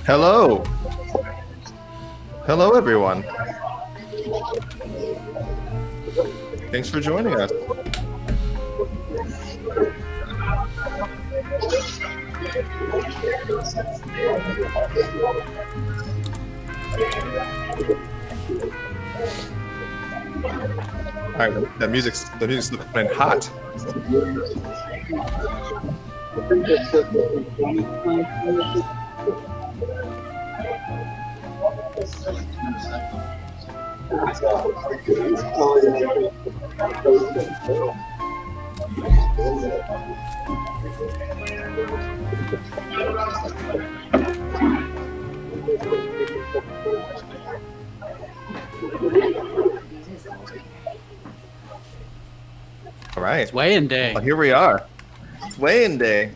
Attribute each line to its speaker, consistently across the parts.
Speaker 1: Hello. Hello, everyone. Thanks for joining us. All right, the music's looking hot. All right.
Speaker 2: It's weigh-in day.
Speaker 1: Well, here we are. It's weigh-in day.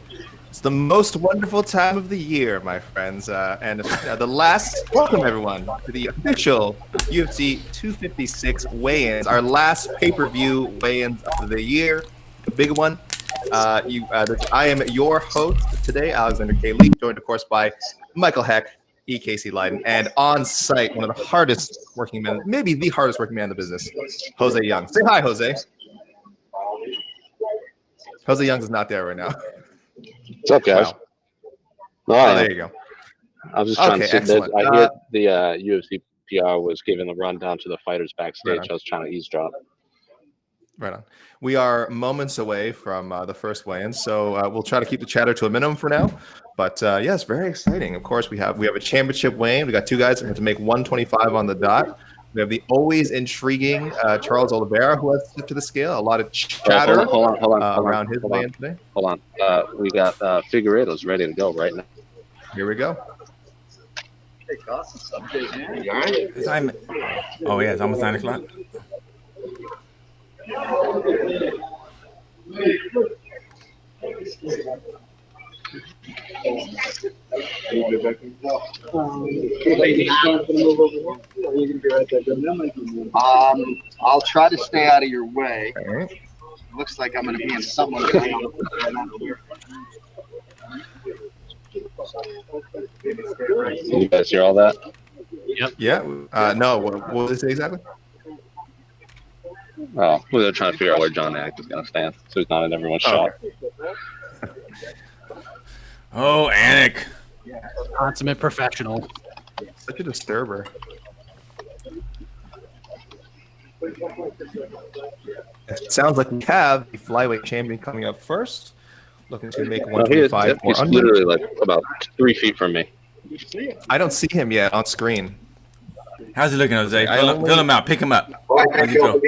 Speaker 1: It's the most wonderful time of the year, my friends. And the last, welcome everyone to the official UFC 256 weigh-ins, our last pay-per-view weigh-ins of the year, the big one. I am your host today, Alexander K. Lee, joined, of course, by Michael Heck, E.K.C. Leiden, and on site, one of the hardest working men, maybe the hardest working man in the business, Jose Young. Say hi, Jose. Jose Young is not there right now.
Speaker 3: What's up, guys?
Speaker 1: Wow. Oh, there you go.
Speaker 3: I was just trying to see that. I hear the UFC PR was giving a rundown to the fighters backstage. Right, I was trying to eavesdrop.
Speaker 1: Right on. We are moments away from the first weigh-in, so we'll try to keep the chatter to a minimum for now. But yeah, it's very exciting. Of course, we have a championship weigh-in. We got two guys that have to make 125 on the dot. We have the always intriguing Charles Oliveira, who has stepped to the scale. A lot of chatter around his weigh-in today.
Speaker 3: Hold on. We got Figueiredo's ready to go right now.
Speaker 1: Here we go.
Speaker 4: Time. Oh, yeah, it's almost 9 o'clock.
Speaker 5: I'll try to stay out of your way.
Speaker 1: Right.
Speaker 5: Looks like I'm going to be in someone going on.
Speaker 3: You guys hear all that?
Speaker 2: Yep.
Speaker 1: Yeah. No. What did it say exactly?
Speaker 3: Oh, well, they're trying to figure out where John Anik is going to stand, so he's not in everyone's shot.
Speaker 4: Oh, Anik.
Speaker 2: Consummate professional.
Speaker 1: Such a disturber. It sounds like we have the flyweight champion coming up first, looking to make 125
Speaker 3: he's literally like about 3 feet from me.
Speaker 1: I don't see him yet on screen.
Speaker 4: How's he looking, Jose? Fill him out. Pick him up.
Speaker 5: All right, we are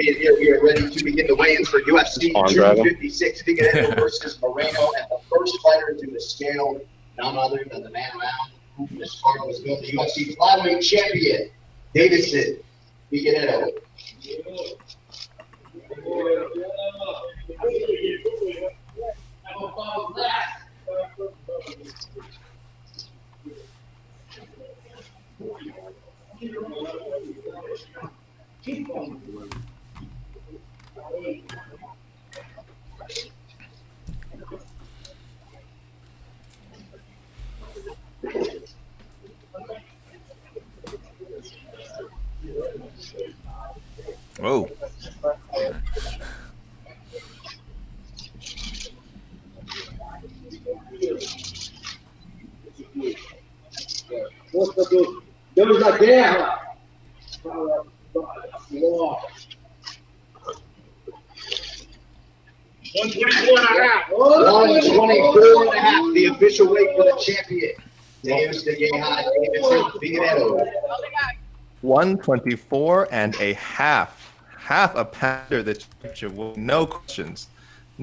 Speaker 5: ready to begin the weigh-ins for UFC 256. Figueiredo versus Moreno, and the first fighter to the scale, none other than the man around whom this card was built, the UFC flyweight champion, Deiveson Figueiredo.
Speaker 4: Whoa.
Speaker 6: Deus da guerra. 124.5, the official weight for the champion. Deiveson Figueiredo.
Speaker 1: 124 and a half. Half a pounder the championship. No questions.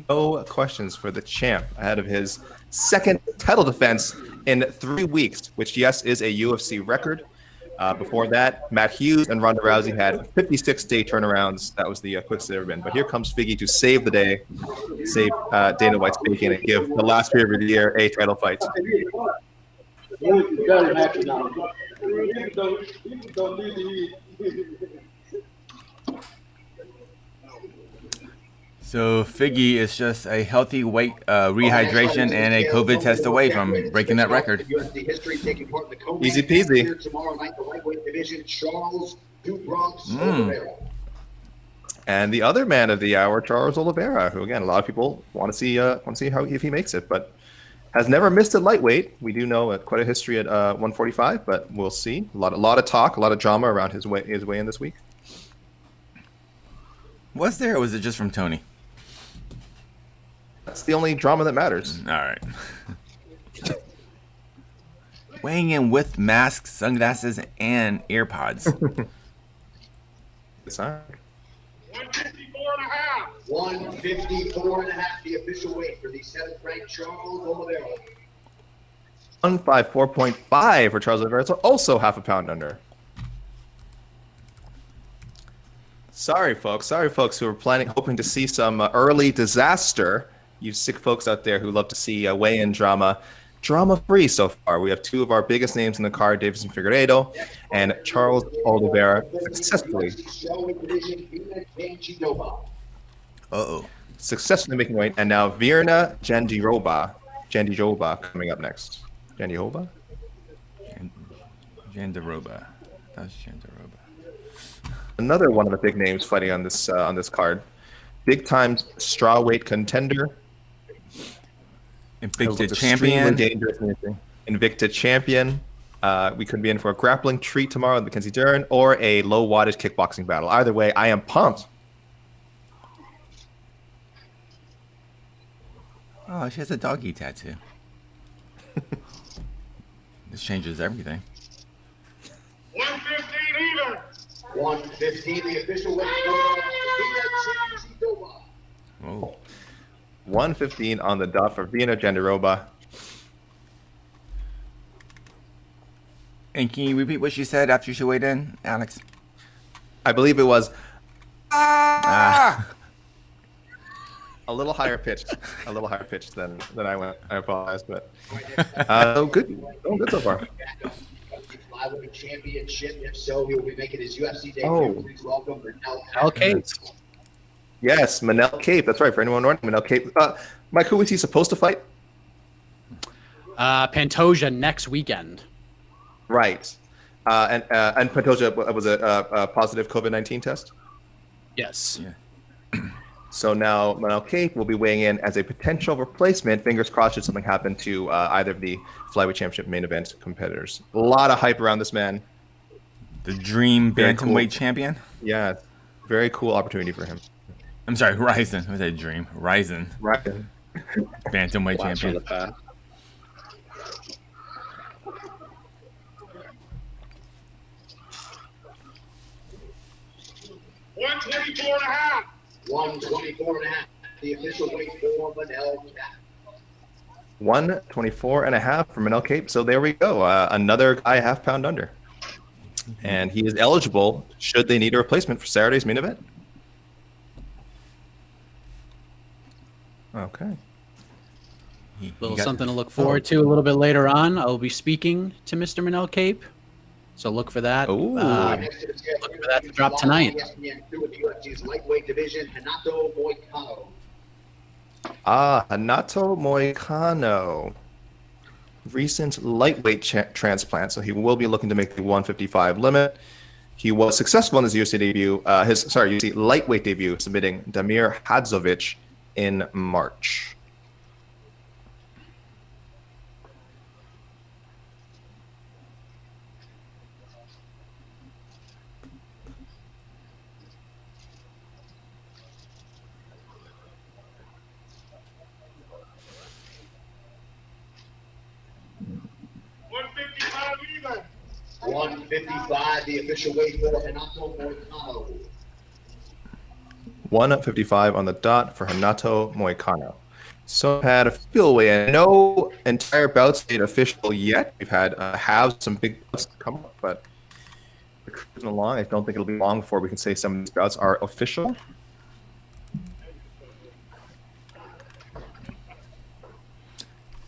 Speaker 1: No questions for the champ ahead of his second title defense in 3 weeks, which, yes, is a UFC record. Before that, Matt Hughes and Ronda Rousey had 56-day turnarounds. That was the quickest they've ever been. But here comes Figgy to save the day, save Dana White's bacon, and give the last period of the year a title fight.
Speaker 4: So Figgy is just a healthy weight rehydration and a COVID test away from breaking that record.
Speaker 1: Easy peasy. And the other man of the hour, Charles Oliveira, who again a lot of people want to see how if he makes it, but has never missed at lightweight. We do know quite a history at 145, but we'll see. A lot of talk, a lot of drama around his way in this week.
Speaker 4: Was there, or was it just from Tony?
Speaker 1: That's the only drama that matters.
Speaker 4: All right. Weighing in with masks, sunglasses, and earpods.
Speaker 1: Sorry.
Speaker 5: 154 and a half, the official weight for the 7th ranked Charles Oliveira.
Speaker 1: 154.5 for Charles Oliveira, so also half a pound under. Sorry, folks who are hoping to see some early disaster. You sick folks out there who love to see weigh-in drama. Drama-free so far. We have two of our biggest names in the card, Deiveson Figueiredo and Charles Oliveira, successfully making weight. And now Virna Jandiroba coming up next. Jandiroba?
Speaker 4: Jandiroba. That's Jandiroba.
Speaker 1: Another one of the big names fighting on this card. Big time strawweight contender.
Speaker 4: Invicta champion.
Speaker 1: Invicta champion. We could be in for a grappling treat tomorrow with Mackenzie Dern or a low wattage kickboxing battle. Either way, I am pumped.
Speaker 4: Oh, she has a doggy tattoo. This changes everything.
Speaker 5: 115 even. 115, the official weight.
Speaker 4: Oh.
Speaker 1: 115 on the dot for Virna Jandiroba.
Speaker 4: And can you repeat what she said after she weighed in, Alex?
Speaker 1: I believe it was
Speaker 4: Ah.
Speaker 1: a little higher pitched than I went. I apologize, but good. Oh, good so far.
Speaker 5: Flyweight championship. If so, he will be making his UFC debut.
Speaker 1: Oh.
Speaker 5: Please welcome Renato.
Speaker 2: Okay.
Speaker 1: Yes, Manel Cape. That's right. For anyone wondering, Manel Cape. Mike, who is he supposed to fight?
Speaker 2: Pantoja next weekend.
Speaker 1: Right. And Pantoja was a positive COVID-19 test.
Speaker 2: Yes.
Speaker 4: Yeah.
Speaker 1: So now Manel Cape will be weighing in as a potential replacement. Fingers crossed should something happen to either of the flyweight championship main event competitors. A lot of hype around this man.
Speaker 4: The dream
Speaker 1: Very
Speaker 4: bantamweight
Speaker 1: cool.
Speaker 4: champion?
Speaker 1: Yeah, very cool opportunity for him.
Speaker 4: I'm sorry, Ryzen. Was that dream? Ryzen.
Speaker 1: Right.
Speaker 4: Bantamweight
Speaker 3: Blast from
Speaker 4: champion.
Speaker 3: the past.
Speaker 5: $124 and a half. 124 and a half. The official weight for Manel Cape.
Speaker 1: 124 and a half for Manel Cape. So there we go. Another guy half pound under. And he is eligible should they need a replacement for Saturday's main event. Okay.
Speaker 2: A little something to look forward to a little bit later on. I'll be speaking to Mr. Manel Cape. So look for that.
Speaker 1: Ooh.
Speaker 2: Look for that to drop tonight.
Speaker 5: Lightweight division, Renato Moicano.
Speaker 1: Renato Moicano. Recent lightweight transplant, so he will be looking to make the 155 limit. He was successful in his UFC debut, UFC lightweight debut, submitting Damir Hadzovic in March.
Speaker 5: $155, 155, the official weight for Renato Moicano.
Speaker 1: 155 on the dot for Renato Moicano. So had a feel way. No entire bouts made official yet. We've had some big bouts come up, but we're cruising along. I don't think it'll be long before we can say some of these bouts are official.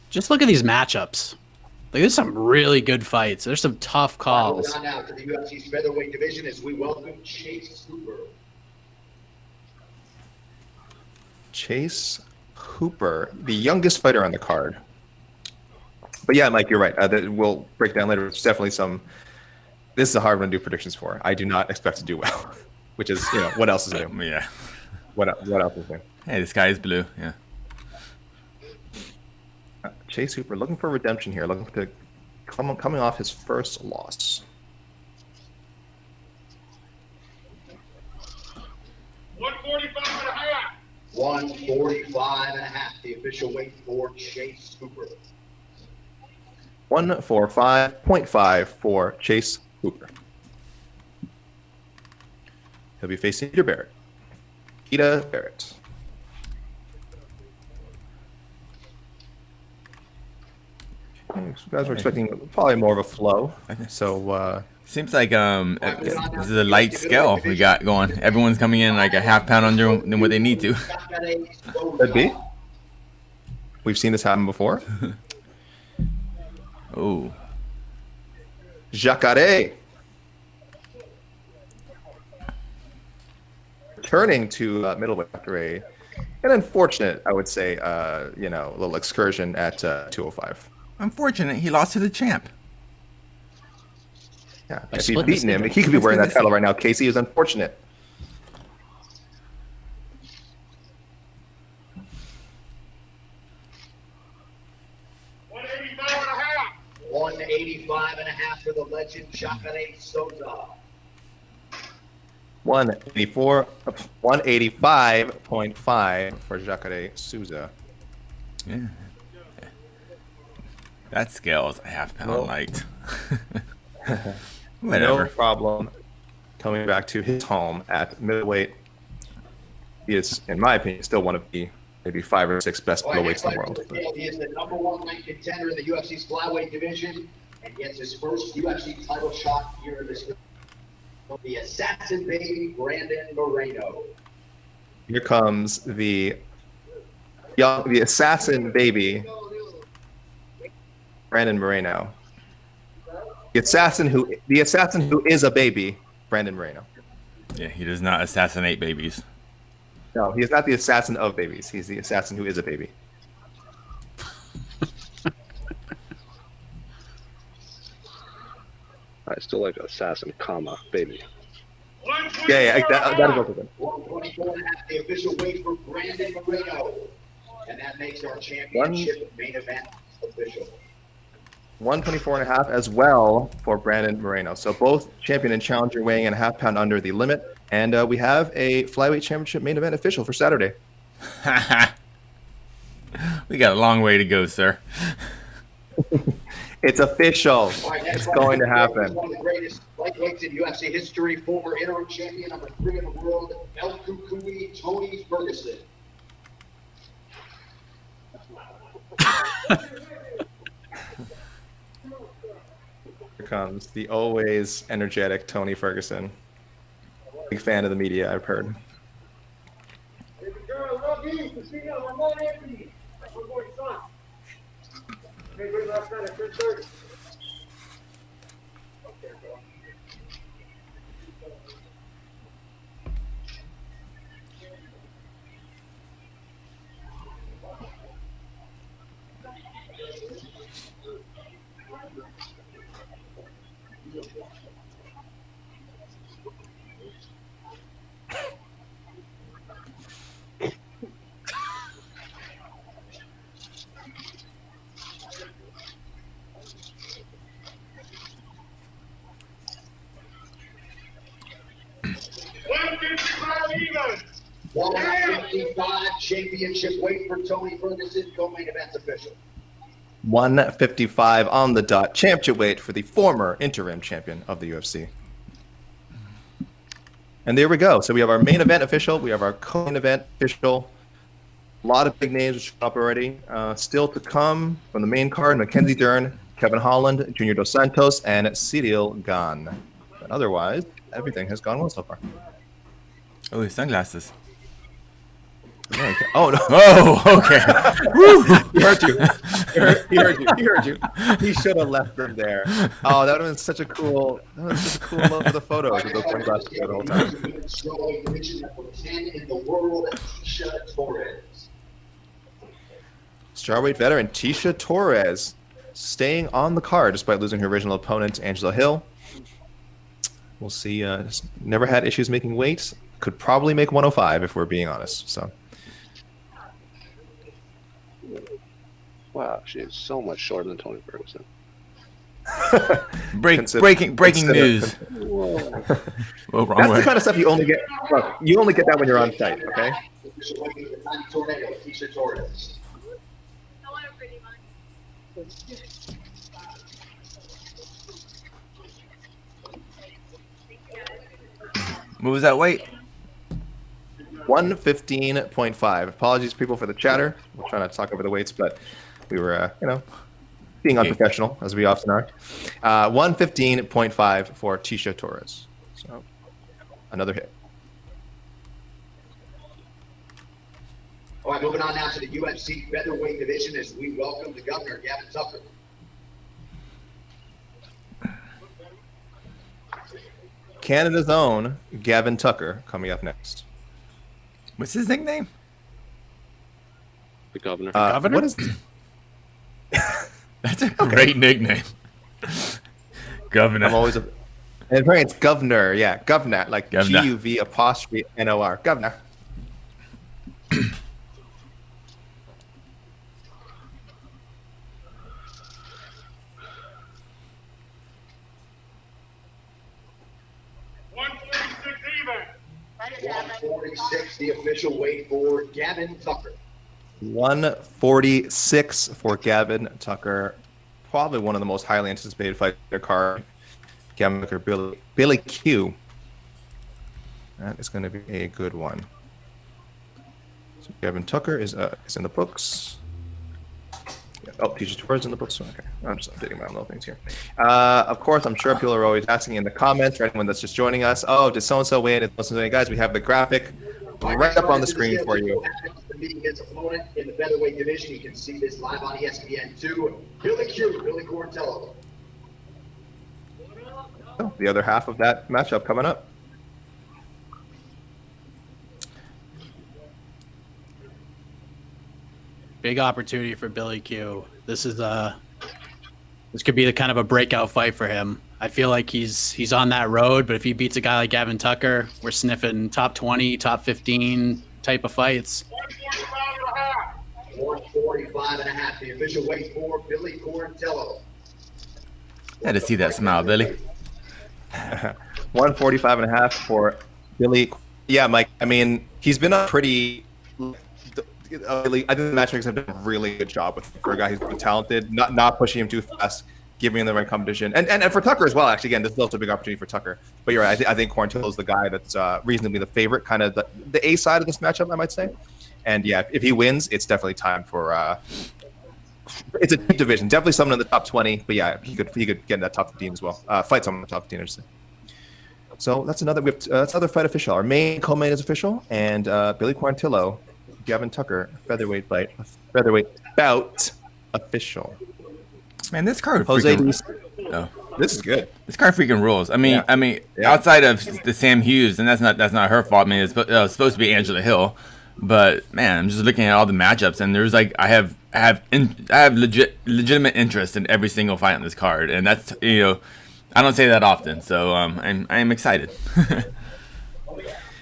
Speaker 2: Just look at these matchups. Like, there's some really good fights. There's some tough calls.
Speaker 5: On now to the UFC's featherweight division as we welcome Chase Cooper.
Speaker 1: Chase Hooper, the youngest fighter on the card. But yeah, Mike, you're right. We'll break down later. There's definitely some. This is a hard one to do predictions for. I do not expect to do well, which is, what else is new?
Speaker 4: Yeah.
Speaker 1: What else is new?
Speaker 4: Hey, the sky is blue. Yeah.
Speaker 1: Chase Hooper looking for redemption here, looking to coming off his first loss.
Speaker 5: 145 and a half, the official weight for Chase Hooper.
Speaker 1: 145.5 for Chase Hooper. He'll be facing Peter Barrett. Peter Barrett. You guys were expecting probably more of a flow, so
Speaker 4: seems like this is a light scale we got going. Everyone's coming in like a half pound under than what they need to.
Speaker 1: Could be. We've seen this happen before.
Speaker 4: Oh,
Speaker 1: Jacare returning to middleweight after an unfortunate, I would say, little excursion at 205.
Speaker 4: Unfortunate, he lost to the champ.
Speaker 1: Yeah, if he'd beaten him, he could be wearing that title right now. Casey is unfortunate.
Speaker 5: $185 and a half for the legend Jacare Souza.
Speaker 1: 185.5 for Jacare Souza.
Speaker 4: Yeah. That scale is a half pound light. Whatever.
Speaker 1: No problem coming back to his home at middleweight. He is, in my opinion, still one of the maybe 5 or 6 best middleweights in the world.
Speaker 5: He is the number 1 ranked contender in the UFC's flyweight division and gets his first UFC title shot here in this. The assassin baby, Brandon Moreno.
Speaker 1: Here comes the assassin baby, Brandon Moreno. The assassin who is a baby, Brandon Moreno.
Speaker 4: Yeah, he does not assassinate babies.
Speaker 1: No, he is not the assassin of babies. He's the assassin who is a baby.
Speaker 3: I still like assassin, baby.
Speaker 1: Yeah, that is also good.
Speaker 5: 124 and a half, the official weight for Brandon Moreno. And that makes our championship main event official.
Speaker 1: 124 and a half as well for Brandon Moreno. So both champion and challenger weighing in a half pound under the limit. And we have a flyweight championship main event official for Saturday.
Speaker 4: We got a long way to go, sir.
Speaker 1: It's official.
Speaker 5: Right,
Speaker 1: it's going to happen.
Speaker 5: One of the greatest lightweights in UFC history, former interim champion, number 3 in the world, El Cucuy, Tony Ferguson.
Speaker 1: Here comes the always energetic Tony Ferguson. Big fan of the media, I've heard.
Speaker 5: Championship weight for Tony Ferguson, co-main event official.
Speaker 1: 155 on the dot. Championship weight for the former interim champion of the UFC. And there we go. So we have our main event official. We have our co-main event official. A lot of big names showing up already. Still to come from the main card: Mackenzie Dern, Kevin Holland, Junior Dos Santos, and Ciryl Gane. But otherwise, everything has gone well so far.
Speaker 4: Oh, his sunglasses.
Speaker 1: Oh no!
Speaker 4: Oh, okay.
Speaker 1: He heard you. He heard you. He should have left them there. Oh, that would have been such a cool. That was such a cool look for the photos with those sunglasses the whole time. Strawweight veteran Tisha Torres staying on the card despite losing her original opponent Angela Hill. We'll see. Never had issues making weight. Could probably make 105 if we're being honest. So.
Speaker 3: Wow, she is so much shorter than Tony Ferguson.
Speaker 4: Breaking news.
Speaker 3: Whoa.
Speaker 4: Well, wrong
Speaker 1: That's
Speaker 4: way.
Speaker 1: the kind of stuff you only get. Look, you only get that when you're on site. Okay.
Speaker 4: What was that weight?
Speaker 1: 115.5. Apologies, people, for the chatter. We're trying not to talk over the weights, but we were, being unprofessional, as we often are. 115.5 for Tisha Torres. So, another hit.
Speaker 5: All right, moving on now to the UFC featherweight division as we welcome the governor, Gavin Tucker.
Speaker 1: Canada's own Gavin Tucker coming up next.
Speaker 4: What's his nickname?
Speaker 3: The governor.
Speaker 1: What is?
Speaker 4: That's a great nickname. Governor.
Speaker 1: I'm always and apparently it's governor. Yeah, governor, like
Speaker 4: Governor.
Speaker 1: GUV''NOR. Governor.
Speaker 5: .46, the official weight for Gavin Tucker.
Speaker 1: 146 for Gavin Tucker. Probably one of the most highly anticipated fights in their card. Gavin Tucker, Billy Q. That is going to be a good one. So Gavin Tucker is in the books. Oh, Tisha Torres in the books. Okay, I'm just updating my little things here. Of course, I'm sure people are always asking in the comments, for anyone that's just joining us, oh, did so-and-so win? Guys, we have the graphic right up on the screen for you.
Speaker 5: Meeting his opponent in the featherweight division. You can see this live on ESPN2. Billy Q, Billy Cortello.
Speaker 1: Oh, the other half of that matchup coming up.
Speaker 2: Big opportunity for Billy Q. This could be the kind of a breakout fight for him. I feel like he's on that road, but if he beats a guy like Gavin Tucker, we're sniffing top 20, top 15 type of fights.
Speaker 5: 145.5, the official weight for Billy Cortello.
Speaker 4: Had to see that smile, Billy.
Speaker 1: 145.5 for Billy. Yeah, Mike. I mean, he's been a pretty. I think the matchmakers have done a really good job with for a guy who's been talented, not pushing him too fast, giving him the right competition, and for Tucker as well. Actually, again, this is also a big opportunity for Tucker. But you're right. I think Cortello is the guy that's reasonably the favorite, kind of the A side of this matchup, I might say. And yeah, if he wins, it's definitely time for. It's a deep division, definitely someone in the top 20. But yeah, he could get in that top 15 as well. Fight someone in the top 15, I should say. So that's another. That's another fight official. Our main co-main is official, and Billy Cortello, Gavin Tucker, featherweight bout official.
Speaker 4: Man, this card.
Speaker 1: This is good.
Speaker 4: This card freaking rules. I mean, outside of the Sam Hughes, and that's not her fault. I mean, it's supposed to be Angela Hill, but man, I'm just looking at all the matchups, and there's like I have legitimate interest in every single fight on this card, and that's I don't say that often, so I'm excited.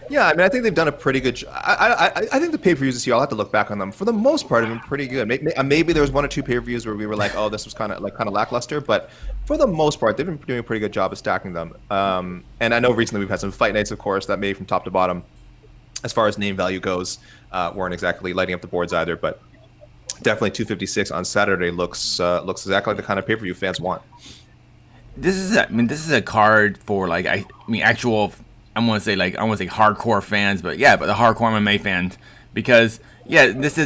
Speaker 1: Yeah, I mean, I think they've done a pretty good job. I think the pay-per-views this year, I'll have to look back on them. For the most part, have been pretty good. Maybe there was one or two pay-per-views where we were like, oh, this was kind of lackluster. But for the most part, they've been doing a pretty good job of stacking them. And I know recently we've had some fight nights, of course, that made from top to bottom, as far as name value goes, weren't exactly lighting up the boards either. But definitely 256 on Saturday looks exactly like the kind of pay-per-view fans want.
Speaker 4: This is a card for actual. I want to say hardcore fans, but the hardcore MMA fans, because this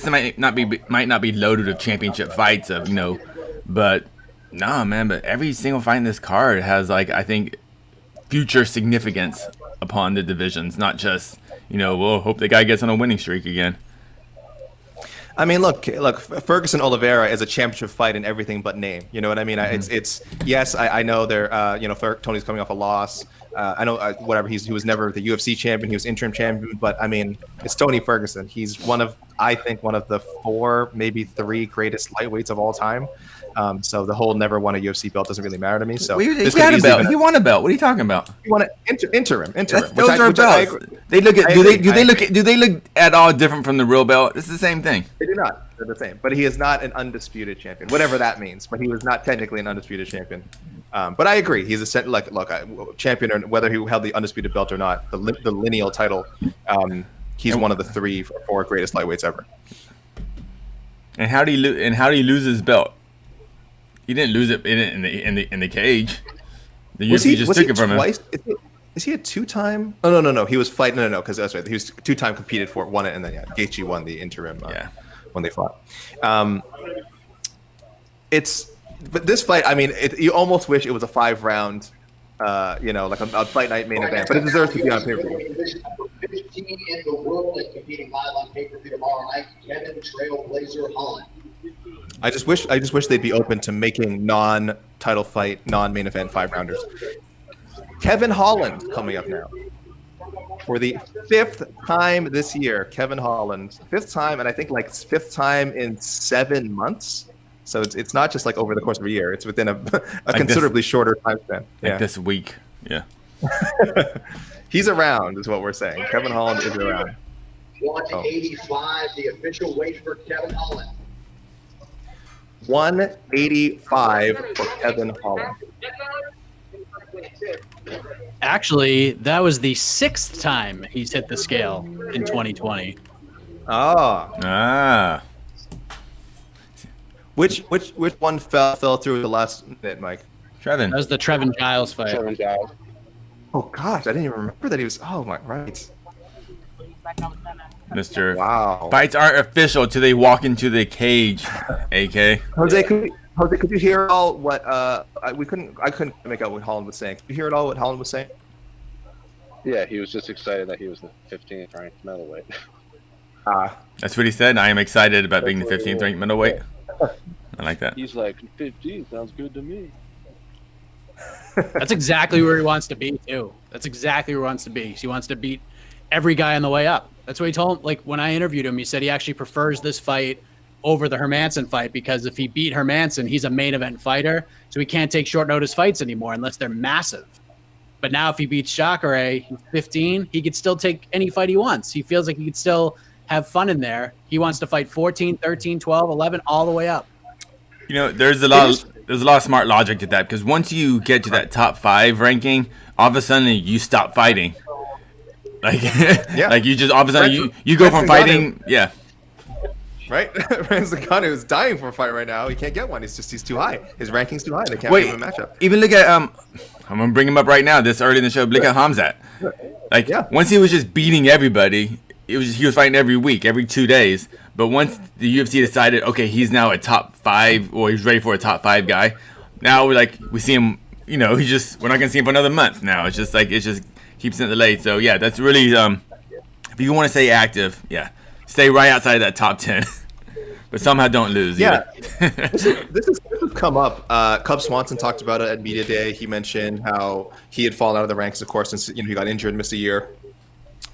Speaker 4: might not be loaded with championship fights but nah, man, but every single fight in this card has I think future significance upon the divisions, not just, we'll hope the guy gets on a winning streak again.
Speaker 1: I mean, look, Ferguson Oliveira is a championship fight in everything but name. You know what I mean? It's yes, I know they're, Tony's coming off a loss. I know whatever. He was never the UFC champion. He was interim champion, but I mean, it's Tony Ferguson. He's I think one of the 4, maybe 3 greatest lightweights of all time. So the whole never won a UFC belt doesn't really matter to me. So
Speaker 4: he had a belt. He won a belt. What are you talking about?
Speaker 1: He won an interim.
Speaker 4: Those are belts. They look at. Do they look at all different from the real belt? It's the same thing.
Speaker 1: They do not. They're the same. But he is not an undisputed champion, whatever that means. But he was not technically an undisputed champion. But I agree. He's a champion, or whether he held the undisputed belt or not, the lineal title. He's one of the 3 or 4 greatest lightweights ever.
Speaker 4: And how do you lose his belt? He didn't lose it in the cage. The UFC just took it from him.
Speaker 1: Is he a 2-time? Oh no. He was fighting. No, because that's right. He was 2-time competed for, won it, and then Gaethje won the interim. When they fought. But this fight, I mean, you almost wish it was a 5-round, like a fight night main event, but it deserves to be on pay-per-view.
Speaker 5: 15 in the world and competing live on pay-per-view tomorrow night, Kevin Trailblazer Holland.
Speaker 1: I just wish they'd be open to making non-title fight, non-main event 5-rounders. Kevin Holland coming up now. For the 5th time this year, Kevin Holland. 5th time, and I think 5th time in 7 months. So it's not just over the course of a year. It's within a considerably shorter time span.
Speaker 4: This week. Yeah.
Speaker 1: He's around, is what we're saying. Kevin Holland is around.
Speaker 5: 185, the official weight for Kevin Holland.
Speaker 1: 185 for Kevin Holland.
Speaker 2: Actually, that was the 6th time he's hit the scale in 2020.
Speaker 1: Ah. Which one fell through the last minute, Mike?
Speaker 4: Trevin.
Speaker 2: That was the Trevin Giles fight.
Speaker 3: Trevin Giles.
Speaker 1: Oh gosh, I didn't even remember that he was. Oh my, right.
Speaker 4: Mr.
Speaker 1: Wow.
Speaker 4: Fights aren't official till they walk into the cage. AK.
Speaker 1: Jose, could you hear all what I couldn't make out what Holland was saying. Could you hear it all what Holland was saying?
Speaker 3: Yeah, he was just excited that he was the 15th ranked middleweight.
Speaker 4: That's what he said. I am excited about being the 15th ranked middleweight. I like that.
Speaker 3: He's like, 15 sounds good to me.
Speaker 2: That's exactly where he wants to be, too. That's exactly where he wants to be. He wants to beat every guy on the way up. That's what he told him. Like, when I interviewed him, he said he actually prefers this fight over the Hermanson fight because if he beat Hermanson, he's a main event fighter, so he can't take short notice fights anymore unless they're massive. But now if he beats Jacare, he's 15, he could still take any fight he wants. He feels like he could still have fun in there. He wants to fight 14, 13, 12, 11, all the way up.
Speaker 4: There's a lot of smart logic to that because once you get to that top 5 ranking, all of a sudden you stop fighting. Like, like you just all of a sudden you go from fighting,
Speaker 1: Right? Gane is dying for a fight right now. He can't get one. He's too high. His ranking's too high. They can't give him a matchup.
Speaker 4: Even look at I'm gonna bring him up right now. This early in the show. Look at Hamzat. Once he was just beating everybody, he was fighting every week, every 2 days. But once the UFC decided, okay, he's now a top 5, or he's ready for a top 5 guy. Now we see him. We're not gonna see him for another month. Now it just keeps it delayed. So yeah, that's really if you want to stay active, stay right outside of that top 10. But somehow don't lose.
Speaker 1: Yeah, this has come up. Cub Swanson talked about it at media day. He mentioned how he had fallen out of the ranks, of course, since he got injured, missed a year,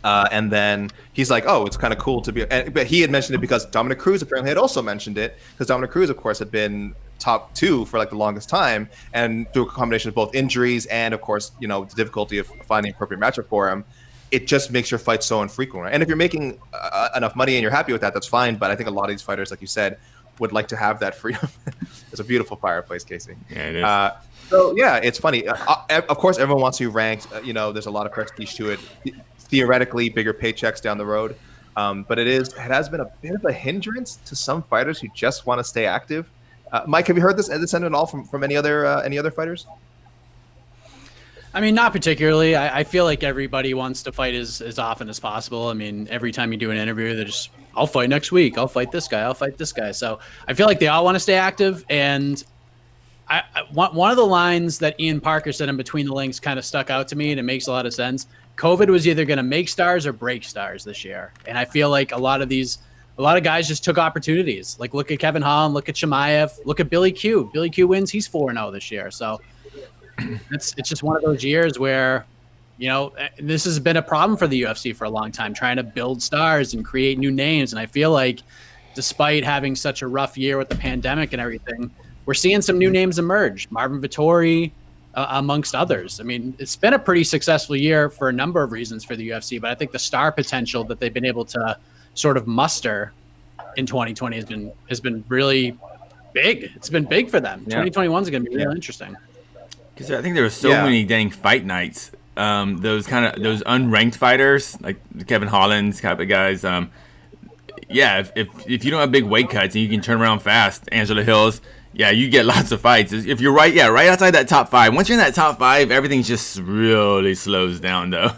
Speaker 1: and then he's like, "Oh, it's kind of cool to be." But he had mentioned it because Dominic Cruz apparently had also mentioned it because Dominic Cruz, of course, had been top 2 for the longest time, and through a combination of both injuries and, of course, the difficulty of finding an appropriate matchup for him. It just makes your fight so infrequent. Right? And if you're making enough money and you're happy with that, that's fine. But I think a lot of these fighters, like you said, would like to have that freedom. It's a beautiful fireplace, Casey.
Speaker 4: Yeah, it is.
Speaker 1: So, yeah, it's funny. Of course, everyone wants to be ranked. There's a lot of prestige to it. Theoretically, bigger paychecks down the road. But it has been a bit of a hindrance to some fighters who just want to stay active. Mike, have you heard this at all from any other fighters?
Speaker 2: I mean, not particularly. I feel like everybody wants to fight as often as possible. I mean, every time you do an interview, they're just, I'll fight next week. I'll fight this guy. I'll fight this guy. So I feel like they all want to stay active. And one of the lines that Ian Parker said in Between the Links kind of stuck out to me, and it makes a lot of sense. COVID was either going to make stars or break stars this year. And I feel like a lot of guys just took opportunities. Like look at Kevin Holland, look at Chimaev, look at Billy Q. Billy Q wins, he's 4-0 this year. So it's just one of those years where, you know, this has been a problem for the UFC for a long time, trying to build stars and create new names. And I feel like despite having such a rough year with the pandemic and everything, we're seeing some new names emerge. Marvin Vettori, amongst others. I mean, it's been a pretty successful year for a number of reasons for the UFC, but I think the star potential that they've been able to sort of muster in 2020 has been really big. It's been big for them. 2021 is going to be really interesting.
Speaker 4: Because I think there were so many dang fight nights. Those unranked fighters like Kevin Holland's type of guys. If you don't have big weight cuts and you can turn around fast, Angela Hills. Yeah, you get lots of fights. If you're right outside that top 5. Once you're in that top 5, everything just really slows down, though.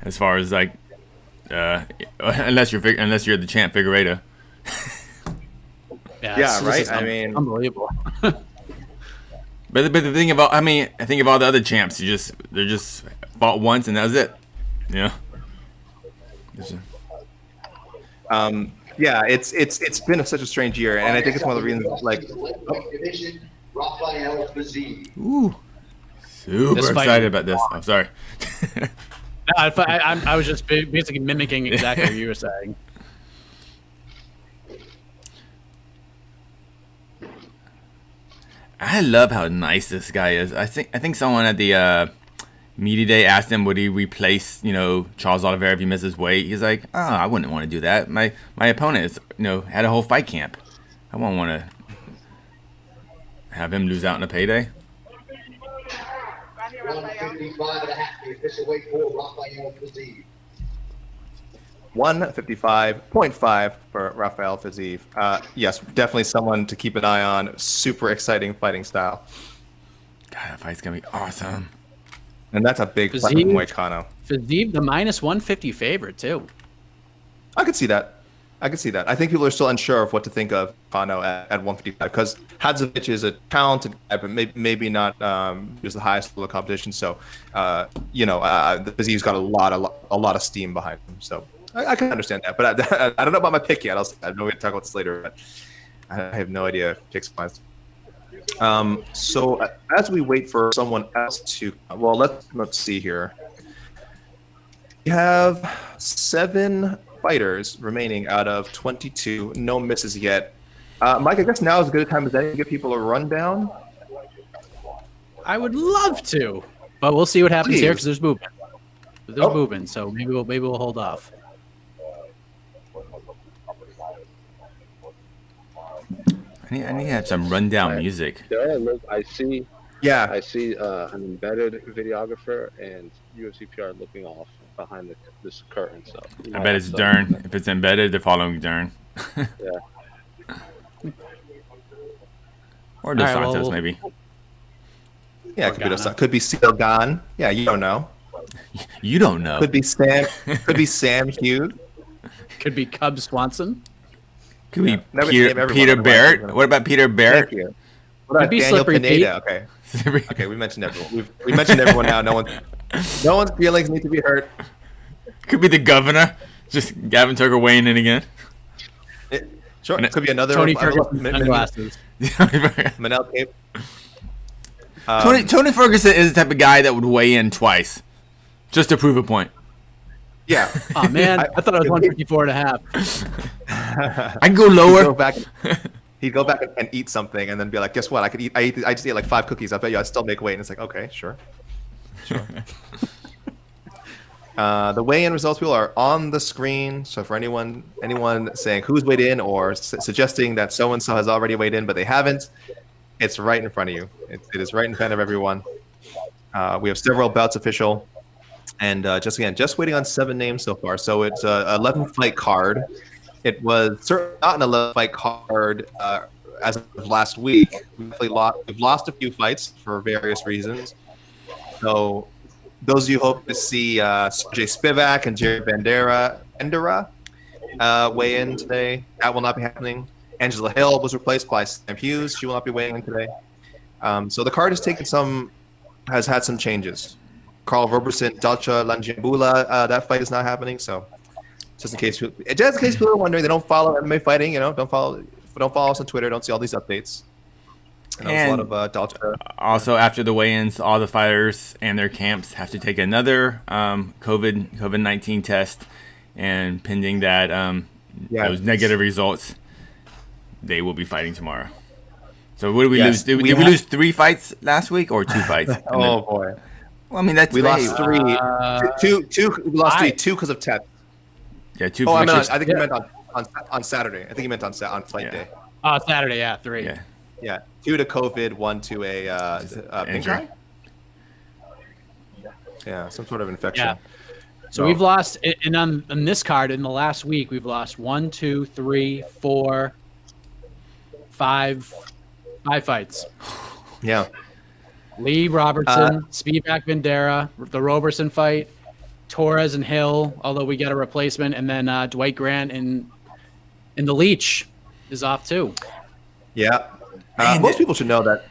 Speaker 4: As far as like, unless you're the champ Figueiredo.
Speaker 1: Right. I mean,
Speaker 2: unbelievable.
Speaker 4: But the thing about, I think of all the other champs, they're just fought once and that was it. Yeah.
Speaker 1: It's been such a strange year, and I think it's one of the reasons. Like,
Speaker 5: Rafael Fiziev.
Speaker 4: Ooh, super excited about this. I'm sorry.
Speaker 2: I was just basically mimicking exactly what you were saying.
Speaker 4: I love how nice this guy is. I think someone at the media day asked him would he replace Charles Oliveira if he misses weight. He's like, I wouldn't want to do that. My opponent is had a whole fight camp. I won't want to have him lose out on a payday.
Speaker 5: 155 and a half, the official weight for Rafael Fiziev.
Speaker 1: 155.5 for Rafael Fiziev. Yes, definitely someone to keep an eye on. Super exciting fighting style.
Speaker 4: God, that fight's gonna be awesome.
Speaker 1: And that's a big fight with Moicano.
Speaker 2: Fiziev, the -150 favorite too.
Speaker 1: I could see that. I think people are still unsure of what to think of Moicano at 155 because Hadzovic is a talented guy, but maybe not just the highest level of competition. So, the Fiziev's got a lot of steam behind him. So I can understand that. But I don't know about my pick yet. I know we're going to talk about this later, but I have no idea picks wise. So as we wait for someone else to, let's see here. We have 7 fighters remaining out of 22. No misses yet. Mike, I guess now is as good a time as any to give people a rundown.
Speaker 2: I would love to, but we'll see what happens here because there's movement. Movement, so maybe we'll hold off.
Speaker 4: I need to have some rundown music.
Speaker 3: I see an embedded videographer and UFC PR looking off behind this curtain. So
Speaker 4: I bet it's Dern. If it's embedded, they're following Dern.
Speaker 3: Yeah.
Speaker 4: Or Dos Santos, maybe.
Speaker 1: Yeah, could be Ciryl Gane. Yeah, you don't know.
Speaker 4: You don't know.
Speaker 1: Could be Sam. Hughes.
Speaker 2: Could be Cub Swanson.
Speaker 4: Could be Peter Barrett. What about Peter Barrett?
Speaker 1: Thank you. What about Daniel Pineda? Okay. Okay, we mentioned everyone. We mentioned everyone now. No one's feelings need to be hurt.
Speaker 4: Could be the governor. Just Gavin Tucker weighing in again.
Speaker 1: Sure. It could be another
Speaker 2: Tony Ferguson sunglasses.
Speaker 1: Manel Cape.
Speaker 4: Tony Ferguson is the type of guy that would weigh in twice, just to prove a point.
Speaker 1: Yeah.
Speaker 2: Oh man, I thought it was 154 and a half.
Speaker 4: I can go lower.
Speaker 1: He'd go back and eat something, and then be like, "Guess what? I just ate like 5 cookies. I bet you I still make weight." And it's like, okay, sure. The weigh-in results wheel are on the screen. So for anyone saying who's weighed in or suggesting that so and so has already weighed in but they haven't, it's right in front of you. It is right in front of everyone. We have several bouts official, and just waiting on 7 names so far. So it's a 11-fight card. It was certainly not an 11-fight card as of last week. We've lost a few fights for various reasons. So those of you who hope to see Sergey Spivak and Jerry Vanderaa weigh in today, that will not be happening. Angela Hill was replaced by Sam Hughes. She will not be weighing in today. So the card has had some changes. Carl Robertson, Dalcha Lanjambula, that fight is not happening. So just in case people are wondering, they don't follow MMA fighting. Don't follow us on Twitter. Don't see all these updates. And there's a lot of Dalcha.
Speaker 4: Also, after the weigh-ins, all the fighters and their camps have to take another COVID-19 test, and pending that those negative results, they will be fighting tomorrow. So what did we lose? Did we lose 3 fights last week or 2 fights?
Speaker 1: Oh boy.
Speaker 4: Well, I mean
Speaker 1: we lost 3. We lost 3, 2 because of tests.
Speaker 4: Yeah, 2.
Speaker 1: Oh, I think he meant on Saturday. I think he meant on flight day.
Speaker 2: Oh, Saturday, yeah, 3.
Speaker 1: Yeah, 2 to COVID, 1 to a
Speaker 4: injury.
Speaker 1: Yeah, some sort of infection.
Speaker 2: Yeah. So we've lost, and on this card in the last week, we've lost 1, 2, 3, 4, 5 fights.
Speaker 1: Yeah.
Speaker 2: Lee Robertson, Spivak Vanderaa, the Robertson fight, Torres and Hill, although we get a replacement, and then Dwight Grant and the Leech is off too.
Speaker 1: Yeah. Most people should know that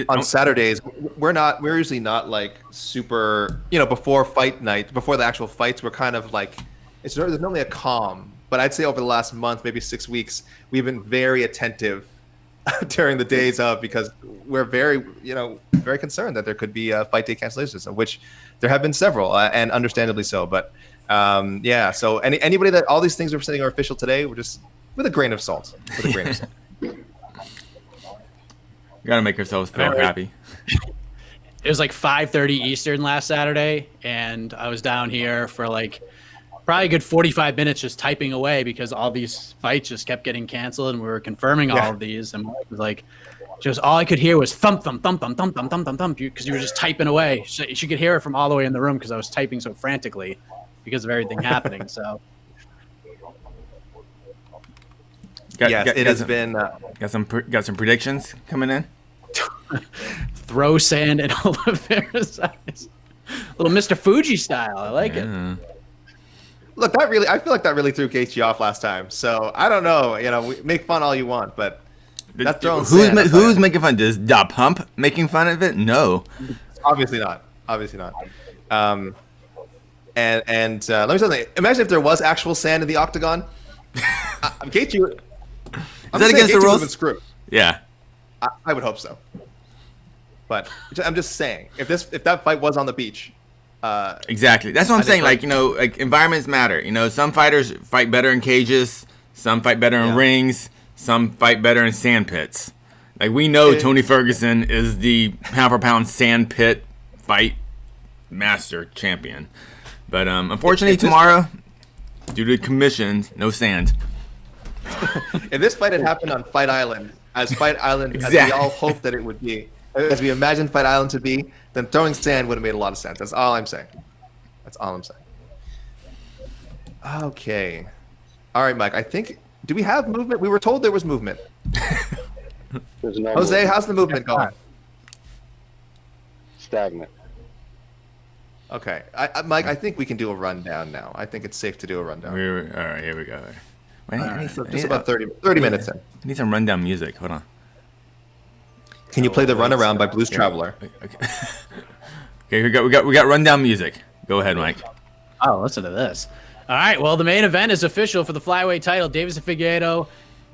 Speaker 1: on Saturdays we're usually not like super, before fight night, before the actual fights, we're kind of like there's normally a calm. But I'd say over the last month, maybe 6 weeks, we've been very attentive during the days of, because we're very concerned that there could be fight day cancellations, of which there have been several, and understandably so. But so anybody that all these things we're saying are official today, we're just with a grain of salt.
Speaker 4: We gotta make ourselves feel happy.
Speaker 2: It was like 5:30 Eastern last Saturday, and I was down here for like probably a good 45 minutes just typing away because all these fights just kept getting canceled, and we were confirming all of these. And it was like, just all I could hear was thump, thump, thump, thump, thump, thump, thump, thump, thump, because you were just typing away. So you could hear it from all the way in the room because I was typing so frantically because of everything happening. So.
Speaker 1: It has been.
Speaker 4: Got some predictions coming in.
Speaker 2: Throw sand in Oliveira's eyes. Little Mr. Fuji style. I like it.
Speaker 1: Look, I feel like that really threw Gaethje off last time. So I don't know. Make fun all you want, but that's throwing sand.
Speaker 4: Who's making fun? Is Da Pump making fun of it? No,
Speaker 1: obviously not. And let me tell you something. Imagine if there was actual sand in the octagon. Gaethje.
Speaker 4: Is that against the rules?
Speaker 1: Screwed.
Speaker 4: Yeah,
Speaker 1: I would hope so. But I'm just saying, if that fight was on the beach.
Speaker 4: Exactly. That's what I'm saying. Like environments matter. Some fighters fight better in cages. Some fight better in rings. Some fight better in sand pits. Like we know Tony Ferguson is the pound for pound sand pit fight master champion. But unfortunately tomorrow, due to commissions, no sand.
Speaker 1: If this fight had happened on Fight Island, as Fight Island, as we all hoped that it would be, as we imagined Fight Island to be, then throwing sand would have made a lot of sense. That's all I'm saying. Okay. All right, Mike. I think, do we have movement? We were told there was movement.
Speaker 3: There's no
Speaker 1: Jose,
Speaker 3: movement.
Speaker 1: how's the movement going?
Speaker 3: Stagnant.
Speaker 1: Okay. Mike, I think we can do a rundown now. I think it's safe to do a rundown.
Speaker 4: All right, here we go.
Speaker 1: Just about 30 minutes in.
Speaker 4: I need some rundown music. Hold on.
Speaker 1: Can you play the Runaround by Blues Traveler?
Speaker 4: Okay, we got rundown music. Go ahead, Mike.
Speaker 2: Oh, listen to this. All right, well, the main event is official for the flyweight title. Deiveson Figueiredo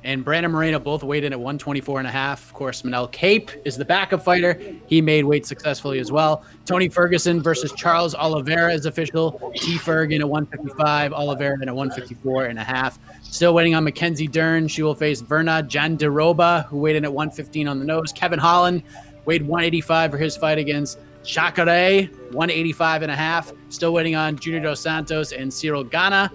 Speaker 2: and Brandon Moreno both weighed in at 124.5. Of course, Manel Cape is the backup fighter. He made weight successfully as well. Tony Ferguson versus Charles Oliveira is official. T. Ferg in at 155, Oliveira in at 154.5. Still waiting on Mackenzie Dern. She will face Virna Jandiroba, who weighed in at 115 on the nose. Kevin Holland weighed 185 for his fight against Chakare, 185.5. Still waiting on Junior Dos Santos and Ciryl Gane.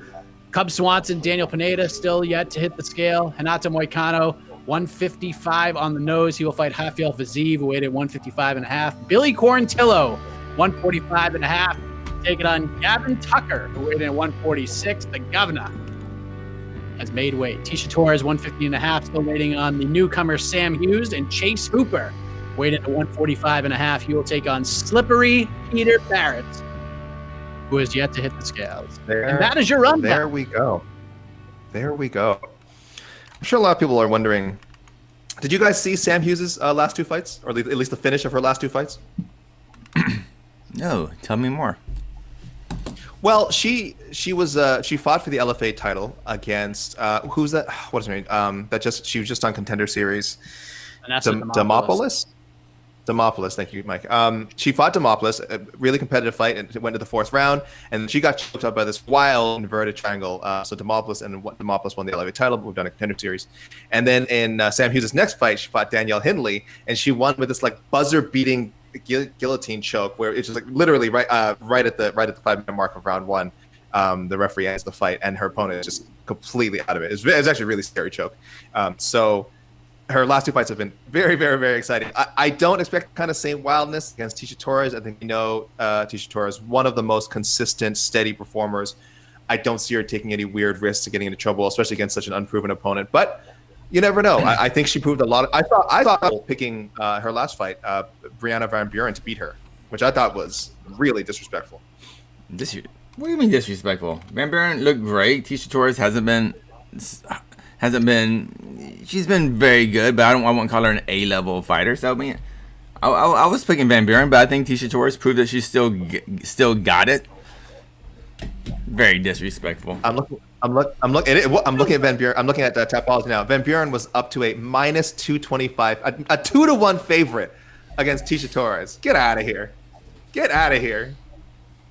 Speaker 2: Cub Swanson, Daniel Pineda, still yet to hit the scale. Renato Moicano, 155 on the nose. He will fight Rafael Fiziev, who weighed at 155.5. Billy Quarantillo, 145.5. Taking on Gavin Tucker, who weighed in at 146. The governor has made weight. Tisha Torres, 150.5. Still waiting on the newcomer Sam Hughes, and Chase Hooper, weighed in at 145.5. He will take on slippery Peter Barrett, who has yet to hit the scales. And that is your rundown.
Speaker 1: There we go. I'm sure a lot of people are wondering, did you guys see Sam Hughes' last 2 fights? Or at least the finish of her last 2 fights?
Speaker 4: No, tell me more.
Speaker 1: Well, she fought for the LFA title against who's that? What is her name? She was just on Contender Series. Demopoulos, thank you, Mike. She fought Demopoulos, a really competitive fight, and it went to the 4th round, and she got choked up by this wild inverted triangle. So Demopoulos won the LFA title, moved on to Contender Series. And then in Sam Hughes' next fight, she fought Danielle Hindley, and she won with this like buzzer-beating guillotine choke, where it's just like literally right at the 5-minute mark of round 1. The referee ends the fight, and her opponent is just completely out of it. It was actually a really scary choke. So her last 2 fights have been very, very, very exciting. I don't expect kind of same wildness against Tecia Torres. I think Tecia Torres is one of the most consistent, steady performers. I don't see her taking any weird risks of getting into trouble, especially against such an unproven opponent. But you never know. I think she proved a lot. I thought picking her last fight, Brianna Van Buren, to beat her, which I thought was really disrespectful.
Speaker 4: What do you mean disrespectful? Van Buren looked great. Tecia Torres hasn't been. She's been very good, but I wouldn't call her an A-level fighter. So I was picking Van Buren, but I think Tecia Torres proved that she still got it. Very disrespectful.
Speaker 1: I'm looking at Van Buren. I'm looking at Tapology now. Van Buren was up to a -225, a 2-1 favorite against Tecia Torres. Get out of here.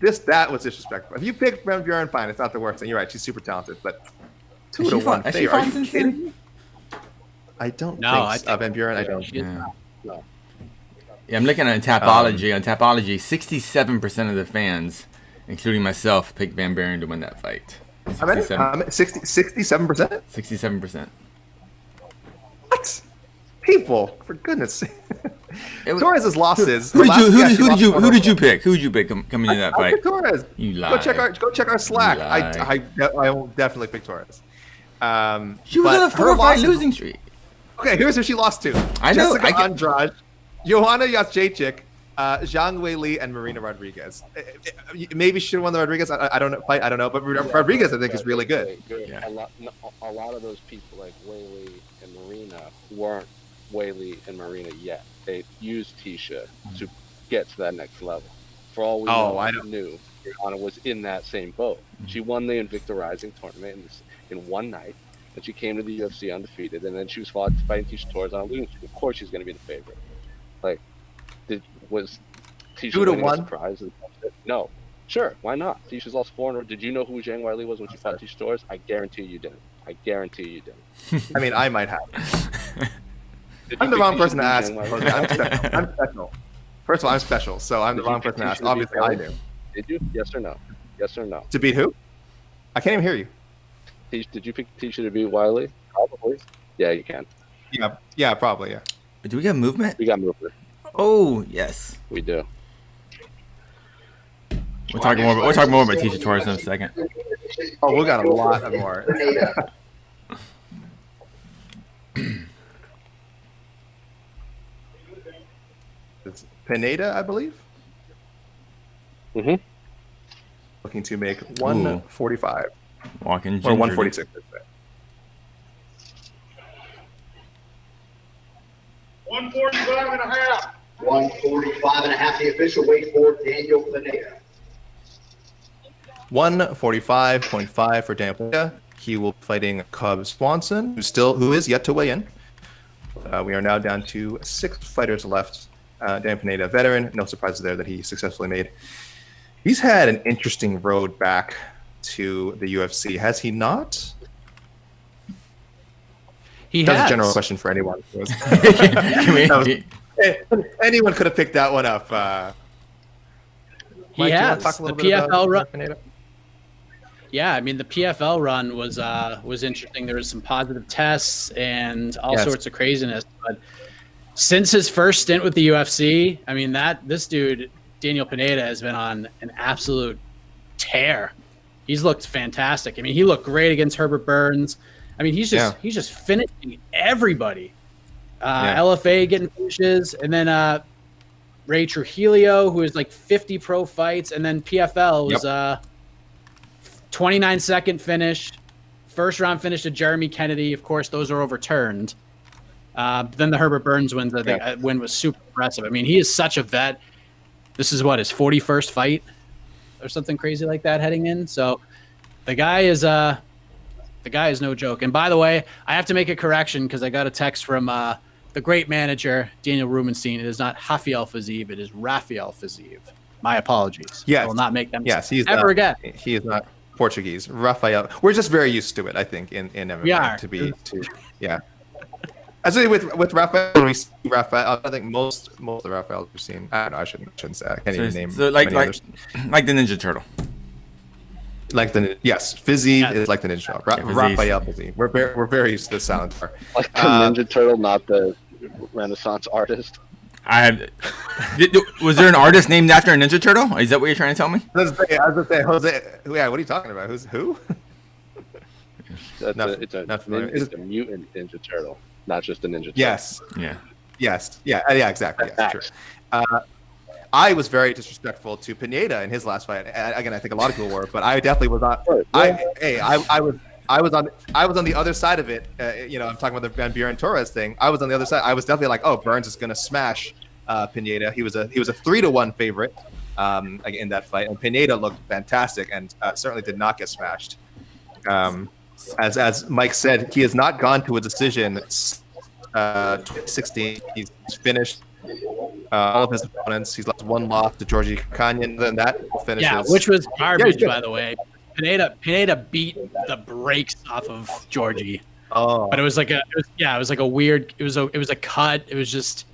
Speaker 1: That was disrespectful. If you pick Van Buren, fine. It's not the worst. And you're right. She's super talented, but 2-1 favorite. Are you kidding me? I don't think Van Buren. I don't.
Speaker 4: Yeah. Yeah, I'm looking at Tapology. On Tapology, 67% of the fans, including myself, picked Van Buren to win that fight.
Speaker 1: 67%?
Speaker 4: 67%.
Speaker 1: What? People, for goodness sake. Torres' losses.
Speaker 4: Who did you pick? Who did you pick coming into that fight?
Speaker 1: Torres.
Speaker 4: You lied.
Speaker 1: Go check our Slack. I will definitely pick Torres.
Speaker 4: She was on a 4-fight losing streak.
Speaker 1: Okay, here's who she lost to.
Speaker 4: I know.
Speaker 1: Jessica Andrade, Joanna Jędrzejczyk, Zhang Weili, and Marina Rodriguez. Maybe she should have won the Rodriguez. I don't know. I don't know. But Rodriguez, I think, is really good.
Speaker 3: Yeah. A lot of those people like Weili and Marina weren't Weili and Marina yet. They used Tecia to get to that next level. For all we knew, Joanna was in that same boat. She won the Invicta Rising tournament in one night. And she came to the UFC undefeated, and then she was fighting Tecia Torres on a losing streak. Of course, she's going to be the favorite. Like, was Tecia
Speaker 1: 2-1
Speaker 3: surprise? No, sure, why not? Tecia's lost 400. Did you know who Zhang Weili was when she fought Tecia Torres? I guarantee you didn't. I
Speaker 1: I mean, I might have. I'm the wrong person to ask. I'm special. First of all, I'm special, so I'm the wrong person to ask. Obviously, I do.
Speaker 3: Did you? Yes or no? Yes or no?
Speaker 1: To beat who? I can't even hear you.
Speaker 3: Did you pick Tecia to beat Weili? Probably. Yeah, you can.
Speaker 1: Yeah, probably, yeah.
Speaker 4: Do we got movement?
Speaker 3: We got movement.
Speaker 4: Oh, yes.
Speaker 3: We do.
Speaker 4: We'll talk more about Tecia Torres in a second.
Speaker 1: Oh, we got a lot more. It's Pineda, I believe.
Speaker 3: Mm-hmm.
Speaker 1: Looking to make 145.
Speaker 4: Walking
Speaker 1: or 146.
Speaker 5: 145.5. 145.5. The official weight for Daniel Pineda.
Speaker 1: 145.5 for Daniel Pineda. He will be fighting Cub Swanson, who is yet to weigh in. We are now down to 6 fighters left. Daniel Pineda, veteran, no surprises there that he successfully made. He's had an interesting road back to the UFC, has he not? That's a general question for anyone. Anyone could have picked that one up.
Speaker 2: He
Speaker 1: Mike,
Speaker 2: has.
Speaker 1: the
Speaker 2: PFL run. Yeah, I mean the PFL run was interesting. There was some positive tests and all sorts of craziness. But since his first stint with the UFC, I mean this dude Daniel Pineda has been on an absolute tear. He's looked fantastic. I mean, he looked great against Herbert Burns. I mean, he's just finishing everybody. LFA getting finishes, and then Ray Trujillo, who is like 50 pro fights, and then PFL was 29-second finish, first round finish to Jeremy Kennedy. Of course, those are overturned. Then the Herbert Burns win was super impressive. I mean, he is such a vet. this is what his 41st fight or something crazy like that heading in. So the guy is no joke. And by the way, I have to make a correction because I got a text from the great manager Daniel Rubenstein. It is not Rafael Fiziev, it is Rafael Fiziev. My apologies.
Speaker 1: Yes.
Speaker 2: I will not make them
Speaker 1: he's
Speaker 2: ever again.
Speaker 1: He is not Portuguese. Rafael. We're just very used to it, I think, in MMA.
Speaker 2: We are.
Speaker 1: Yeah. As with Rafael, when we see Rafael, I think most of the Rafaels we've seen. I don't know. I shouldn't say. I can't even name.
Speaker 4: So like the Ninja Turtle.
Speaker 1: Yes, Fiziev is like the Ninja Turtle. Rafael Fiziev. We're very used to the sound bar.
Speaker 3: Like the Ninja Turtle, not the Renaissance artist.
Speaker 4: Was there an artist named after a Ninja Turtle? Is that what you're trying to tell me?
Speaker 1: I was gonna say Jose. Yeah, what are you talking about? Who?
Speaker 3: It's a mutant Ninja Turtle, not just a Ninja Turtle.
Speaker 1: Yes.
Speaker 4: Yeah.
Speaker 1: Yes. Yeah. Yeah. Exactly. Yes, true. I was very disrespectful to Pineda in his last fight. Again, I think a lot of people were, but I definitely was not. I was on the other side of it. I'm talking about the Van Buren Torres thing. I was on the other side. I was definitely like, oh, Burns is going to smash Pineda. He was a 3-1 favorite in that fight, and Pineda looked fantastic and certainly did not get smashed. As Mike said, he has not gone to a decision. 2016, he's finished all of his opponents. He's lost one loss to Georgie Kanyan. Then that finishes.
Speaker 2: Yeah, which was garbage, by the way. Pineda beat the brakes off of Georgie.
Speaker 1: Oh,
Speaker 2: but it was like a weird. It was a cut. It was just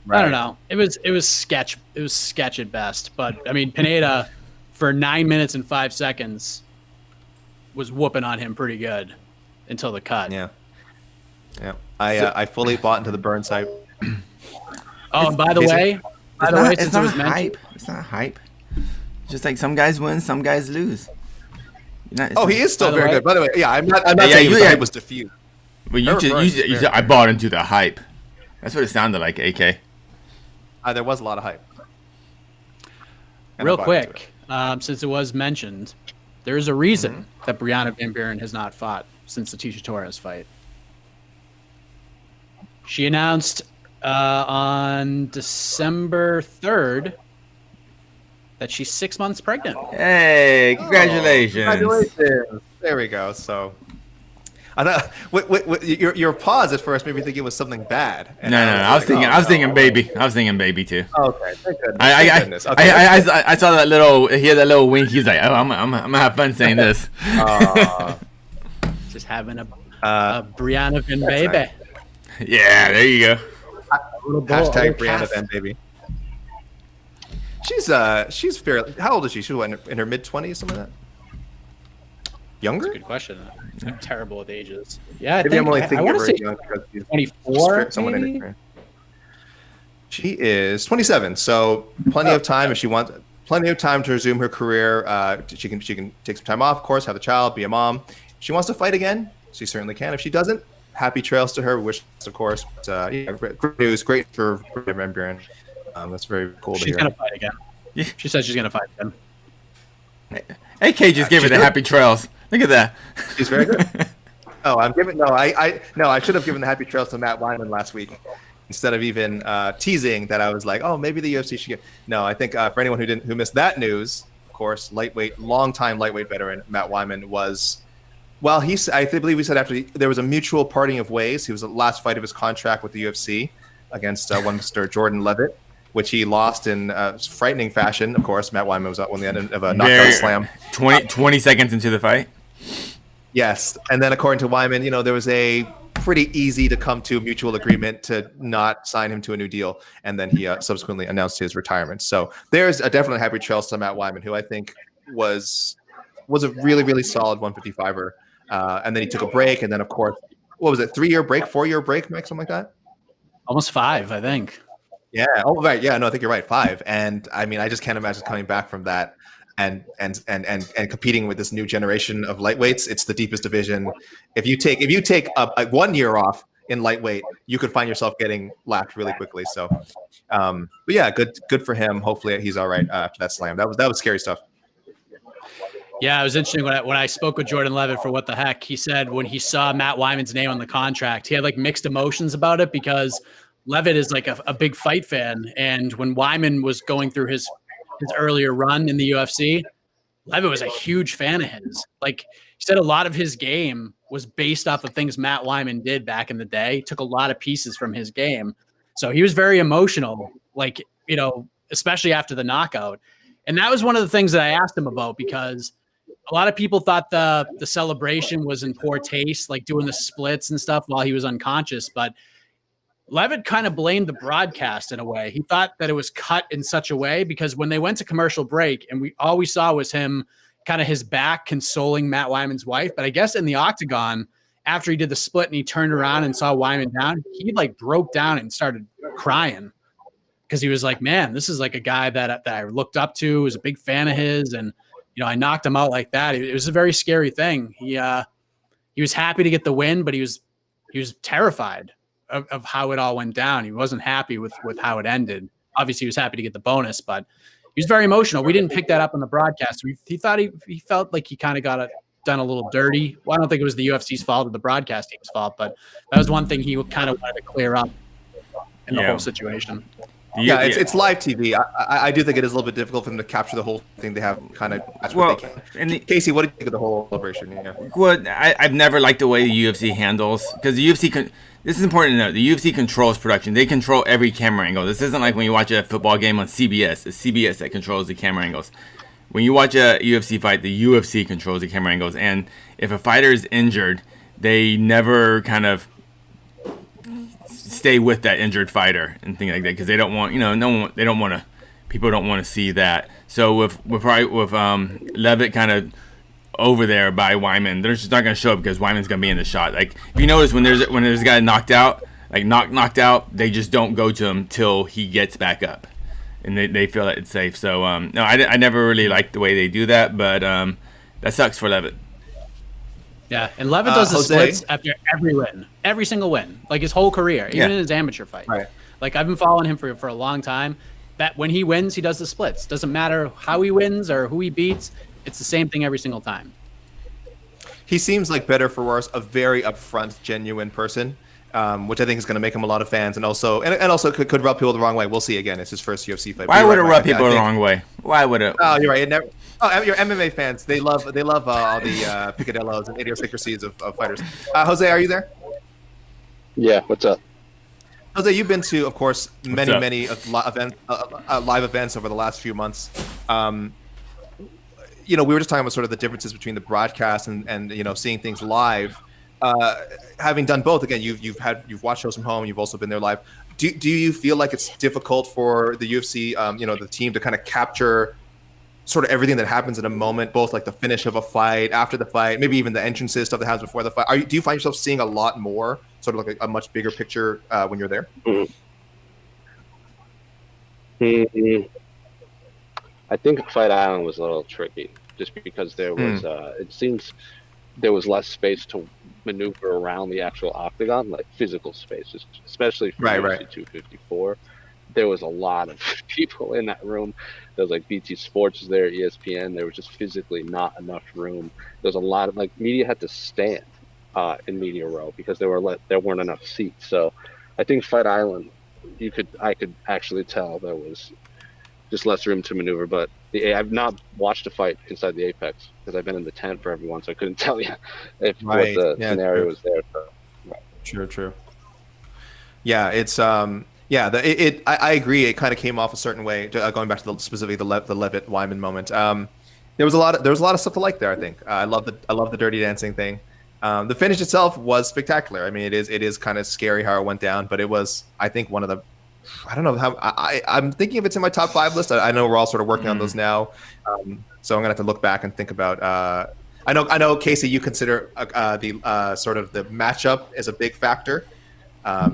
Speaker 1: right.
Speaker 2: I don't know. It was sketch. It was sketch at best. But I mean, Pineda for 9 minutes and 5 seconds was whooping on him pretty good until the cut.
Speaker 1: Yeah. I fully bought into the Burns hype.
Speaker 2: Oh, and by the way,
Speaker 4: it's not hype. It's not hype. Just like some guys win, some guys lose.
Speaker 1: He is still very good. By the way, yeah, I'm not saying the hype was diffused.
Speaker 4: Well, you said I bought into the hype. That's what it sounded like, AK.
Speaker 1: There was a lot of hype.
Speaker 2: Real quick, since it was mentioned, there is a reason that Brianna Van Buren has not fought since the Tisha Torres fight. She announced on December 3rd that she's 6 months pregnant.
Speaker 4: Hey, congratulations.
Speaker 1: Congratulations. There we go. So, I thought your pause at first made me think it was something bad.
Speaker 4: No. I was thinking baby. I was thinking baby too.
Speaker 1: Okay, thank goodness.
Speaker 4: I saw that little. He had that little wink. He's like, oh, I'm gonna have fun saying this.
Speaker 2: Just having a Brianna Van baby.
Speaker 4: Nice. Yeah, there you go.
Speaker 1: Hashtag Brianna Van baby. She's fairly. How old is she? She's in her mid-20s, something like that. Younger?
Speaker 2: That's a good question. I'm terrible with ages. Yeah,
Speaker 1: I want to say
Speaker 2: young because she's 24.
Speaker 1: She is 27, so plenty of time if she wants. Plenty of time to resume her career. She can take some time off, of course, have the child, be a mom. If she wants to fight again, she certainly can. If she doesn't, happy trails to her. Wish, of course. But, great news. Great for Van Buren. That's very cool to hear.
Speaker 2: She's gonna fight again. Yeah. She said she's gonna fight again.
Speaker 4: AK just gave her the happy trails. Look at that.
Speaker 1: She's very good. I should have given the happy trails to Matt Wyman last week instead of even teasing that I was like, oh, maybe the UFC should get. No, I think for anyone who missed that news, of course, longtime lightweight veteran Matt Wyman was. Well, I believe we said after there was a mutual parting of ways. He was the last fight of his contract with the UFC against one Mr. Jordan Levitt, which he lost in frightening fashion. Of course, Matt Wyman was on the end of a knockout slam.
Speaker 4: 20 seconds into the fight?
Speaker 1: Yes. And then according to Wyman, there was a pretty easy to come to mutual agreement to not sign him to a new deal. And then he subsequently announced his retirement. So there's a definitely happy trails to Matt Wyman, who I think was a really, really solid 155er. And then he took a break. And then, of course, what was it? 3-year break, 4-year break, Mike, something like that?
Speaker 2: Almost 5, I think.
Speaker 1: Yeah. Oh, right. Yeah. No, I think you're right. 5. And I mean, I just can't imagine coming back from that and competing with this new generation of lightweights. It's the deepest division. If you take a 1 year off in lightweight, you could find yourself getting lapped really quickly. So, but yeah, good for him. Hopefully he's all right after that slam. That was scary stuff.
Speaker 2: Yeah, it was interesting when I spoke with Jordan Levitt for What the Heck. He said when he saw Matt Wyman's name on the contract, he had like mixed emotions about it because Levitt is like a big fight fan. And when Wyman was going through his his earlier run in the UFC, Levitt was a huge fan of his. Like, he said a lot of his game was based off of things Matt Wiman did back in the day. He took a lot of pieces from his game. So he was very emotional, like, you know, especially after the knockout. And that was one of the things that I asked him about, because a lot of people thought the celebration was in poor taste, like doing the splits and stuff while he was unconscious. But Levitt kind of blamed the broadcast in a way. He thought that it was cut in such a way because when they went to commercial break and all we saw was him kind of his back consoling Matt Wiman's wife. But I guess in the octagon, after he did the split and he turned around and saw Wiman down, he like broke down and started crying because he was like, man, this is like a guy that I looked up to, was a big fan of his. And, you know, I knocked him out like that. It was a very scary thing. He was happy to get the win, but he was terrified of how it all went down. He wasn't happy with how it ended. Obviously, he was happy to get the bonus, but he was very emotional. We didn't pick that up on the broadcast. He thought he felt like he kind of got it done a little dirty. Well, I don't think it was the UFC's fault or the broadcast team's fault, but that was one thing he kind of wanted to clear up in the whole situation.
Speaker 1: Yeah, it's live TV. I do think it is a little bit difficult for them to capture the whole thing. They have kind of what they can. Casey, what do you think of the whole celebration? Yeah.
Speaker 4: Well, I've never liked the way the UFC handles, because the UFC this is important to know. The UFC controls production. They control every camera angle. This isn't like when you watch a football game on CBS. It's CBS that controls the camera angles. When you watch a UFC fight, the UFC controls the camera angles. And if a fighter is injured, they never kind of stay with that injured fighter and things like that, because they don't want, people don't want to see that. So with Levitt kind of over there by Wiman, they're just not going to show up because Wyman's going to be in the shot. Like, if you notice when there's a guy knocked out, like knocked out, they just don't go to him till he gets back up, and they feel that it's safe. So no, I never really liked the way they do that, but that sucks for Levitt.
Speaker 2: Yeah, and Levitt does the splits after every single win, like his whole career, even in his amateur fight.
Speaker 1: Right.
Speaker 2: Like, I've been following him for a long time. That when he wins, he does the splits. Doesn't matter how he wins or who he beats. It's the same thing every single time.
Speaker 1: He seems like, better for worse, a very upfront, genuine person, which I think is going to make him a lot of fans, and also could rub people the wrong way. We'll see. Again, it's his first UFC fight.
Speaker 4: Why would it rub people the wrong way? Why would it?
Speaker 1: Oh, you're right. It never. Oh, your MMA fans, they love all the picadillos and idiosyncrasies of fighters. Jose, are you there?
Speaker 3: Yeah, what's up?
Speaker 1: Jose, you've been to, of course, many live events over the last few months. We were just talking about sort of the differences between the broadcast and seeing things live. Having done both, again, you've watched shows from home. You've also been there live. Do you feel like it's difficult for the UFC, the team, to kind of capture sort of everything that happens in a moment, both like the finish of a fight, after the fight, maybe even the entrances, stuff that happens before the fight? Do you find yourself seeing a lot more, sort of like a much bigger picture when you're there?
Speaker 3: I think Fight Island was a little tricky, just because there was, it seems there was less space to maneuver around the actual octagon, like physical spaces, especially for UFC 254. There was a lot of people in that room. There was like BT Sports was there, ESPN. There was just physically not enough room. There was a lot of media had to stand in media row because there weren't enough seats. So I think Fight Island, I could actually tell there was just less room to maneuver. But I've not watched a fight inside the Apex because I've been in the tent for everyone, so I couldn't tell you if what the scenario was there. So,
Speaker 1: True. Yeah, it's I agree. It kind of came off a certain way. Going back to specifically the Levitt Wiman moment. There was a lot of stuff to like there. I think I love the Dirty Dancing thing. The finish itself was spectacular. I mean, it is kind of scary how it went down, but it was, I think, one of the. I don't know how I'm thinking if it's in my top 5 list. I know we're all sort of working on those now, so I'm gonna have to look back and think about. I know, Casey, you consider the sort of the matchup as a big factor.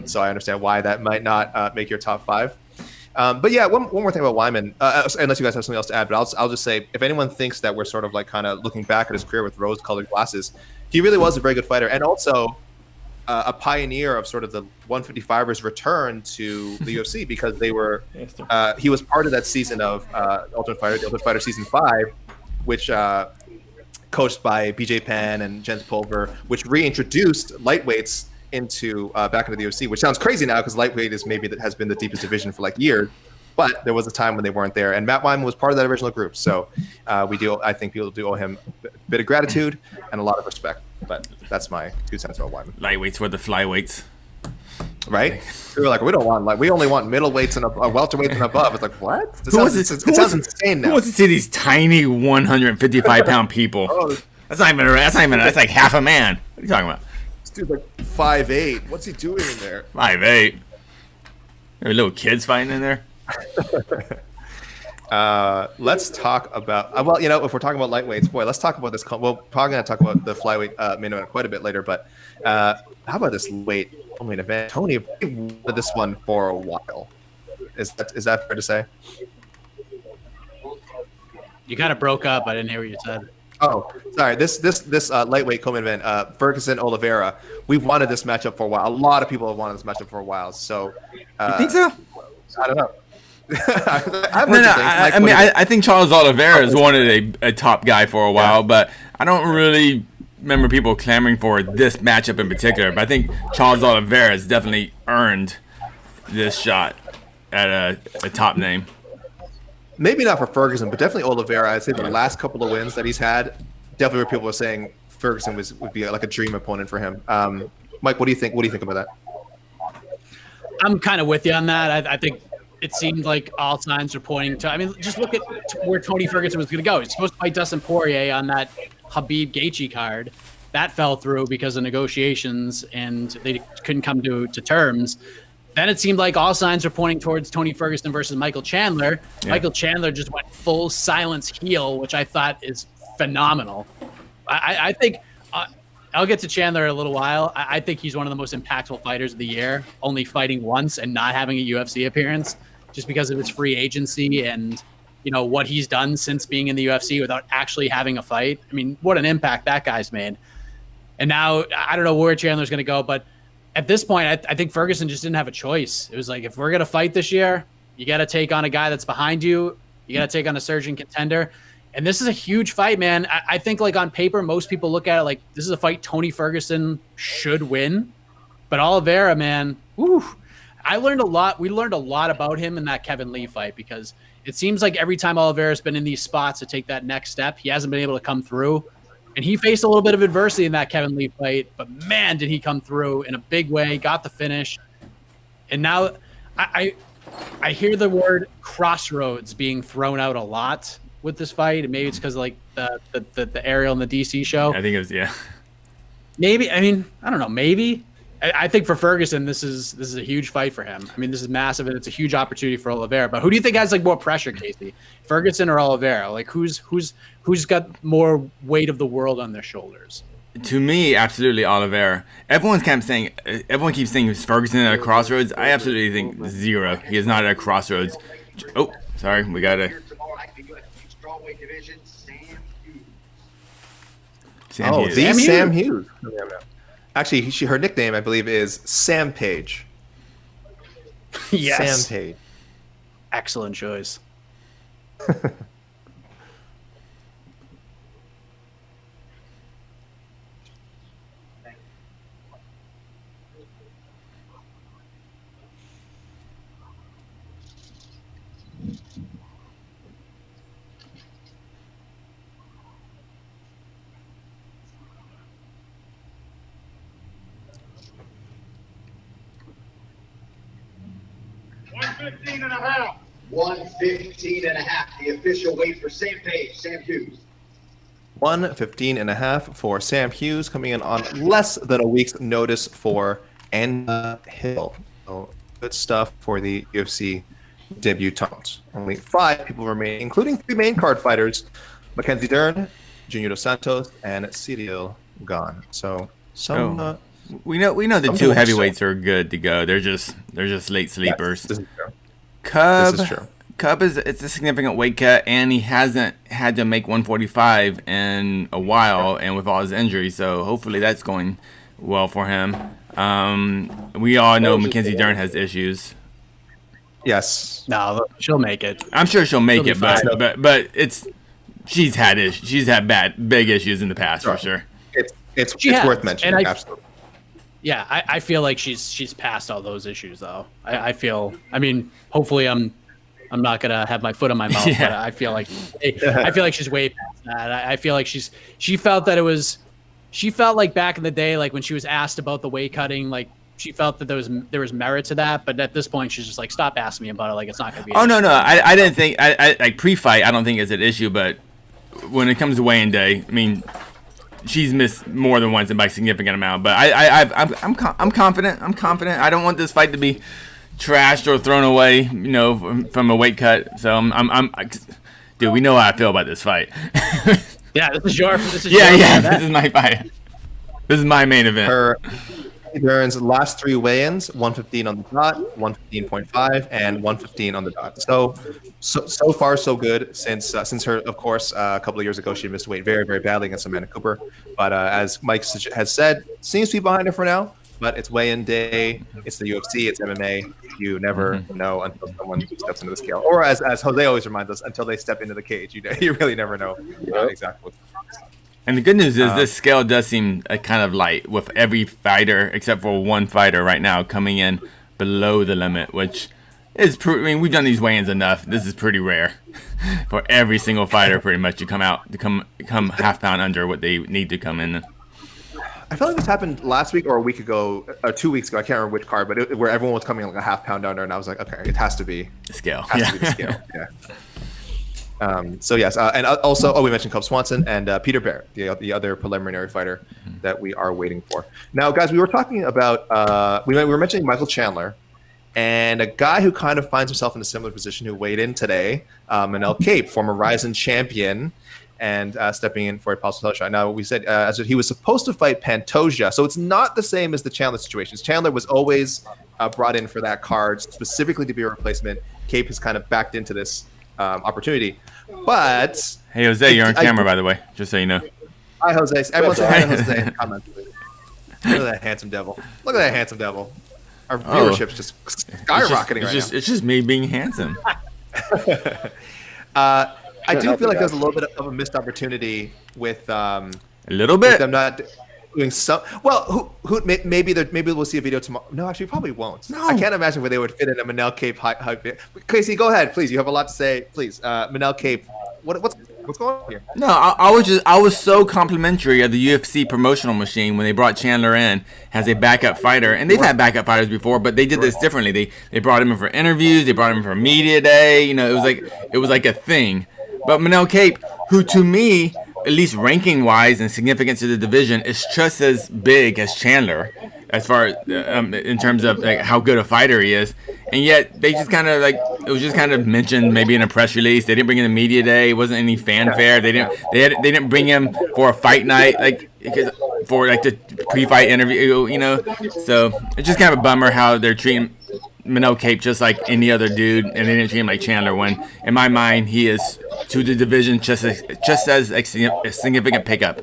Speaker 1: So I understand why that might not make your top 5. But yeah, one more thing about Wiman, unless you guys have something else to add, but I'll just say, if anyone thinks that we're sort of like kind of looking back at his career with rose-colored glasses, he really was a very good fighter, and also a pioneer of sort of the 155ers return to the UFC, because they were he was part of that season of Ultimate Fighter season 5, which coached by BJ Penn and Jens Pulver, which reintroduced lightweights into back into the UFC, which sounds crazy now because lightweight is maybe that has been the deepest division for like years. But there was a time when they weren't there, and Matt Wyman was part of that original group. So I think people do owe him a bit of gratitude and a lot of respect. But that's my 2 cents about Wyman.
Speaker 4: Lightweights were the flyweights.
Speaker 1: Right? We were like, we only want middleweights and welterweights and above. It's like, what? It sounds insane now.
Speaker 4: Who wants to see these tiny 155-pound people? That's like half a man. What are you talking about?
Speaker 1: This dude's like 5'8". What's he doing in there?
Speaker 4: 5'8". There are little kids fighting in there.
Speaker 1: Let's talk about if we're talking about lightweights, boy, let's talk about this. We're probably going to talk about the flyweight main event quite a bit later, but how about this main event? Tony wanted this one for a while. Is that fair to say?
Speaker 2: You kind of broke up. I didn't hear what you said.
Speaker 1: Oh, sorry. This lightweight co-main event, Ferguson Oliveira. We've wanted this matchup for a while. A lot of people have wanted this matchup for a while. So
Speaker 4: you think so?
Speaker 1: I don't know.
Speaker 4: I think Charles Oliveira has wanted a top guy for a while, but I don't really remember people clamoring for this matchup in particular. But I think Charles Oliveira has definitely earned this shot at a top name.
Speaker 1: Maybe not for Ferguson, but definitely Oliveira. I'd say the last couple of wins that he's had, definitely where people were saying Ferguson would be like a dream opponent for him. Mike, what do you think? What do you think about that?
Speaker 2: I'm kind of with you on that. I think it seemed like all signs are pointing to. I mean, just look at where Tony Ferguson was going to go. He's supposed to fight Dustin Poirier on that Khabib Gaethje card. That fell through because of negotiations, and they couldn't come to terms. Then it seemed like all signs are pointing towards Tony Ferguson versus Michael Chandler. Yeah. Michael Chandler just went full silence heel, which I thought is phenomenal. I think I'll get to Chandler in a little while. I think he's one of the most impactful fighters of the year, only fighting once and not having a UFC appearance just because of his free agency and, what he's done since being in the UFC without actually having a fight. I mean, what an impact that guy's made. And now I don't know where Chandler's going to go, but at this point, I think Ferguson just didn't have a choice. It was like, if we're going to fight this year, you got to take on a guy that's behind you. You got to take on a surging contender. And this is a huge fight, man. I think, like, on paper, most people look at it like this is a fight Tony Ferguson should win. But Oliveira, man, I learned a lot. We learned a lot about him in that Kevin Lee fight because it seems like every time Oliveira's been in these spots to take that next step, he hasn't been able to come through. And he faced a little bit of adversity in that Kevin Lee fight, but man, did he come through in a big way, got the finish. And now I hear the word crossroads being thrown out a lot with this fight. And maybe it's because like the Ariel and the DC show.
Speaker 4: I think it was, yeah.
Speaker 2: Maybe, I mean, I don't know, maybe. I think for Ferguson, this is a huge fight for him. I mean, this is massive, and it's a huge opportunity for Oliveira. But who do you think has like more pressure, Casey? Ferguson or Oliveira? Like who's got more weight of the world on their shoulders?
Speaker 4: To me, absolutely Oliveira. Everyone keeps saying it's Ferguson at a crossroads. I absolutely think zero. He is not at a crossroads. Oh, sorry, we got it.
Speaker 1: Sam Hughes. Actually, her nickname, I believe, is Sam Page.
Speaker 2: Yes.
Speaker 1: Sam Page.
Speaker 2: Excellent choice.
Speaker 5: $115.5, the official weight for Sam Page, Sam Hughes.
Speaker 1: 115.5 for Sam Hughes, coming in on less than a week's notice for Anna Hill. So good stuff for the UFC debutante. Only 5 people remain, including 3 main card fighters: Mackenzie Dern, Junior Dos Santos, and Ciryl Gane. So
Speaker 4: we know the 2 heavyweights are good to go. They're just late sleepers.
Speaker 1: Yes, this is true.
Speaker 4: Cub,
Speaker 1: this is true.
Speaker 4: Cub it's a significant weight cut, and he hasn't had to make 145 in a while, and with all his injuries, so hopefully that's going well for him. We all know Mackenzie Dern has issues.
Speaker 1: Yes.
Speaker 2: No, she'll make it.
Speaker 4: I'm sure she'll make it, but she's had big issues in the past for sure.
Speaker 1: It's worth mentioning. Absolutely.
Speaker 2: Yeah, I feel like she's past all those issues though. I feel. I mean, hopefully I'm I'm not gonna have my foot on my mouth,
Speaker 4: Yeah.
Speaker 2: but I feel like she's way past that. I feel like she felt like back in the day, like when she was asked about the weight cutting, like she felt that there was merit to that, but at this point she's just like, stop asking me about it, like it's not gonna be.
Speaker 4: Oh no, I didn't think I like pre-fight. I don't think it's an issue, but when it comes to weigh-in day, I mean, she's missed more than once and by a significant amount. But I'm confident. I'm confident. I don't want this fight to be trashed or thrown away, you know, from a weight cut. So dude, we know how I feel about this fight.
Speaker 2: Yeah, this is
Speaker 4: this is my fight. This is my main event.
Speaker 1: Dern's last 3 weigh-ins: 115 on the dot, 115.5, and 115 on the dot. So far so good since her, of course, a couple of years ago she missed weight very, very badly against Amanda Cooper. But as Mike has said, seems to be behind her for now. But it's weigh-in day. It's the UFC. It's MMA. You never know until someone steps into the scale, or as Jose always reminds us, until they step into the cage. You really never know exactly what's going on.
Speaker 4: And the good news is this scale does seem kind of light, with every fighter except for one fighter right now coming in below the limit, which is I mean, we've done these weigh-ins enough. This is pretty rare for every single fighter pretty much to come half pound under what they need to come in.
Speaker 1: I feel like this happened last week or a week ago, or 2 weeks ago. I can't remember which card, but where everyone was coming like a half pound under, and I was like, okay, it has to be
Speaker 4: the scale.
Speaker 1: Has to be the scale. Yeah. So yes, and also, we mentioned Cub Swanson and Peter Barrett, the other preliminary fighter that we are waiting for. Now, guys, we were talking about we were mentioning Michael Chandler, and a guy who kind of finds himself in a similar position who weighed in today, Manel Cape, former Ryzen champion, and stepping in for a possible title shot. Now, we said as he was supposed to fight Pantoja, so it's not the same as the Chandler situation. Chandler was always brought in for that card specifically to be a replacement. Cape has kind of backed into this opportunity. But
Speaker 4: hey, Jose, you're on camera, by the way, just so you know.
Speaker 1: Hi, Jose. Everyone say hi to Jose in the comments. Look at that handsome devil. Look at that handsome devil. Our viewership's just skyrocketing right now.
Speaker 4: It's just me being handsome.
Speaker 1: I do feel like there's a little bit of a missed opportunity with
Speaker 4: a little bit.
Speaker 1: With them not doing some. Well, maybe we'll see a video tomorrow. No, actually, probably won't. No. I can't imagine where they would fit in a Manel Cape hype. Casey, go ahead, please. You have a lot to say. Please, Manel Cape. What's going on here?
Speaker 4: No, I was so complimentary of the UFC promotional machine when they brought Chandler in as a backup fighter, and they've had backup fighters before, but they did this differently. They brought him in for interviews, they brought him in for media day. You know, it was like a thing. But Manel Cape, who to me, at least ranking wise and significance to the division, is just as big as Chandler as far as in terms of like how good a fighter he is, and yet they just kind of like it was just kind of mentioned maybe in a press release. They didn't bring in a media day. It wasn't any fanfare. They didn't bring him for a fight night for like the pre-fight interview. You know, so it's just kind of a bummer how they're treating Manel Cape just like any other dude, and they didn't treat him like Chandler, when in my mind he is to the division just as a significant pickup.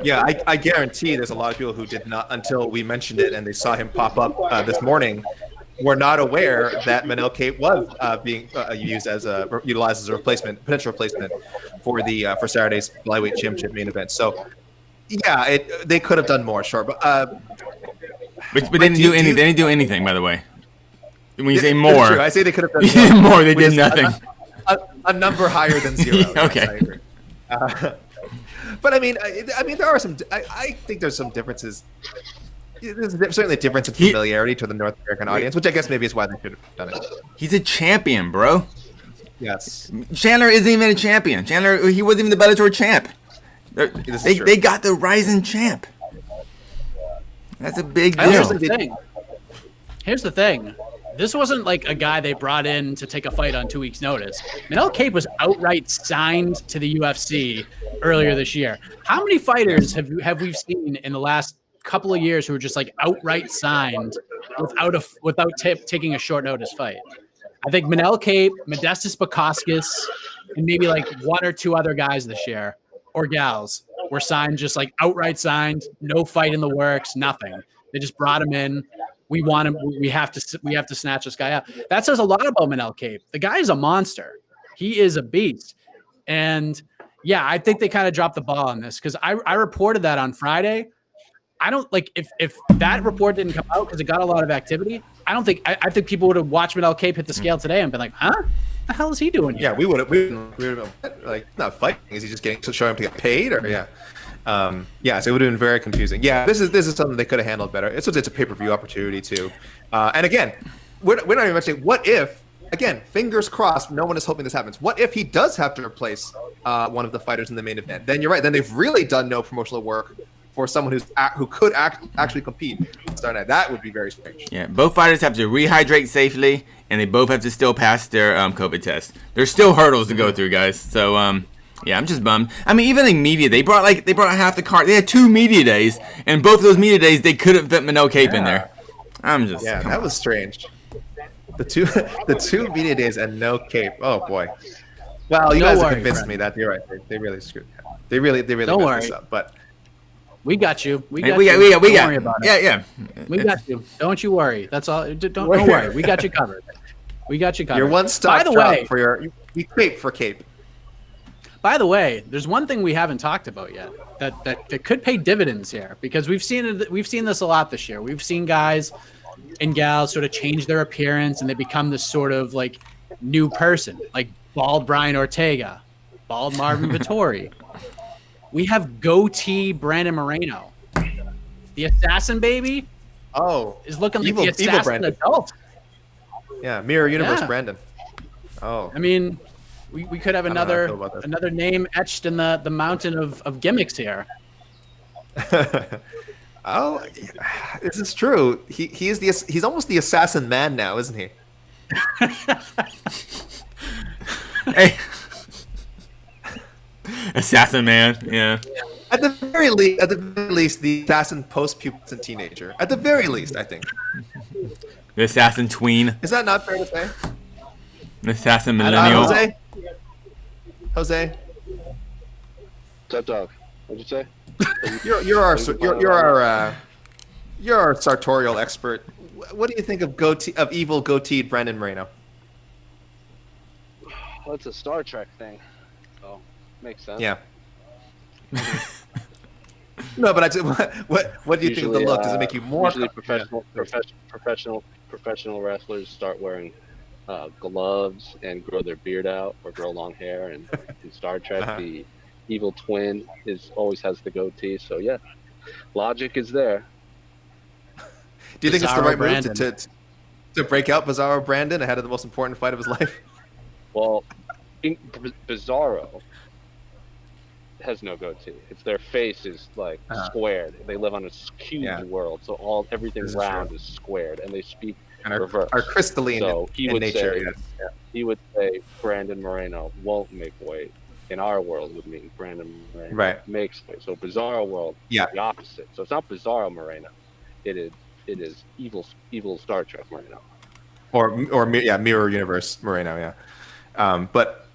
Speaker 1: Yeah, I guarantee there's a lot of people who did not, until we mentioned it and they saw him pop up this morning, were not aware that Manel Cape was being utilized as a potential replacement for Saturday's flyweight championship main event. So yeah, they could have done more, sure, but
Speaker 4: they didn't do anything. They didn't do anything, by the way. When you say more,
Speaker 1: I say they could have done
Speaker 4: more. They did nothing.
Speaker 1: A number higher than 0.
Speaker 4: Okay.
Speaker 1: Yes, I agree. But I mean, there are some. I think there's some differences. There's certainly a difference in familiarity to the North American audience, which I guess maybe is why they should have done it.
Speaker 4: He's a champion, bro.
Speaker 1: Yes.
Speaker 4: Chandler isn't even a champion. Chandler, he wasn't even the Bellator champ. They got the Ryzen champ. That's a big deal.
Speaker 2: Here's the thing. This wasn't like a guy they brought in to take a fight on 2 weeks' notice. Manel Cape was outright signed to the UFC earlier this year. How many fighters have we seen in the last couple of years who were just like outright signed without taking a short notice fight? I think Manel Cape, Modestas Bukauskas, and maybe like one or two other guys this year, or gals, were signed, just like outright signed, no fight in the works, nothing. They just brought him in. We want him. We have to snatch this guy out. That says a lot about Manel Cape. The guy is a monster. He is a beast. And yeah, I think they kind of dropped the ball on this, because I reported that on Friday. I don't like if that report didn't come out because it got a lot of activity. I think people would have watched Manel Cape hit the scale today and been like, huh? What the hell is he doing here?
Speaker 1: Yeah, we would have like not fighting. Is he just showing up to get paid or yeah? So it would have been very confusing. Yeah, this is something they could have handled better. It's a pay-per-view opportunity too. And again, we're not even mentioning what if. Again, fingers crossed. No one is hoping this happens. What if he does have to replace one of the fighters in the main event? Then you're right. Then they've really done no promotional work for someone who could actually compete. That would be very strange.
Speaker 4: Yeah, both fighters have to rehydrate safely, and they both have to still pass their COVID test. There's still hurdles to go through, guys. So yeah, I'm just bummed. I mean, even in media, they brought half the card. They had 2 media days, and both of those media days they couldn't fit Manel Cape in there.
Speaker 1: That was strange. The two media days and no Cape. Oh boy. Well, you guys have convinced me that you're right. They really screwed. They really messed this up. But
Speaker 2: we got you. We got.
Speaker 4: Don't worry about it. Yeah.
Speaker 2: We got you. Don't you worry. That's all. Don't worry. We got you covered. You're
Speaker 1: one stop shop for your Cape for Cape.
Speaker 2: By the way, there's one thing we haven't talked about yet that could pay dividends here because we've seen this a lot this year. We've seen guys and gals sort of change their appearance and they become this sort of like new person, like bald Brian Ortega, bald Marvin Vittori. We have goatee Brandon Moreno. The assassin baby is looking like the assassin adult.
Speaker 1: Yeah, Mirror Universe Brandon. Oh.
Speaker 2: I mean, we could have another name etched in the mountain of gimmicks here.
Speaker 1: Oh, this is true. He's almost the assassin man now, isn't he?
Speaker 4: Hey. Assassin man, yeah.
Speaker 1: At the very least, the assassin post-pubescent teenager. At the very least, I think.
Speaker 4: The assassin tween.
Speaker 1: Is that not fair to say?
Speaker 4: The assassin millennial.
Speaker 1: Jose.
Speaker 3: What's up, dog? What'd you say?
Speaker 1: You're our sartorial expert. What do you think of evil goateed Brandon Moreno?
Speaker 3: Well, it's a Star Trek thing, so makes sense.
Speaker 1: Yeah. No, but what do you think of the look? Does it make you more?
Speaker 3: Usually, professional wrestlers start wearing gloves and grow their beard out or grow long hair. And in Star Trek, the evil twin always has the goatee. So yeah, logic is there.
Speaker 1: Do you think it's the right move to break out Bizarro Brandon ahead of the most important fight of his life?
Speaker 3: Well, Bizarro has no goatee. It's their face is like squared. They live on a skewed world, so everything round is squared, and they speak reverse.
Speaker 1: Are crystalline
Speaker 3: so
Speaker 1: in nature.
Speaker 3: He would say Brandon Moreno won't make weight. In our world, would mean Brandon Moreno makes weight. So Bizarro world, the opposite. So it's not Bizarro Moreno. It is evil Star Trek Moreno. Or
Speaker 1: Mirror Universe Moreno. Yeah. But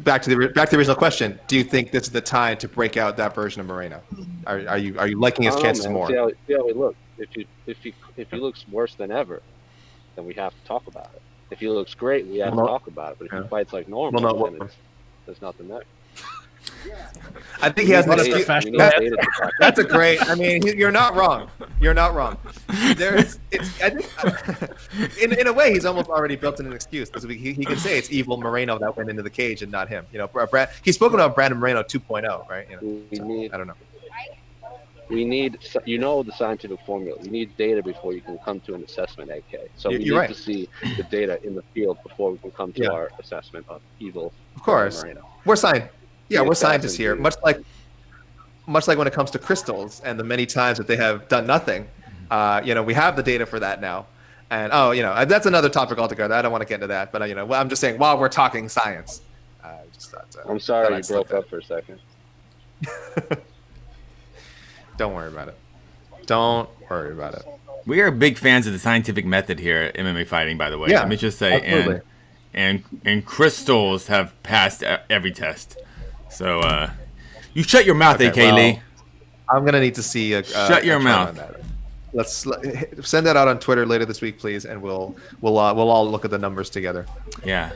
Speaker 1: back to the original question. Do you think this is the time to break out that version of Moreno? Are you liking his chances more?
Speaker 3: See how he looks. If he looks worse than ever, then we have to talk about it. If he looks great, we have to talk about it. But if he fights like normal, then there's nothing there.
Speaker 1: I think he has an excuse. That's a great. I mean, you're not wrong. You're not wrong. I think, in a way, he's almost already built in an excuse because he can say it's evil Moreno that went into the cage and not him. You know, he's spoken about Brandon Moreno 2.0, right? You know, I don't know.
Speaker 3: We need, the scientific formula. You need data before you can come to an assessment, AK. So we need to see the data in the field before we can come to our assessment of evil.
Speaker 1: Of course,
Speaker 3: Moreno.
Speaker 1: We're scientists here. Much like when it comes to crystals and the many times that they have done nothing. We have the data for that now. And that's another topic altogether. I don't want to get into that, but I'm just saying while we're talking science.
Speaker 3: I'm sorry you broke up for a second.
Speaker 1: Don't worry about it. Don't worry about it.
Speaker 4: We are big fans of the scientific method here at MMA Fighting, by the way.
Speaker 1: Yeah,
Speaker 4: let me just say,
Speaker 1: absolutely.
Speaker 4: and crystals have passed every test. So you shut your mouth, AK Lee.
Speaker 1: I'm gonna need to see
Speaker 4: shut your mouth.
Speaker 1: Let's send that out on Twitter later this week, please, and we'll all look at the numbers together.
Speaker 4: Yeah.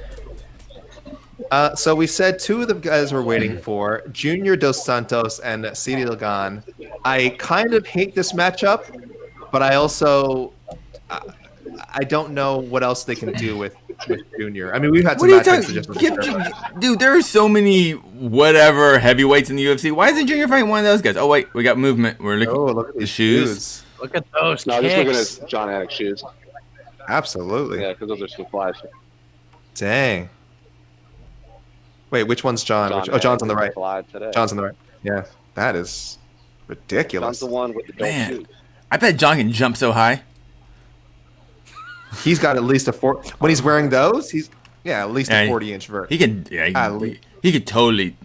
Speaker 1: So we said two of the guys we're waiting for, Junior Dos Santos and Ciryl Gane. I kind of hate this matchup, but I also I don't know what else they can do with Junior. I mean, we've had some matchups suggestions.
Speaker 4: Dude, there are so many whatever heavyweights in the UFC. Why isn't Junior fighting one of those guys? Oh wait, we got movement. We're looking.
Speaker 1: Oh, look at these
Speaker 2: shoes. Look at those.
Speaker 3: No, just looking at John Anik's shoes.
Speaker 1: Absolutely.
Speaker 3: Yeah, because those are some flies.
Speaker 1: Dang. Wait, which one's John? John's on the right. John's on the right. Yeah, that is ridiculous.
Speaker 3: John's the one with the dope shoes.
Speaker 4: I bet John can jump so high.
Speaker 1: He's got at least a 4. When he's wearing those, he's at least a 40-inch vert.
Speaker 4: He can. Yeah, he could totally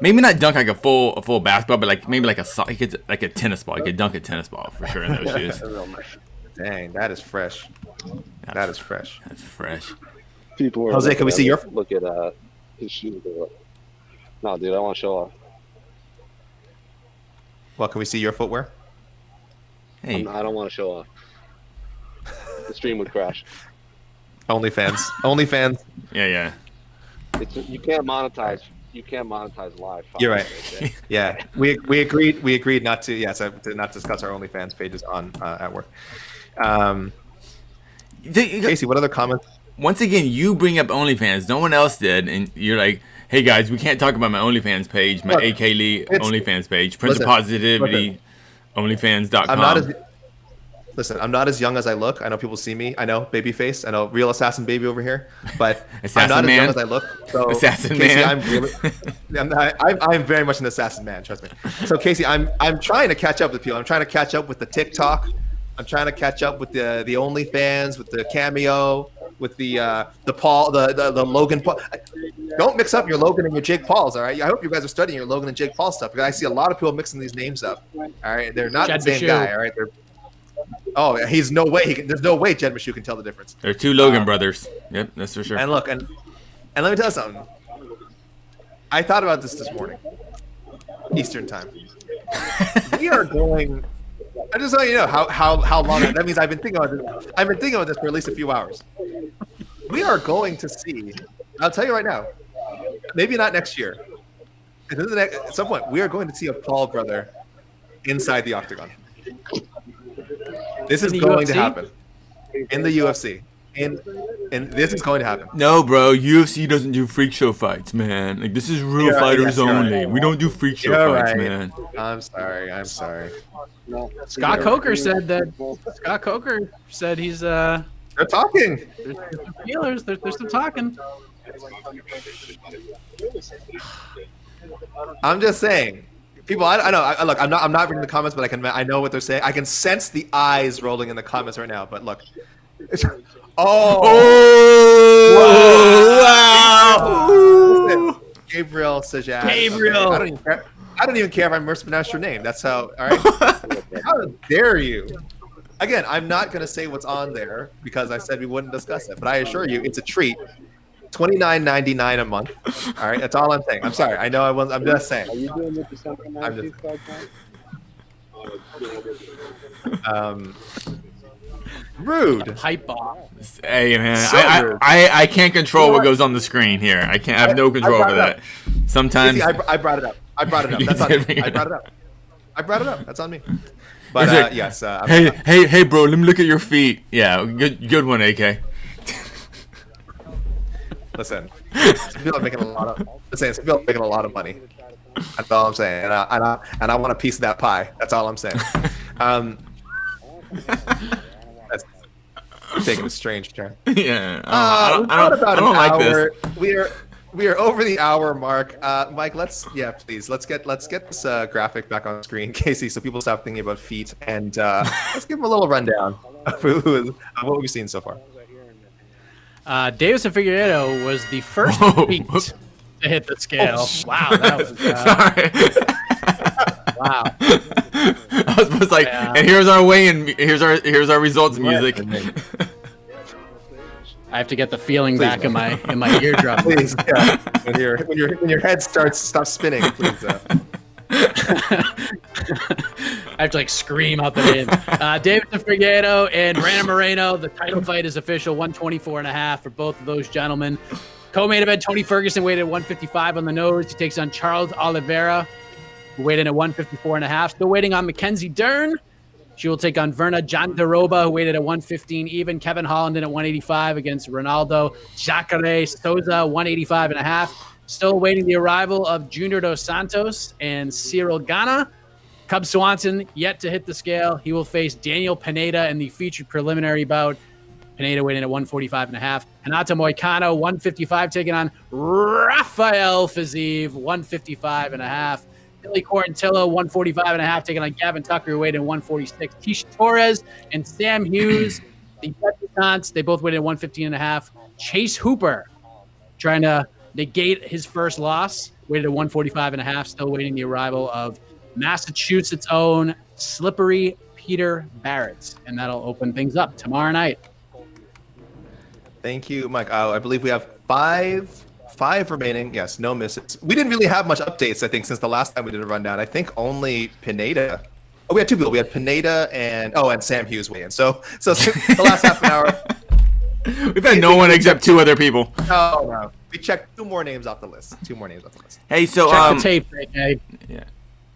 Speaker 4: maybe not dunk like a full basketball, but maybe like a tennis ball. He could dunk a tennis ball for sure in those shoes.
Speaker 1: Dang, that is fresh. That is fresh.
Speaker 4: That's fresh.
Speaker 3: People
Speaker 1: Jose, can we see your
Speaker 3: look at his shoes? No, dude, I want to show off.
Speaker 1: Well, can we see your footwear?
Speaker 4: Hey,
Speaker 3: I don't want to show off. The stream would crash.
Speaker 1: OnlyFans.
Speaker 4: Yeah.
Speaker 3: You can't monetize. You can't monetize live.
Speaker 1: You're right. Yeah, we agreed not to. Yes, to not discuss our OnlyFans pages on at work. Casey, what other comments?
Speaker 4: Once again, you bring up OnlyFans. No one else did, and you're like, "Hey guys, we can't talk about my OnlyFans page, my AK Lee OnlyFans page, Prince of Positivity, OnlyFans.com."
Speaker 1: I'm not as young as I look. I know people see me. I know babyface. I know real assassin baby over here, but I'm not as young as I look. So
Speaker 4: assassin
Speaker 1: Casey,
Speaker 4: man.
Speaker 1: I'm very much an assassin man. Trust me. So Casey, I'm trying to catch up with people. I'm trying to catch up with the TikTok. I'm trying to catch up with the OnlyFans, with the Cameo, with the Paul, the Logan Paul. Don't mix up your Logan and your Jake Pauls, all right? I hope you guys are studying your Logan and Jake Paul stuff because I see a lot of people mixing these names up. All right, they're not the same guy. All right, there's no way Jed Meshew can tell the difference.
Speaker 4: They're two Logan brothers. Yep, that's for sure.
Speaker 1: And look, and let me tell you something. I thought about this morning, Eastern time. We are going. I just want you to know how long that means. I've been thinking about this for at least a few hours. We are going to see. I'll tell you right now. Maybe not next year. At some point, we are going to see a Paul brother inside the octagon. This is going to happen in the UFC. And this is going to happen.
Speaker 4: No, bro. UFC doesn't do freak show fights, man. Like this is real fighters only. Right. We don't do freak show fights, man.
Speaker 1: I'm sorry.
Speaker 2: Scott Coker said he's
Speaker 1: They're talking.
Speaker 2: There's some feelers. There's some talking.
Speaker 1: I'm just saying. People, I know. Look, I'm not reading the comments, but I know what they're saying. I can sense the eyes rolling in the comments right now. But look, wow! Gabriel Sajak.
Speaker 2: Gabriel.
Speaker 1: Okay. I don't even care if I mispronounced your name. That's how. All right. How dare you? Again, I'm not going to say what's on there because I said we wouldn't discuss it. But I assure you, it's a treat. $29.99 a month. All right, that's all I'm saying. I'm sorry. I know I was. I'm just saying.
Speaker 3: Are you doing the December 19th?
Speaker 1: Rude.
Speaker 2: Hype bomb.
Speaker 4: Hey man,
Speaker 1: So
Speaker 4: I can't control what goes on the screen here. I have no control over that. Sometimes
Speaker 1: I brought it up. That's on me. I brought it up. That's on me. But yes.
Speaker 4: Hey, bro. Let me look at your feet. Yeah, good one, AK.
Speaker 1: Listen, some people are making a lot of money. That's all I'm saying, and I want a piece of that pie. That's all I'm saying. That's taking a strange turn.
Speaker 4: Yeah, I don't like this.
Speaker 1: We are over the hour mark. Mike, please let's get this graphic back on screen, Casey, so people stop thinking about feet, and let's give them a little rundown of what we've seen so far.
Speaker 2: Deiveson Figueiredo was the first feet to hit the scale. Wow, that was
Speaker 4: sorry. Wow. I was supposed like, and here's our weigh-in. Here's our results music.
Speaker 2: I have to get the feeling back in my eardrum.
Speaker 1: Please, yeah. When your head stops spinning, please.
Speaker 2: I have to scream out the name. Deiveson Figueiredo and Moreno. The title fight is official. 124.5 for both of those gentlemen. Co-main event: Tony Ferguson weighted at 155 on the nose. He takes on Charles Oliveira. who weighed in at 154.5. Still waiting on Mackenzie Dern. She will take on Virna Jandiroba, who weighed in at 115 even. Kevin Holland in at 185 against Ronaldo. Jacare Souza, 185.5. Still awaiting the arrival of Junior dos Santos and Ciryl Gane. Cub Swanson yet to hit the scale. He will face Daniel Pineda in the featured preliminary bout. Pineda weighed in at 145.5. Renato Moicano, 155, taking on Rafael Fiziev, 155.5. Billy Quarantillo, 145.5, taking on Gavin Tucker, who weighed in 146. Tisha Torres and Sam Hughes, the debutants, they both weighed in 115.5. Chase Hooper, trying to negate his first loss, weighed at 145.5, still waiting the arrival of Massachusetts' own Slippery Peter Barrett. And that'll open things up tomorrow night.
Speaker 1: Thank you, Mike. I believe we have five remaining. Yes, no misses. We didn't really have much updates, I think, since the last time we did a rundown. I think only Pineda. Oh, we had two people. We had Pineda and Sam Hughes weigh in. So the last half an hour.
Speaker 4: We've had no one except two other people.
Speaker 1: No. We checked two more names off the list.
Speaker 4: Hey, so
Speaker 2: check the tape, okay?
Speaker 4: Yeah.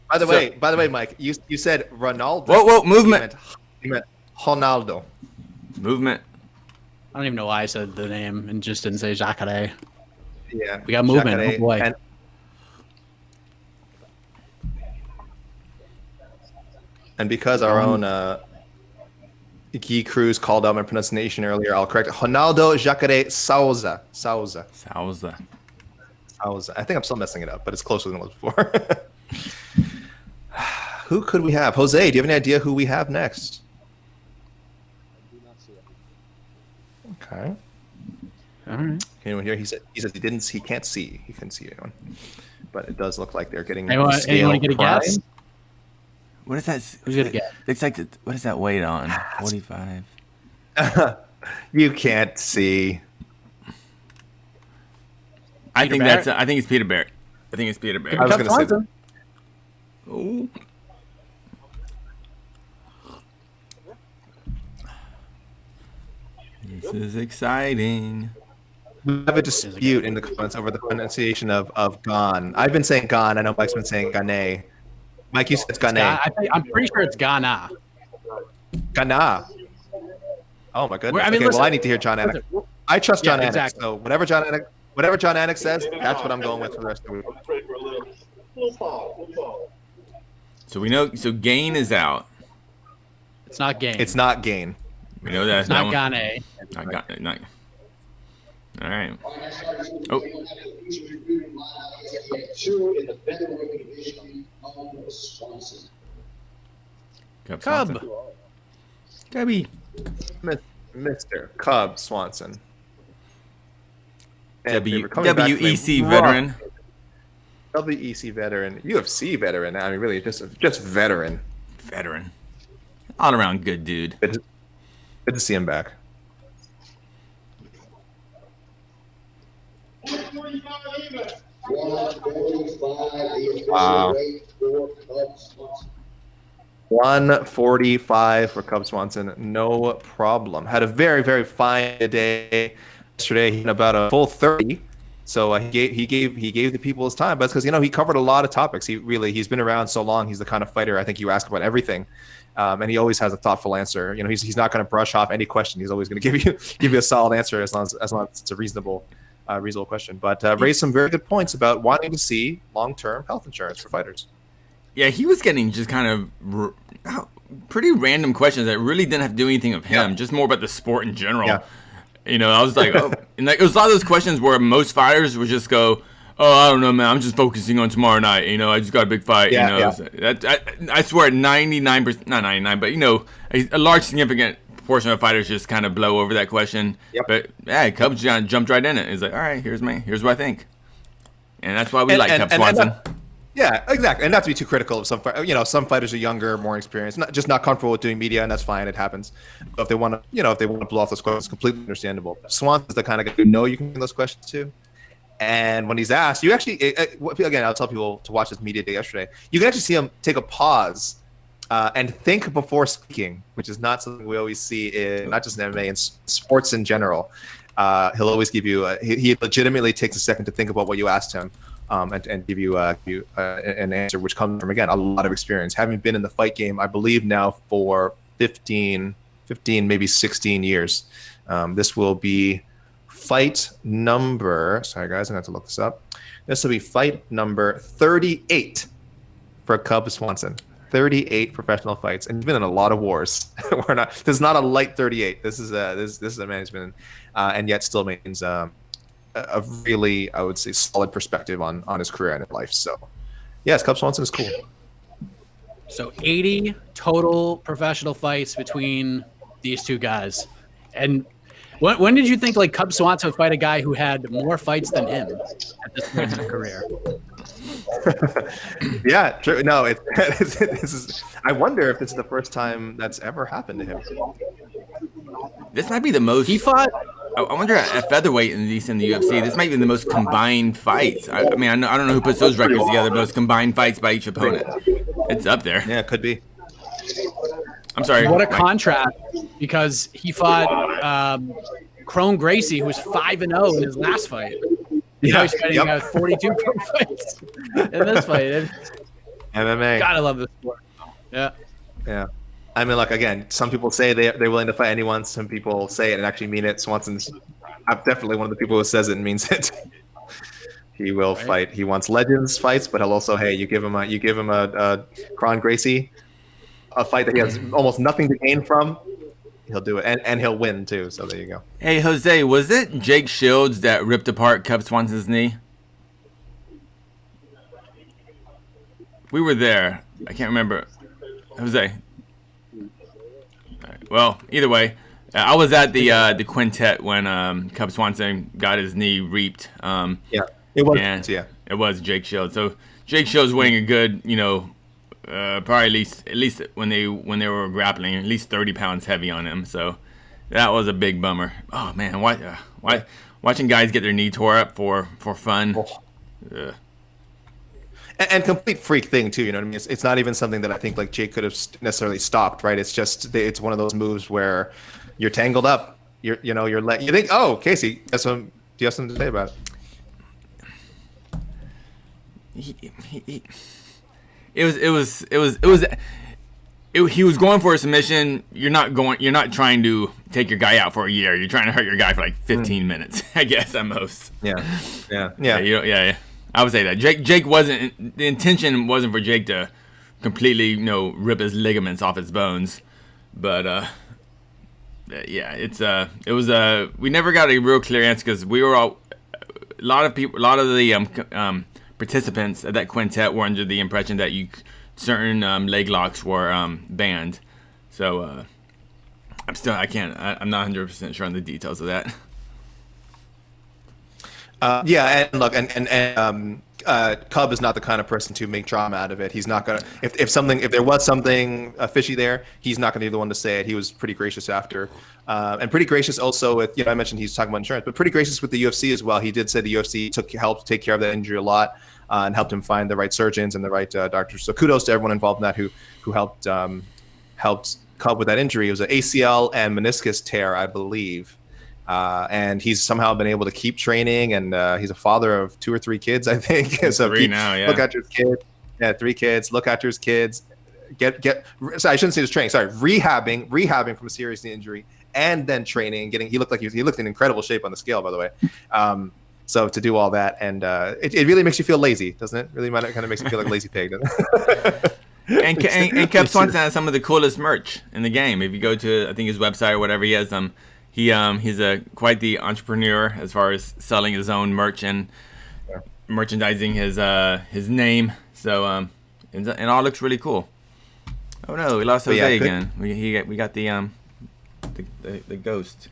Speaker 1: By the way, Mike, you said Ronaldo.
Speaker 4: Whoa, movement.
Speaker 1: You meant Ronaldo.
Speaker 4: Movement.
Speaker 2: I don't even know why I said the name and just didn't say Jacare.
Speaker 1: Yeah.
Speaker 2: We got movement.
Speaker 1: Jacare.
Speaker 2: Oh boy.
Speaker 1: And because our own Guy Cruz called out my pronunciation earlier, I'll correct it. Ronaldo Jacare Souza. I think I'm still messing it up, but it's closer than it was before. Who could we have? Jose, do you have any idea who we have next? Okay.
Speaker 2: All right.
Speaker 1: Anyone here? He says he can't see. He couldn't see anyone. But it does look like they're getting
Speaker 2: Anyone get a guess?
Speaker 4: What is that?
Speaker 2: Who's gonna get?
Speaker 4: It's like what is that weight on? 45.
Speaker 1: You can't see.
Speaker 4: I think it's Peter Barrett. I think it's Peter Barrett.
Speaker 1: I was going to say that.
Speaker 4: Oh. This is exciting.
Speaker 1: We have a dispute in the comments over the pronunciation of Gane. I've been saying Gane. I know Mike's been saying Gane. Mike, you said it's Gane.
Speaker 2: I'm pretty sure it's Ghana.
Speaker 1: Gane. Oh my goodness.
Speaker 2: I mean,
Speaker 1: okay,
Speaker 2: listen,
Speaker 1: well, I need to hear John Anik. I trust John Anik.
Speaker 2: Exactly.
Speaker 1: So whatever John Anik says, that's what I'm going with for the rest of the week.
Speaker 4: So we know. So Gane is out.
Speaker 2: It's not Gane.
Speaker 1: It's not Gane.
Speaker 4: We know that.
Speaker 2: It's not Gane.
Speaker 4: Not. All right. Oh.
Speaker 2: Cub.
Speaker 4: Cubby.
Speaker 1: Mr. Cub Swanson.
Speaker 4: WEC veteran.
Speaker 1: WEC veteran. UFC veteran. I mean, really, just veteran.
Speaker 4: Veteran. All around good dude.
Speaker 1: Good to see him back. Wow. 145 for Cub Swanson. No problem. Had a very, very fine day yesterday. He had about a full 30. So he gave the people his time, but it's because he covered a lot of topics. He's been around so long. He's the kind of fighter I think you ask about everything, and he always has a thoughtful answer. He's not going to brush off any question. He's always going to give you a solid answer as long as it's a reasonable question. But raised some very good points about wanting to see long-term health insurance for fighters.
Speaker 4: Yeah, he was getting just kind of pretty random questions that really didn't have to do anything with him, just more about the sport in general. Yeah. I was like, oh, and it was a lot of those questions where most fighters would just go, "Oh, I don't know, man. I'm just focusing on tomorrow night. I just got a big fight." I swear, 99%, not 99, but a large significant portion of fighters just kind of blow over that question. Yep. But yeah, Cubs jumped right in it. He's like, "All right, here's what I think," and that's why we like Cub Swanson.
Speaker 1: Yeah, exactly, and not to be too critical of some some fighters are younger, more experienced, not comfortable with doing media, and that's fine. It happens. But if they want to, blow off those questions, it's completely understandable. Swanson's the kind of guy you know you can bring those questions to, and when he's asked, you actually, again, I'll tell people to watch this media day yesterday. You can actually see him take a pause and think before speaking, which is not something we always see in not just in MMA, in sports in general. He'll always give you. He legitimately takes a second to think about what you asked him. and give you an answer, which comes from, again, a lot of experience. Having been in the fight game, I believe now for 15, maybe 16 years. This will be fight number, sorry guys, I have to look this up. This will be fight number 38 for Cub Swanson. 38 professional fights, and he's been in a lot of wars. This is not a light 38. This is a man who's been, and yet still maintains a really, I would say, solid perspective on his career and his life. So, yes, Cub Swanson is cool.
Speaker 2: So 80 total professional fights between these two guys. And when did you think like Cub Swanson would fight a guy who had more fights than him at this point in his career?
Speaker 1: Yeah, true. No, this is. I wonder if this is the first time that's ever happened to him.
Speaker 4: This might be the most.
Speaker 2: He fought.
Speaker 4: I wonder at featherweight in the UFC, this might be the most combined fights. I mean, I don't know who puts those records together, but it's combined fights by each opponent. It's up there.
Speaker 1: Yeah, it could be.
Speaker 4: I'm sorry.
Speaker 2: What a contrast, because he fought Crone Gracie, who was 5-0 in his last fight. Now he's fighting 42 pro fights in this fight.
Speaker 1: MMA.
Speaker 2: Gotta love this sport. Yeah.
Speaker 1: Yeah. I mean, look, again, some people say they're willing to fight anyone. Some people say it and actually mean it. Swanson's definitely one of the people who says it and means it. He will fight. He wants legends fights, but he'll also, hey, you give him a Crone Gracie, a fight that he has almost nothing to gain from. He'll do it, and he'll win too. So there you go.
Speaker 4: Hey, Jose, was it Jake Shields that ripped apart Cub Swanson's knee? We were there. I can't remember. Jose. Right. Well, either way, I was at the quintet when Cub Swanson got his knee reaped.
Speaker 1: Yeah, it was. Yeah,
Speaker 4: it was Jake Shields. So Jake Shields weighing a good, probably at least when they were grappling, at least 30 pounds heavy on him. So that was a big bummer. Oh man, why watching guys get their knee tore up for fun? Oh.
Speaker 1: And complete freak thing too, you know what I mean? It's not even something that I think like Jake could have necessarily stopped, right? It's just it's one of those moves where you're tangled up. You think, oh, Casey, do you have something to say about it?
Speaker 4: He was going for a submission. You're not trying to take your guy out for a year. You're trying to hurt your guy for like 15 minutes, I guess, at most.
Speaker 1: Yeah.
Speaker 4: I would say that Jake wasn't. The intention wasn't for Jake to completely, rip his ligaments off his bones, but it was we never got a real clear answer because we were all a lot of the participants at that quintet were under the impression that certain leg locks were banned. So I'm not 100% sure on the details of that.
Speaker 1: And look, Cub is not the kind of person to make drama out of it. He's not gonna if there was something fishy there, he's not gonna be the one to say it. He was pretty gracious after, and pretty gracious also with I mentioned he's talking about insurance, but pretty gracious with the UFC as well. He did say the UFC helped take care of that injury a lot and helped him find the right surgeons and the right doctors. So kudos to everyone involved in that who helped Cub with that injury. It was an ACL and meniscus tear, I believe. And he's somehow been able to keep training, and he's a father of 2 or 3 kids, I think. So
Speaker 4: 3 now, yeah.
Speaker 1: Look after his kids. Yeah, 3 kids. Look after his kids. Sorry, I shouldn't say his training. Sorry, rehabbing from a serious knee injury, and then training. He looked in incredible shape on the scale, by the way. So to do all that, and it really makes you feel lazy, doesn't it? Really kind of makes you feel like a lazy pig, doesn't it?
Speaker 4: and Cub Swanson has some of the coolest merch in the game. If you go to, I think, his website or whatever, he has he's quite the entrepreneur as far as selling his own merch and merchandising his name. So and it all looks really cool. Oh no, we lost Jose again. We got the ghost,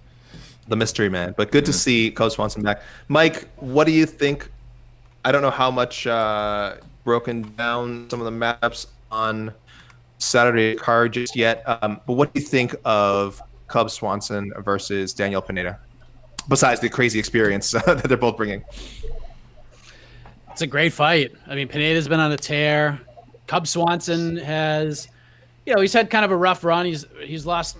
Speaker 1: the mystery man. But good to see Cub Swanson back. Mike, what do you think? I don't know how much broken down some of the maps on Saturday card just yet, but what do you think of Cub Swanson versus Daniel Pineda, besides the crazy experience that they're both bringing?
Speaker 2: It's a great fight. I mean, Pineda's been on a tear. Cub Swanson has, he's had kind of a rough run. He's lost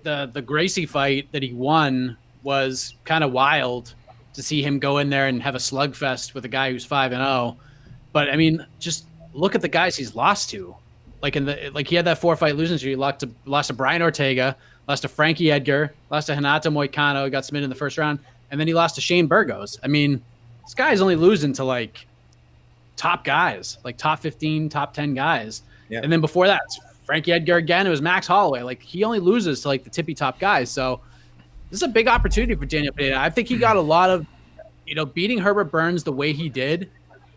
Speaker 2: the Gracie fight that he won was kind of wild. to see him go in there and have a slugfest with a guy who's 5-0. But I mean, just look at the guys he's lost to. Like he had that 4-fight losing streak. He lost to Brian Ortega, lost to Frankie Edgar, lost to Renato Moicano, got submitted in the first round, and then he lost to Shane Burgos. I mean, this guy's only losing to like top guys, like top 15, top 10 guys. Yeah. And then before that, Frankie Edgar again, it was Max Holloway. Like he only loses to like the tippy top guys. So this is a big opportunity for Daniel Pineda. I think he got a lot of, beating Herbert Burns the way he did.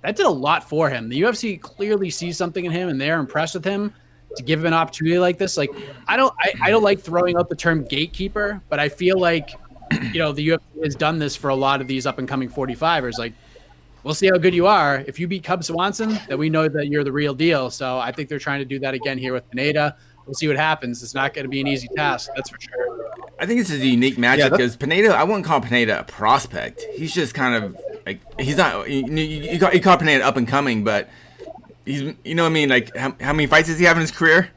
Speaker 2: That did a lot for him. The UFC clearly sees something in him, and they're impressed with him to give him an opportunity like this. Like I don't like throwing out the term gatekeeper, but I feel like the UFC has done this for a lot of these up and coming 45ers. Like we'll see how good you are. If you beat Cub Swanson, then we know that you're the real deal. So I think they're trying to do that again here with Pineda. We'll see what happens. It's not going to be an easy task, that's for sure.
Speaker 4: I think it's a unique matchup because Pineda, I wouldn't call Pineda a prospect. He's just kind of like, he's not, you call Pineda up and coming, but he's, what I mean? Like, how many fights does he have in his career?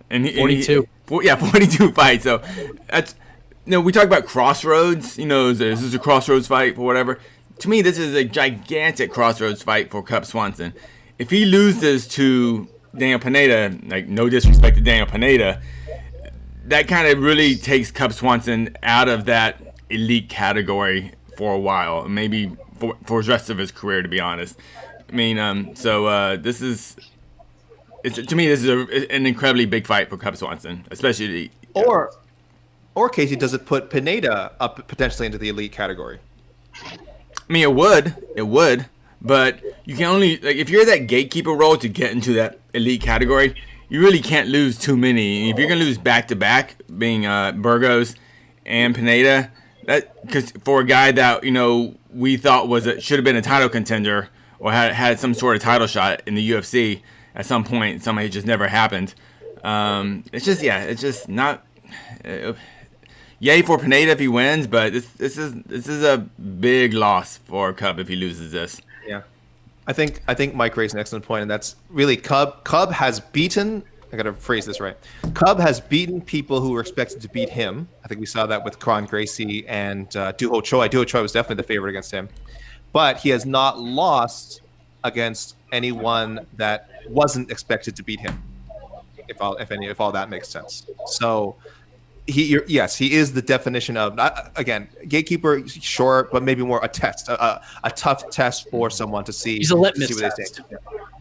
Speaker 4: And
Speaker 2: 42.
Speaker 4: 42 fights. So that's, we talk about crossroads, this is a crossroads fight or whatever. To me, this is a gigantic crossroads fight for Cub Swanson. If he loses to Daniel Pineda, like no disrespect to Daniel Pineda, that kind of really takes Cub Swanson out of that elite category for a while, maybe for the rest of his career, to be honest. I mean, this is, to me, this is an incredibly big fight for Cub Swanson, especially.
Speaker 1: Or Casey, does it put Pineda up potentially into the elite category?
Speaker 4: I mean, it would, but you can only, like, if you're that gatekeeper role to get into that elite category, you really can't lose too many. If you're gonna lose back to back, being Burgos and Pineda, because for a guy that we thought should have been a title contender or had some sort of title shot in the UFC at some point, it just never happened. It's just not. Yay for Pineda if he wins, but this is a big loss for Cub if he loses this.
Speaker 1: Yeah, I think Mike raised an excellent point, and that's really Cub has beaten. I gotta phrase this right. Cub has beaten people who were expected to beat him. I think we saw that with Kron Gracie and Duho Choi. Duho Choi was definitely the favorite against him, but he has not lost against anyone that wasn't expected to beat him. If all that makes sense. So. He is the definition of, not, again, gatekeeper, sure, but maybe more a test, a tough test for someone to see.
Speaker 2: He's a litmus test.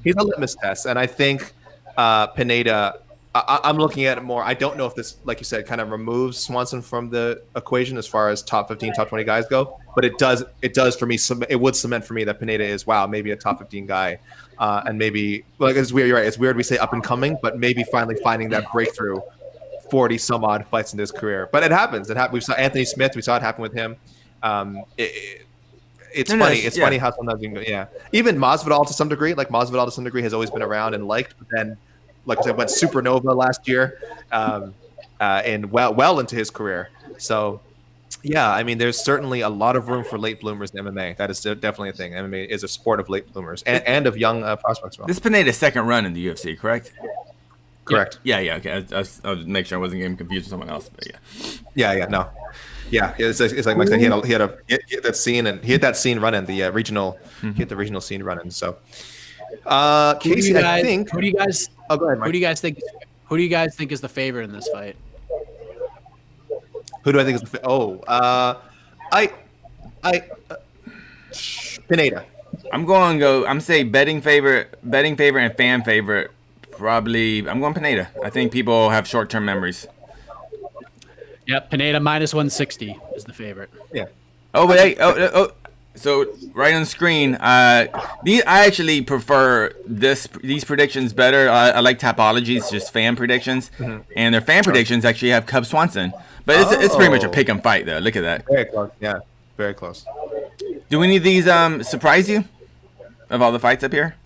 Speaker 1: He's a litmus test, and I think Pineda. I'm looking at it more. I don't know if this, like you said, kind of removes Swanson from the equation as far as top 15, top 20 guys go. But it does for me. It would cement for me that Pineda is maybe a top 15 guy, and maybe it's weird. You're right. It's weird we say up and coming, but maybe finally finding that breakthrough. 40 some odd fights in his career, but it happens. We saw Anthony Smith. We saw it happen with him. It's funny. It's funny how sometimes even Masvidal to some degree. Like Masvidal to some degree has always been around and liked, but then, like I said, went supernova last year, and well into his career. So, yeah, I mean, there's certainly a lot of room for late bloomers in MMA. That is definitely a thing. MMA is a sport of late bloomers and of young prospects. Well,
Speaker 4: this is Pineda's second run in the UFC, correct?
Speaker 1: Correct.
Speaker 4: Yeah. Okay. I was make sure I wasn't getting confused with someone else, but
Speaker 1: yeah. No. Yeah. It's like Mike said. He had that scene, and he had that scene running the regional. He had the regional scene running. So, Casey, I think.
Speaker 2: Who do you guys?
Speaker 1: Oh, go ahead, Mike.
Speaker 2: Who do you guys think? Who do you guys think is the favorite in this fight?
Speaker 1: Who do I think is the? Pineda.
Speaker 4: I'm say betting favorite, and fan favorite. Probably, I'm going Pineda. I think people have short-term memories.
Speaker 2: Yep, Pineda minus 160 is the favorite.
Speaker 1: Yeah.
Speaker 4: Oh, but hey, so right on the screen, I actually prefer these predictions better. I like Tapology's just fan predictions, and their fan predictions actually have Cub Swanson. But it's pretty much a pick 'em fight, though. Look at that.
Speaker 1: Very close. Yeah, very close.
Speaker 4: Do any of these surprise you? Of all the fights up here?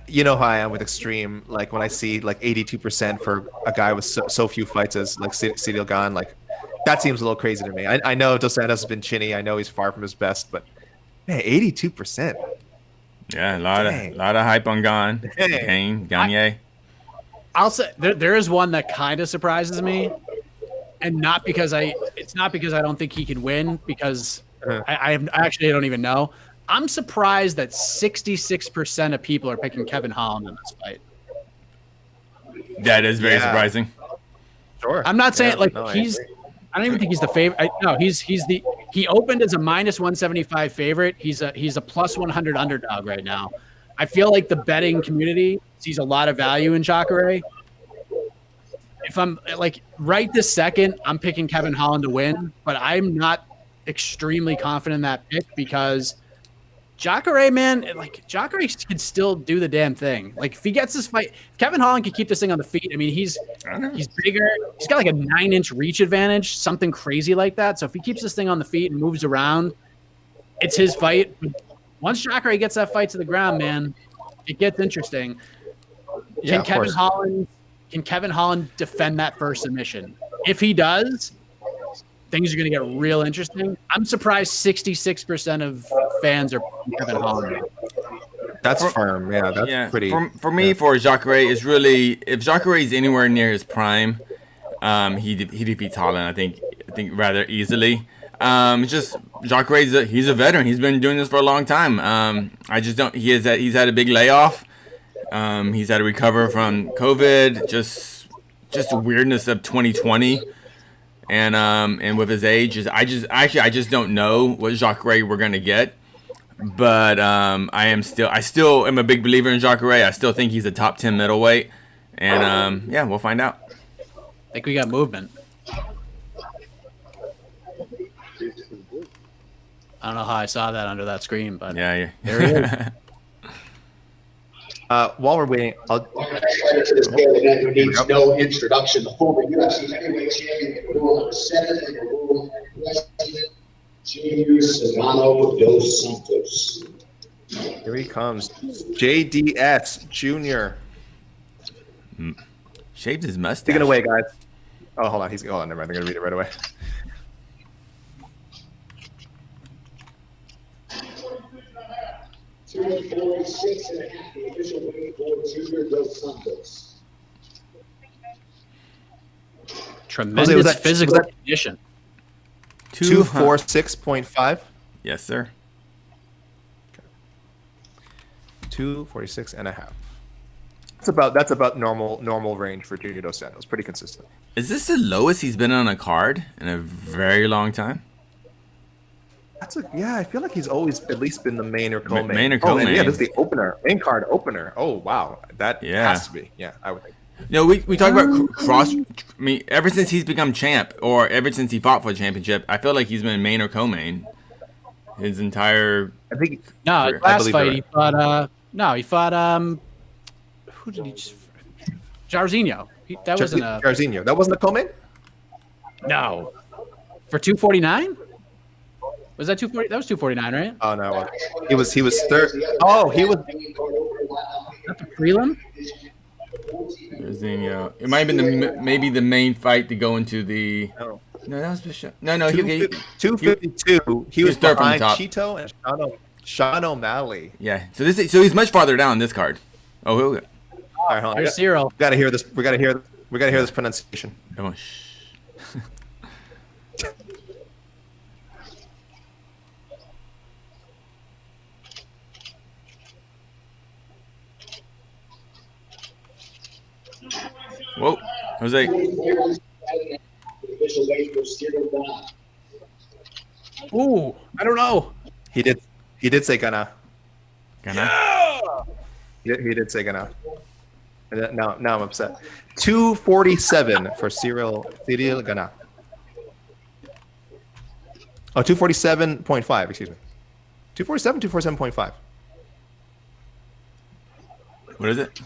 Speaker 1: You know how I am with Extreme. Like when I see like 82% for a guy with so few fights as like Ciryl Gane, like that seems a little crazy to me. I know Dos Santos has been chinny. I know he's far from his best, but man, 82%.
Speaker 4: Yeah, a lot of hype on Gane.
Speaker 2: I'll say there is one that kind of surprises me, and not because it's not because I don't think he can win, because I actually don't even know. I'm surprised that 66% of people are picking Kevin Holland in this fight.
Speaker 4: That is very surprising.
Speaker 1: Sure.
Speaker 2: I'm not saying I don't even think he's the favorite. He opened as a -175 favorite. He's a plus 100 underdog right now. I feel like the betting community sees a lot of value in Jacare. If I'm right this second, I'm picking Kevin Holland to win, but I'm not extremely confident in that pick because Jacare, man, Jacare can still do the damn thing. If he gets this fight, if Kevin Holland can keep this thing on the feet, I mean, he's bigger. He's got a 9-inch reach advantage, something crazy like that. So if he keeps this thing on the feet and moves around, it's his fight. But once Jacare gets that fight to the ground, man, it gets interesting. Can Kevin Holland defend that first submission? If he does, things are going to get real interesting. I'm surprised 66% of fans are Kevin Holland.
Speaker 1: That's firm. Yeah, that's pretty.
Speaker 4: For me, for Jacare, is really, if Jacare is anywhere near his prime, he defeats Holland. I think rather easily. It's just Jacare, he's a veteran. He's been doing this for a long time. I just don't. He's had a big layoff. He's had to recover from COVID. Just the weirdness of 2020. And with his age, I just don't know what Jacare we're gonna get, but I still am a big believer in Jacare. I still think he's a top 10 middleweight, and we'll find out.
Speaker 2: I think we got movement. I don't know how I saw that under that screen, but
Speaker 4: yeah.
Speaker 2: There he is.
Speaker 1: While we're waiting,
Speaker 5: To this game event who needs no introduction. The former UFC heavyweight champion, rule number 7, and the rule president, Junior Serrano dos Santos.
Speaker 1: here he comes, JDS Jr.
Speaker 4: Shaved his mustache.
Speaker 1: Take it away, guys. Oh, hold on. Never mind. I'm gonna read it right away.
Speaker 5: Turning 46 and a half, the official weight for Junior dos Santos.
Speaker 2: Tremendous physical condition.
Speaker 1: 246.5.
Speaker 4: Yes, sir.
Speaker 1: 246 and a half. That's about normal range for Junior dos Santos. Pretty consistent.
Speaker 4: Is this the lowest he's been on a card in a very long time?
Speaker 1: I feel like he's always at least been the main or co-main.
Speaker 4: Main or co-main.
Speaker 1: Yeah, this is the opener, main card opener. Oh wow, that has to be. Yeah, I would think.
Speaker 4: We talk about cross. I mean, ever since he's become champ, or ever since he fought for a championship, I feel like he's been main or co-main his entire.
Speaker 1: I think
Speaker 2: his last fight he fought. He fought. Who did he just? Jairzinho. That wasn't a.
Speaker 1: Jairzinho. That wasn't a co-main.
Speaker 2: No, for 249. Was that 240? That was 249, right?
Speaker 1: Oh no, he was third. Oh, he was.
Speaker 2: Not the prelim.
Speaker 4: It might have been maybe the main fight to go into the. No, that was Bishop. No,
Speaker 1: 252. He was
Speaker 4: third from the
Speaker 1: behind
Speaker 4: top.
Speaker 1: Cheeto and Sean O'Malley.
Speaker 4: Yeah, so he's much farther down this card. Oh, okay.
Speaker 1: All right, hold on.
Speaker 2: There's Ciryl.
Speaker 1: Gotta hear this. We gotta hear this pronunciation.
Speaker 4: Come on. Shh. Whoa, Jose.
Speaker 2: Ooh, I don't know.
Speaker 1: He did say gonna.
Speaker 4: Gonna?
Speaker 1: He did say gonna. And now I'm upset. 247 for Ciryl Gana. Oh, 247.5, excuse me. 247, 247.5.
Speaker 4: What is it?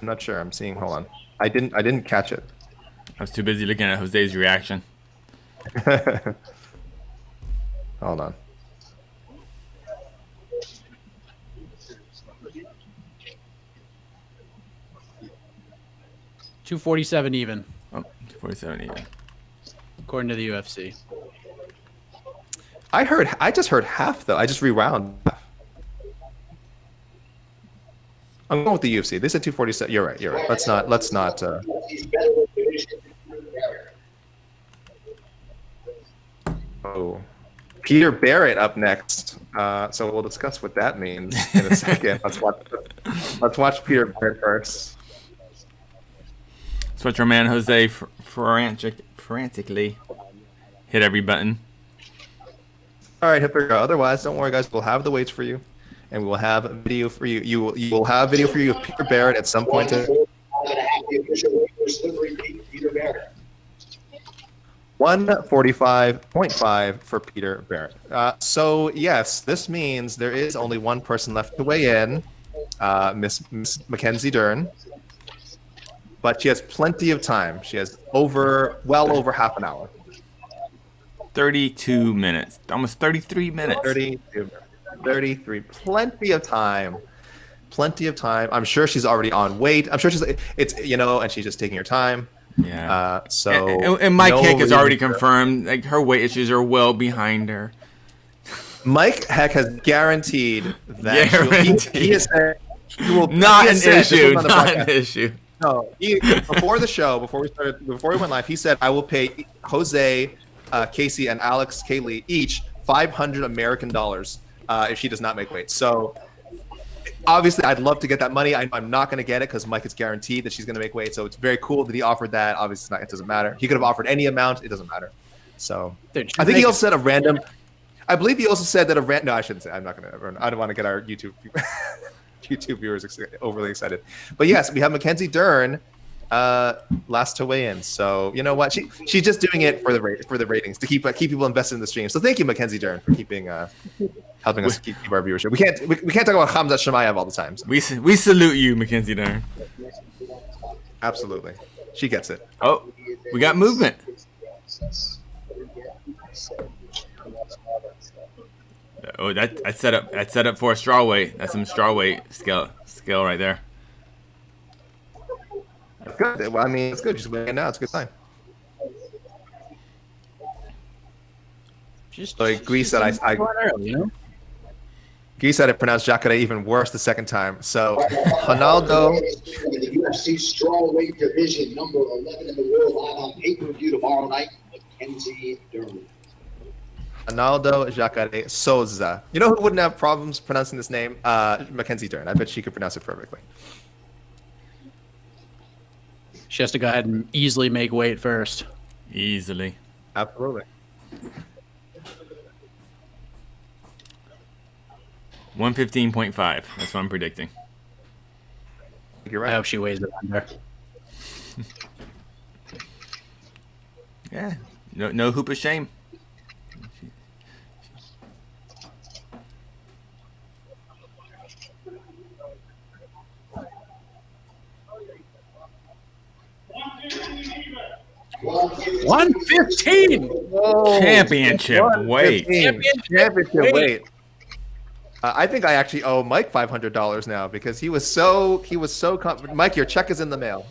Speaker 1: I'm not sure. I'm seeing. Hold on. I didn't catch it.
Speaker 4: I was too busy looking at Jose's reaction.
Speaker 1: Hold on.
Speaker 2: $247 even.
Speaker 4: Oh, 247 even.
Speaker 2: According to the UFC.
Speaker 1: I just heard half though. I just rewound. I'm going with the UFC. They said 247. You're right. Let's not. Oh, Peter Barrett up next. So we'll discuss what that means in a second. Let's watch Peter Barrett first.
Speaker 4: Let's watch our man Jose frantically hit every button.
Speaker 1: All right, here we go. Otherwise, don't worry, guys. We'll have the weights for you, and we will have a video for you. You will have video for you of Peter Barrett at some point. 145.5 for Peter Barrett. So yes, this means there is only one person left to weigh in, Miss Mackenzie Dern. But she has plenty of time. She has well over half an hour.
Speaker 4: 32 minutes. Almost 33 minutes.
Speaker 1: 33. Plenty of time. I'm sure she's already on weight. I'm sure and she's just taking her time.
Speaker 4: Yeah.
Speaker 1: And
Speaker 4: Mike Heck is already confirmed. Like, her weight issues are well behind her.
Speaker 1: Mike Heck has guaranteed that he has said he will
Speaker 4: not an issue.
Speaker 1: No, before the show, before we went live, he said, I will pay Jose, Casey, and Alex Kaylee each $500 American if she does not make weight. So obviously, I'd love to get that money. I'm not going to get it because Mike is guaranteed that she's going to make weight. So it's very cool that he offered that. Obviously, it doesn't matter. He could have offered any amount. It doesn't matter. So I think he also said a random. I believe he also said that a random. No, I shouldn't say. I'm not going to. I don't want to get our YouTube viewers overly excited. But yes, we have Mackenzie Dern last to weigh in. So you know what? She's just doing it for the ratings to keep people invested in the stream. So thank you, Mackenzie Dern, for keeping helping us keep our viewership. We can't talk about Khamzat Chimaev all the time. So.
Speaker 4: We salute you, Mackenzie Dern.
Speaker 1: Absolutely, she gets it.
Speaker 4: Oh, we got movement. Oh, that's set up for a straw weight. That's some straw weight scale right there.
Speaker 1: Good. Well, I mean, it's good. Just weighing now. It's a good sign. So Greece said Greece said I pronounced Jacare even worse the second time. So Ronaldo.
Speaker 5: The UFC strawweight division, number 11 in the world, live on pay-per-view tomorrow night. Mackenzie Dern.
Speaker 1: Ronaldo Jacare Souza. You know who wouldn't have problems pronouncing this name? Mackenzie Dern. I bet she could pronounce it perfectly.
Speaker 2: She has to go ahead and easily make weight first.
Speaker 4: Easily.
Speaker 1: Absolutely.
Speaker 4: 115.5. That's what I'm predicting.
Speaker 1: You're right.
Speaker 2: I hope she weighs it under.
Speaker 4: Yeah. No hoop of shame.
Speaker 2: $115.
Speaker 4: Championship weight.
Speaker 1: Championship weight. I think I actually owe Mike $500 now because he was so confident. Mike, your check is in the mail.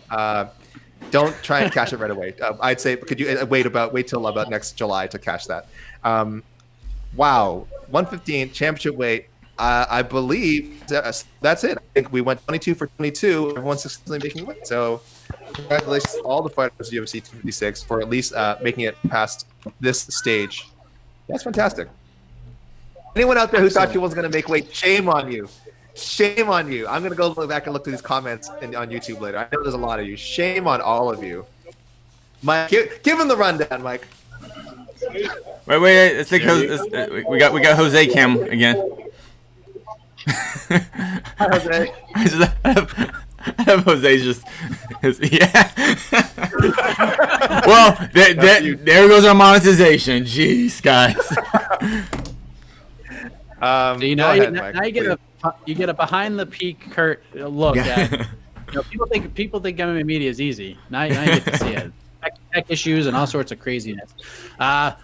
Speaker 1: Don't try and cash it right away. I'd say, could you wait till about next July to cash that? Wow, 115 championship weight. I believe that's it. I think we went 22 for 22. Everyone's successfully making weight. So congratulations to all the fighters of UFC 256 for at least making it past this stage. That's fantastic. Anyone out there who thought she wasn't going to make weight, shame on you. Shame on you. I'm going to go back and look through these comments on YouTube later. I know there's a lot of you. Shame on all of you. Mike, give him the rundown, Mike.
Speaker 4: Wait. It's like we got Jose Cam again.
Speaker 1: Hi, Jose.
Speaker 4: I have Jose just yeah. Well, there goes our monetization. Jeez, guys.
Speaker 2: So you get a behind the peak Kurt look at. People think MMA media is easy. Now you get to see it. Tech issues and all sorts of craziness.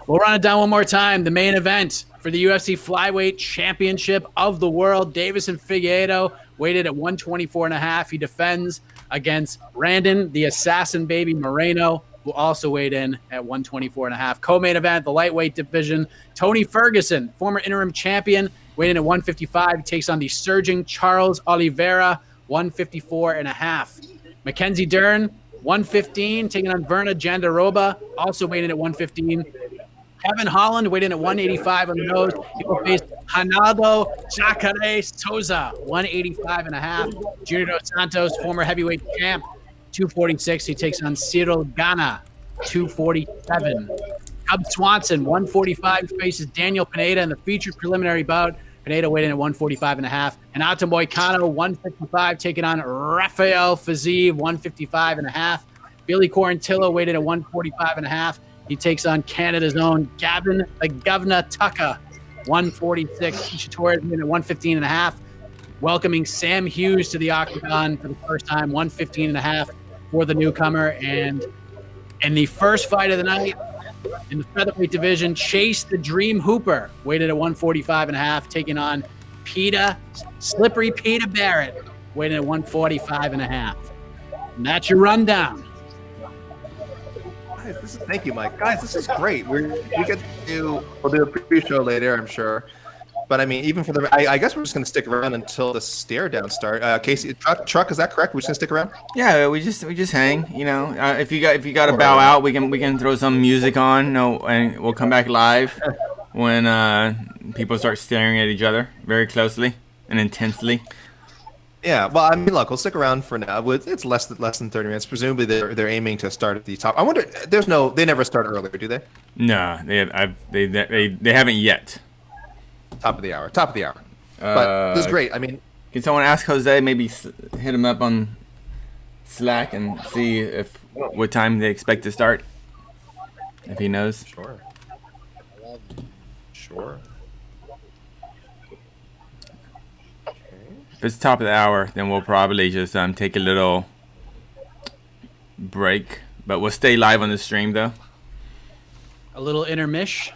Speaker 2: We'll run it down one more time. The main event for the UFC Flyweight Championship of the World. Deiveson Figueiredo weighted at 124.5. He defends against Brandon, the assassin baby Moreno, who also weighed in at 124.5. Co-main event, the lightweight division. Tony Ferguson, former interim champion, weighed in at 155. He takes on the surging Charles Oliveira, 154.5. Mackenzie Dern, 115, taking on Virna Jandiroba, also weighed in at 115. Kevin Holland weighed in at 185 on the nose. He will face Ronaldo Jacare Souza, 185.5. Junior Dos Santos, former heavyweight champ, 246. He takes on Ciryl Gane, 247. Cub Swanson, 145, faces Daniel Pineda in the featured preliminary bout. Pineda weighed in at 145.5. Renato Moicano, 155, taking on Rafael Fiziev, 155.5. Billy Quarantillo weighed in at 145.5. He takes on Canada's own Gavin Tucker, 146. Keisha Torres weighed in at 115.5. Welcoming Sam Hughes to the octagon for the first time, 115.5 for the newcomer. And in the first fight of the night, in the featherweight division, Chase the Dream Hooper, weighted at 145.5, taking on Slippery Peter Barrett, weighted at 145.5. And that's your rundown.
Speaker 1: Guys, thank you, Mike. Guys, this is great. We'll do a pre-show later, I'm sure. But I mean, even for the, I guess we're just gonna stick around until the stare down start. Casey, truck, is that correct? We're just gonna stick around.
Speaker 4: Yeah, we just hang. You know, if you got to bow out, we can throw some music on. No, and we'll come back live when people start staring at each other very closely and intensely.
Speaker 1: Yeah, well, I mean, look, we'll stick around for now. It's less than 30 minutes. Presumably, they're aiming to start at the top. I wonder. They never start earlier, do they?
Speaker 4: No, they haven't yet.
Speaker 1: Top of the hour. But this is great. I mean,
Speaker 4: can someone ask Jose? Maybe hit him up on Slack and see what time they expect to start. If he knows.
Speaker 1: Sure.
Speaker 4: If it's top of the hour, then we'll probably just take a little break. But we'll stay live on the stream, though.
Speaker 2: A little intermish.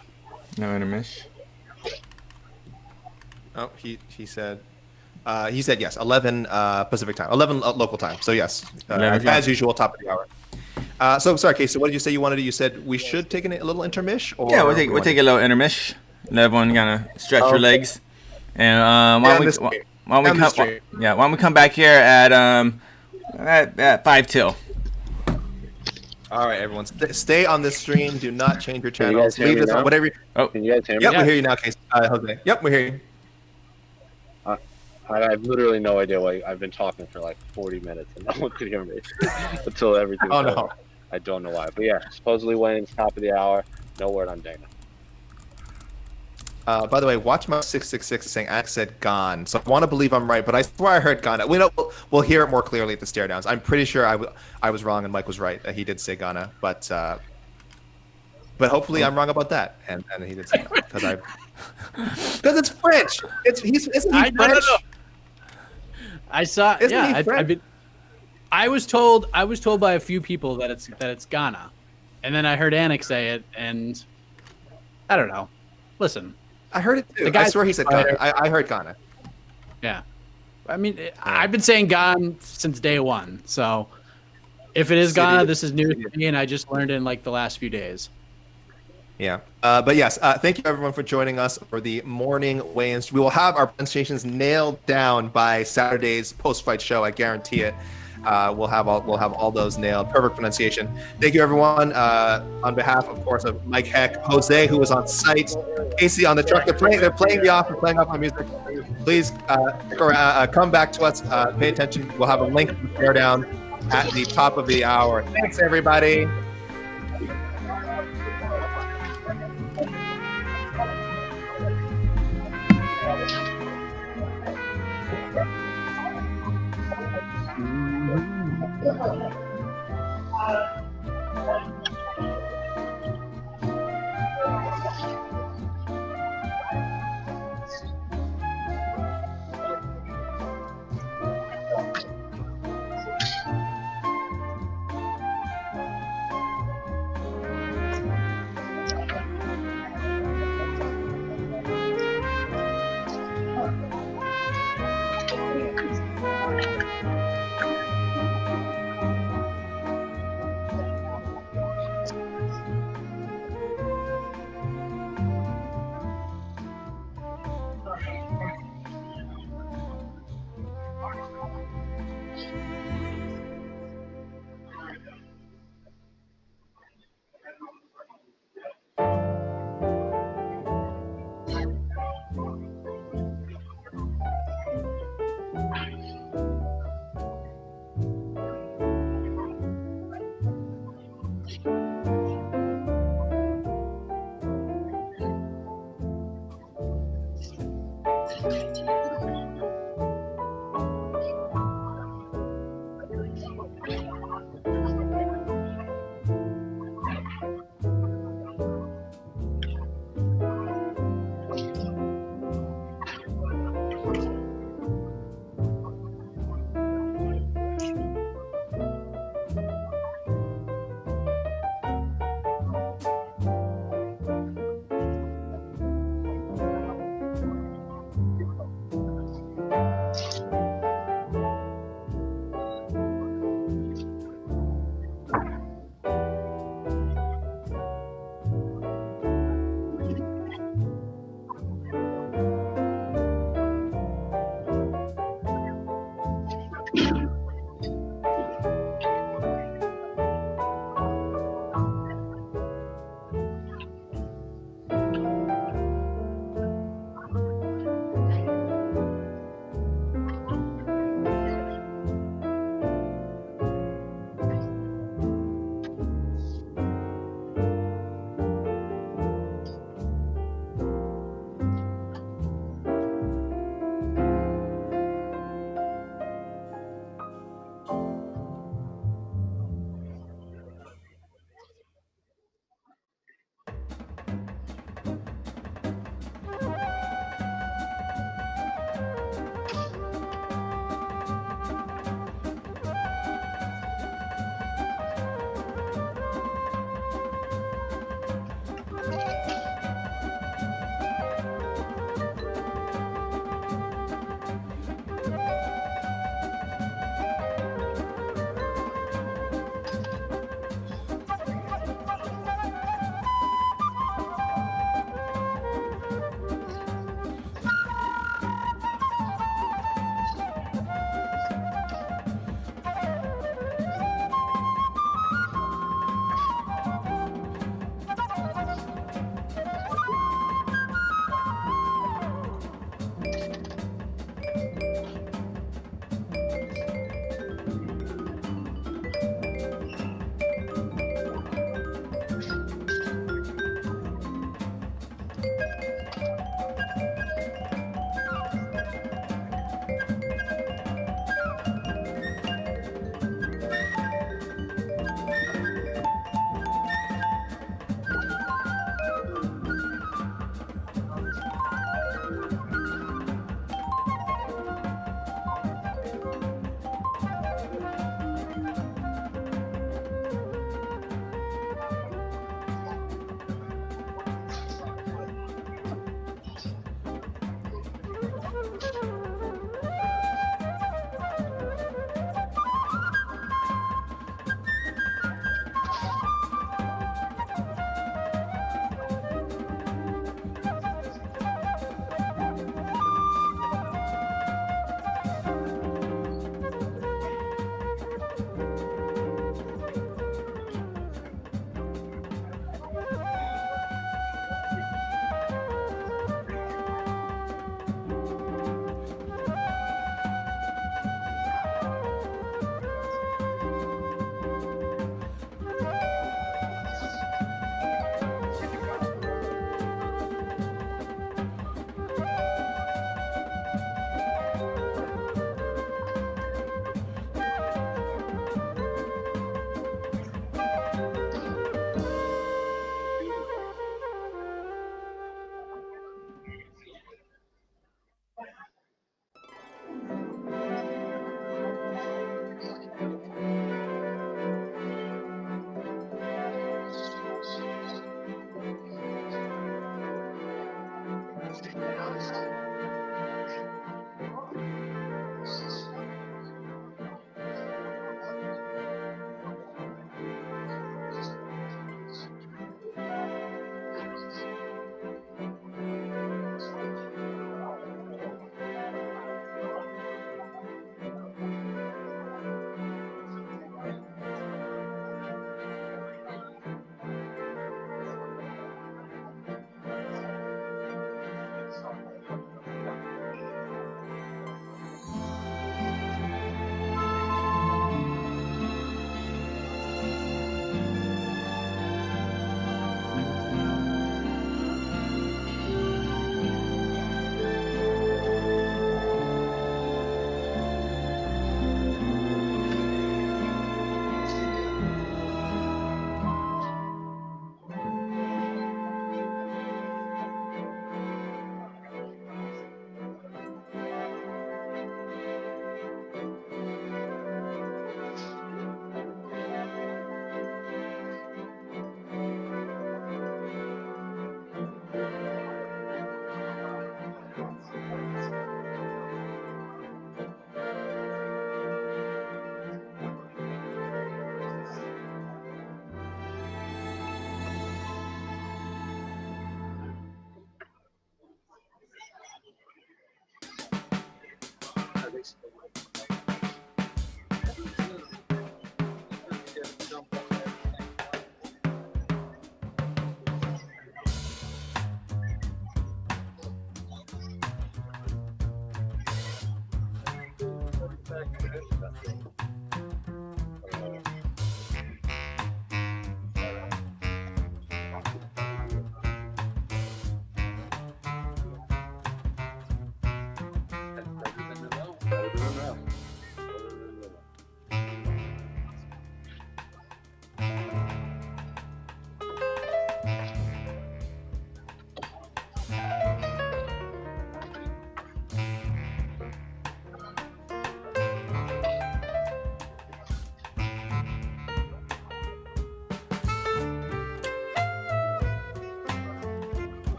Speaker 4: No intermish.
Speaker 1: Oh, he said yes, 11 Pacific time, 11 local time. So yes, as usual, top of the hour. So sorry, Casey, what did you say you wanted to do? You said we should take a little intermish? Or
Speaker 4: yeah, we'll take a little intermish. Let everyone kind of stretch your legs. And why don't we come back here at 5 till.
Speaker 1: All right, everyone, stay on this stream. Do not change your channel.
Speaker 3: Leave this on
Speaker 1: whatever.
Speaker 4: Oh,
Speaker 3: can you guys hear me?
Speaker 1: Yep, we hear you now, Casey. Jose. Yep, we hear you.
Speaker 3: I have literally no idea why I've been talking for like 40 minutes and no one could hear me until everything.
Speaker 1: Oh no,
Speaker 3: over. I don't know why, but yeah, supposedly weighing top of the hour. No word on Dana.
Speaker 1: By the way, watch my 666 is saying I said Gane, so I want to believe I'm right, but I swear I heard Gane. We'll hear it more clearly at the stare downs. I'm pretty sure I was wrong and Mike was right. He did say Gane, but hopefully I'm wrong about that, and he did say that because it's French. Isn't he French? No.
Speaker 2: I saw. I was told by a few people that it's Ghana, and then I heard Anik say it, and I don't know. Listen,
Speaker 1: I heard it too. I swear he said Ghana. I heard Ghana.
Speaker 2: Yeah, I mean, I've been saying Ghana since day one. So if it is Ghana, this is new to me, and I just learned it in like the last few days.
Speaker 1: Yeah. But yes, thank you everyone for joining us for the morning weigh-ins. We will have our pronunciations nailed down by Saturday's post-fight show. I guarantee it. We'll have all those nailed. Perfect pronunciation. Thank you everyone. On behalf, of course, of Mike Heck, Jose, who was on site, Casey on the truck. They're playing the off. They're playing off my music. Please come back to us. Pay attention. We'll have a link to the stare down at the top of the hour. Thanks everybody.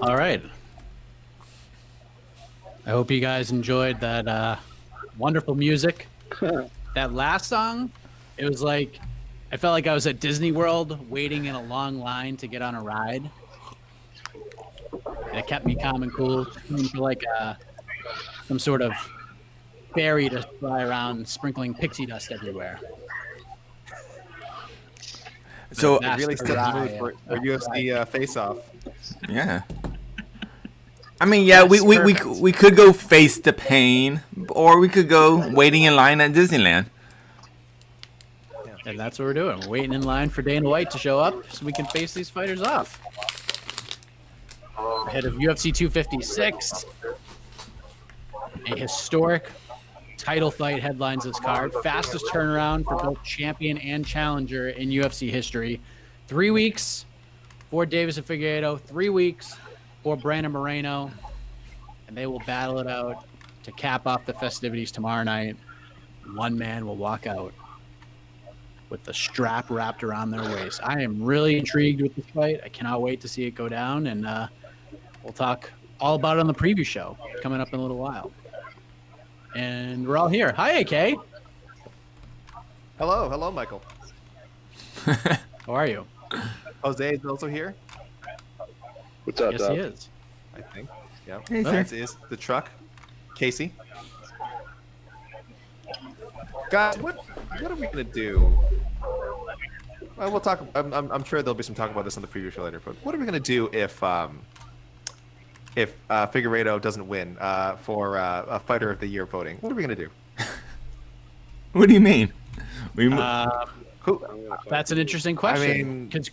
Speaker 2: All right. I hope you guys enjoyed that wonderful music. That last song, it was like, I felt like I was at Disney World waiting in a long line to get on a ride. And it kept me calm and cool. Seemed like some sort of fairy to fly around sprinkling pixie dust everywhere.
Speaker 4: So
Speaker 1: It really set the mood for UFC face-off.
Speaker 4: yeah. I mean, yeah, we could go Face the Pain, or we could go waiting in line at Disneyland.
Speaker 2: And that's what we're doing. We're waiting in line for Dana White to show up so we can face these fighters off. Ahead of UFC 256, a historic title fight headlines this card. Fastest turnaround for both champion and challenger in UFC history. 3 weeks for Deiveson Figueiredo, 3 weeks for Brandon Moreno, and they will battle it out to cap off the festivities tomorrow night. One man will walk out with the strap wrapped around their waist. I am really intrigued with this fight. I cannot wait to see it go down, and we'll talk all about it on the preview show coming up in a little while. And we're all here. Hi, AK.
Speaker 1: Hello, Michael.
Speaker 2: How are you?
Speaker 1: Jose is also here.
Speaker 3: What's up,
Speaker 2: Yes,
Speaker 3: Dub?
Speaker 2: he is.
Speaker 1: I think. Yeah.
Speaker 4: Hey, sir.
Speaker 1: That is the truck. Casey. Guys, what are we gonna do? Well, we'll talk. I'm sure there'll be some talk about this on the preview show later. But what are we gonna do if Figueiredo doesn't win for a Fighter of the Year voting? What are we gonna do?
Speaker 4: What do you mean?
Speaker 2: That's an interesting question.
Speaker 1: I mean,
Speaker 2: Because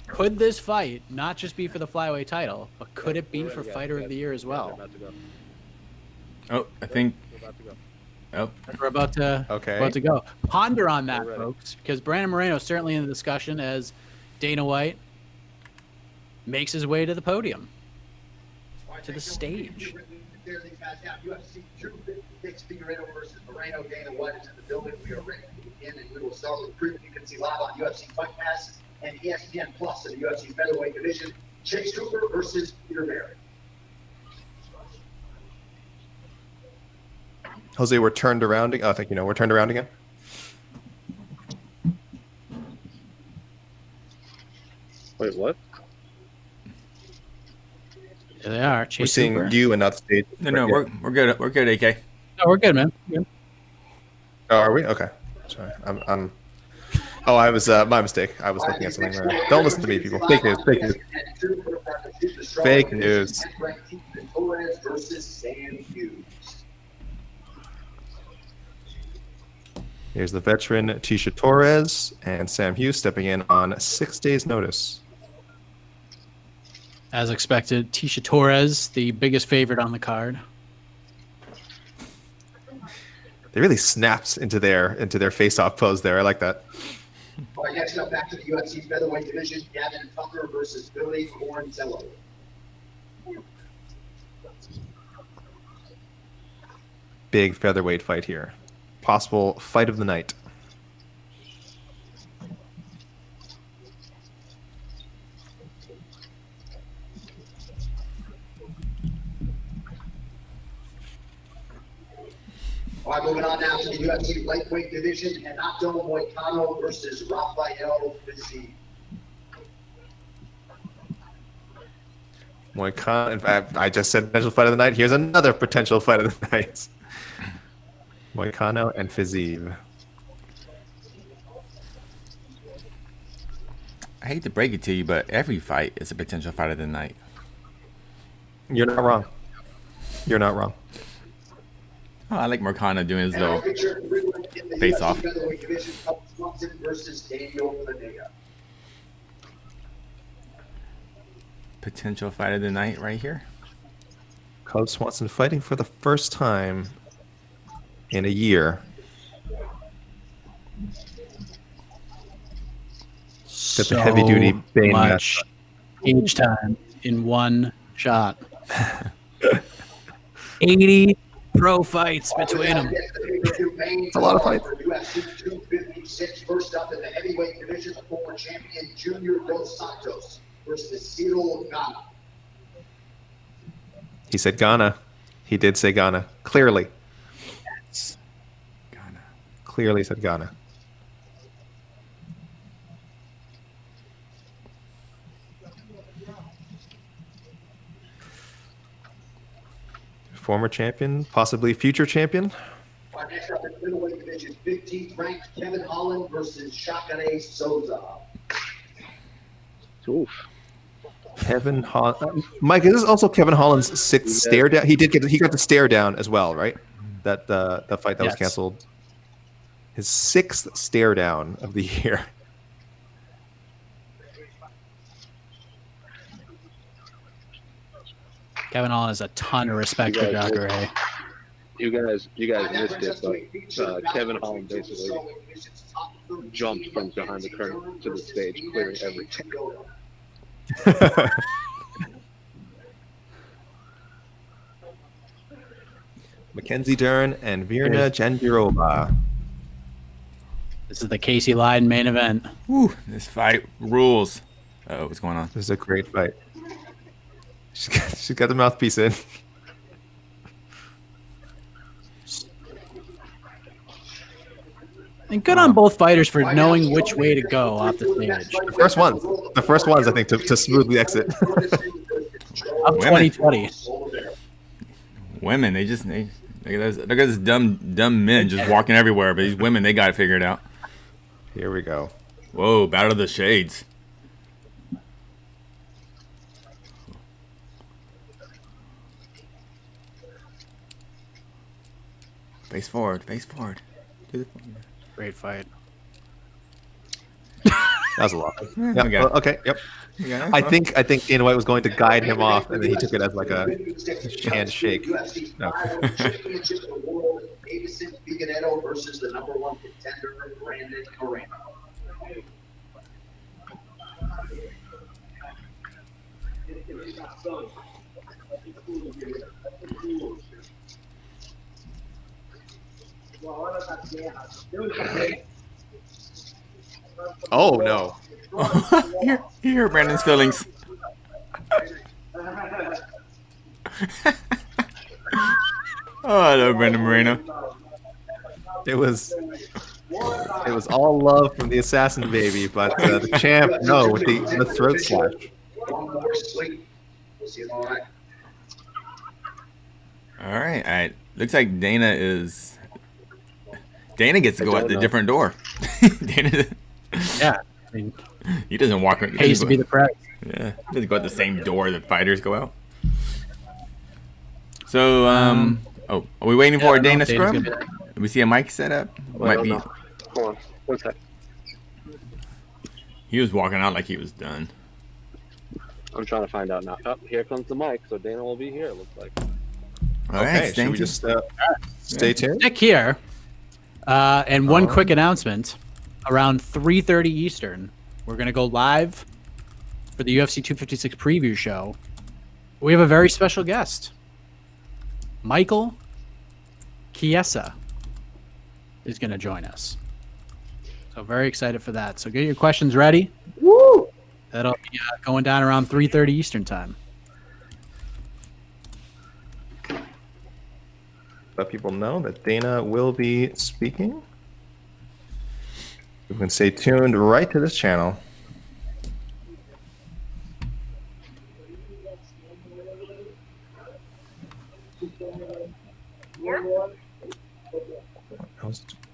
Speaker 2: could this fight not just be for the flyweight title, but could it be for Fighter of the Year as well?
Speaker 4: Oh, I think. Oh,
Speaker 2: We're about to go. Ponder on that, folks, because Brandon Moreno is certainly in the discussion as Dana White makes his way to the podium, to the stage.
Speaker 5: There these guys have UFC 256 Figueiredo versus Moreno. Dana White is in the building. We are ready to begin, and we will start with the preview. You can see live on UFC Fight Pass and ESPN Plus in the UFC featherweight division. Chase Cooper versus Peter Barrett.
Speaker 1: Jose, we're turned around. Oh, thank you. No, we're turned around again.
Speaker 3: Wait, what?
Speaker 2: There they are.
Speaker 1: We're
Speaker 2: Chase
Speaker 1: seeing
Speaker 2: Cooper.
Speaker 1: you and not the stage.
Speaker 4: no, we're good. We're good, AK.
Speaker 2: No, we're good, man. We're good.
Speaker 1: Oh, are we? Okay. Sorry. I'm. Oh, I was my mistake. I was looking at something there. Don't listen to me, people. Fake news. Fake news. Fake news. Here's the veteran Tisha Torres and Sam Hughes stepping in on 6 days' notice.
Speaker 2: As expected, Tisha Torres, the biggest favorite on the card.
Speaker 1: They really snapped into their face-off pose there. I like that.
Speaker 5: All right, next up, back to the UFC featherweight division, Gavin Tucker versus Billy Cornzello.
Speaker 1: Big featherweight fight here. Possible fight of the night.
Speaker 5: All right, moving on now to the UFC lightweight division, Renato Moicano versus Rafael Fiziev.
Speaker 1: Moicano. In fact, I just said potential fight of the night. Here's another potential fight of the night. Moicano and Fiziev.
Speaker 4: I hate to break it to you, but every fight is a potential fight of the night.
Speaker 1: You're not wrong. You're not wrong.
Speaker 4: Oh, I like Moicano doing his little face-off.
Speaker 5: Cub Swanson versus Pineda.
Speaker 4: Potential fight of the night right here.
Speaker 1: Cub Swanson fighting for the first time in a year. Got the heavy-duty Bane match.
Speaker 2: Each time in one shot. 80 pro fights between them.
Speaker 1: It's a lot of fights.
Speaker 5: UFC 256. First up in the heavyweight division, the former champion Junior Dos Santos versus Ciryl Gane.
Speaker 1: He said Ghana. He did say Ghana. Clearly.
Speaker 4: Ghana.
Speaker 1: Clearly said Ghana. Former champion, possibly future champion.
Speaker 5: Our next up in the middleweight division, 15th ranked Kevin Holland versus Shakane Souza.
Speaker 3: Oof.
Speaker 1: Kevin Holland. Mike, is this also Kevin Holland's sixth stare down? He got the stare down as well, right? That the fight that was canceled. His sixth stare down of the year.
Speaker 2: Kevin Holland has a ton of respect for Tucker. Hey,
Speaker 3: You guys missed it, but Kevin Holland basically jumped from behind the curtain to the stage, clearing everything.
Speaker 1: Mackenzie Dern and Virna Jandiroba.
Speaker 2: this is the Casey Lyden main event.
Speaker 4: Whew, this fight rules. Oh, what's going on?
Speaker 1: This is a great fight. She's got the mouthpiece in.
Speaker 2: And good on both fighters for knowing which way to go off the stage.
Speaker 1: The first ones, I think, to smoothly exit.
Speaker 2: Of 2020.
Speaker 4: Women, look at this dumb men just walking everywhere, but these women, they got it figured out.
Speaker 1: Here we go.
Speaker 4: Whoa, Battle of the Shades. Face forward.
Speaker 2: Great fight.
Speaker 1: That was a lot. Yep.
Speaker 4: Okay.
Speaker 1: Okay. Yep.
Speaker 4: Yeah,
Speaker 1: I think Dana White was going to guide him off, and then he took it as like a handshake. No.
Speaker 5: Championship of the world, Deiveson Figueiredo versus the number one contender, Moreno.
Speaker 1: Oh no.
Speaker 4: You hear Brandon's feelings. Oh, I love Brandon Moreno.
Speaker 1: It was all love from the assassin baby, but the champ, no, with the throat slash.
Speaker 5: One more sleep. We'll see you all right.
Speaker 4: All right. Looks like Dana gets to go out the different door. Dana,
Speaker 2: Yeah. I mean,
Speaker 4: he doesn't walk.
Speaker 2: pays to be the prize.
Speaker 4: Yeah, he doesn't go out the same door that fighters go out. So, are we waiting for a Dana scrum? Do we see a mic set up? Might be.
Speaker 3: Hold on. What's that?
Speaker 4: He was walking out like he was done.
Speaker 3: I'm trying to find out now. Oh, here comes the mic, so Dana will be here, it looks like.
Speaker 4: All
Speaker 1: Okay,
Speaker 4: right,
Speaker 1: should we just stay tuned?
Speaker 2: Nick here. And one quick announcement. Around 3:30 Eastern, we're going to go live for the UFC 256 preview show. We have a very special guest. Michael Chiesa is going to join us. So very excited for that. So get your questions ready. Woo! That'll be going down around 3:30 Eastern time.
Speaker 1: Let people know that Dana will be speaking. You can stay tuned right to this channel. Oh,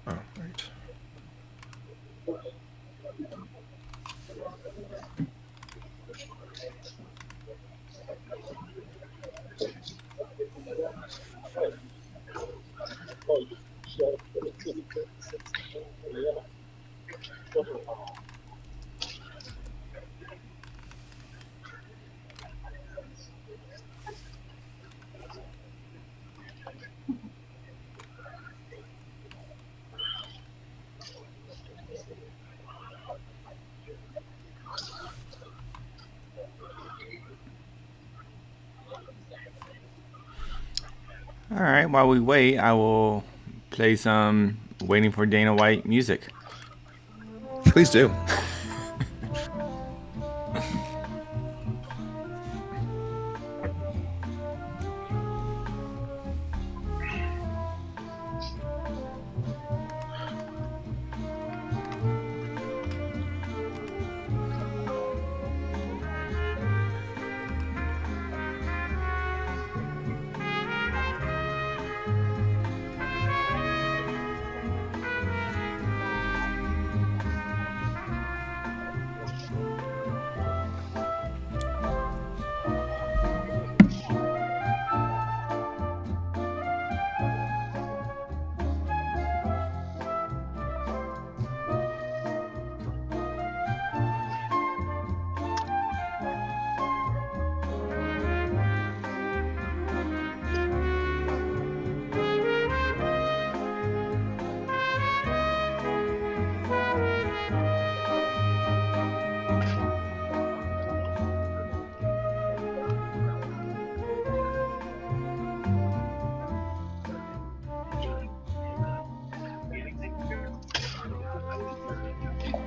Speaker 1: right.
Speaker 4: All right, while we wait, I will play some Waiting for Dana White music.
Speaker 1: Please do.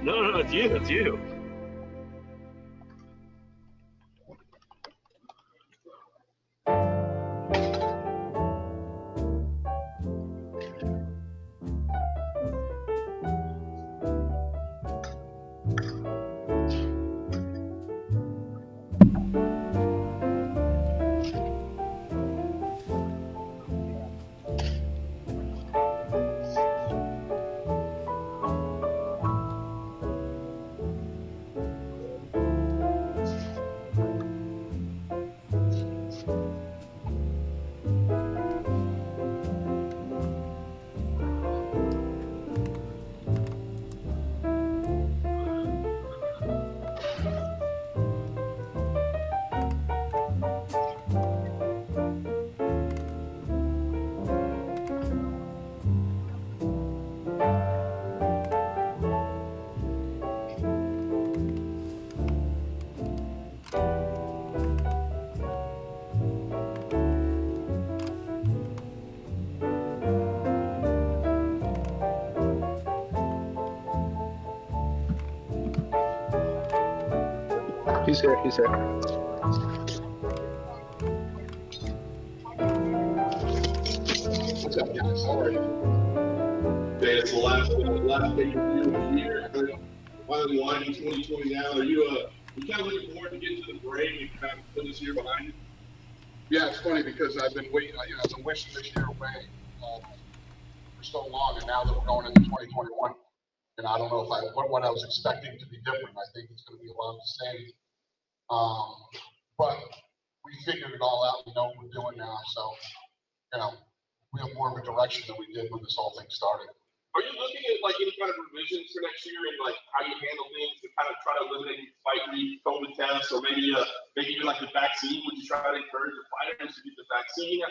Speaker 7: No, it's you. It's you.
Speaker 3: He's here. He's here.
Speaker 5: What's up, guys? How are you? Okay, it's the last pay-per-view of the year. Finally winding 2020 now. Are you kind of looking forward to getting to the break and kind of put this year behind you?
Speaker 8: Yeah, it's funny because I've been waiting. I've been wishing this year away for so long, and now that we're going into 2021, and I don't know if what I was expecting to be different. I think it's going to be a lot of the same. But we figured it all out. We know what we're doing now, so we have more of a direction than we did when this whole thing started.
Speaker 5: Are you looking at like any kind of revisions for next year and like how you handle things to kind of try to eliminate spike COVID tests, or maybe even like the vaccine? Would you try to encourage the fighters to get the vaccine?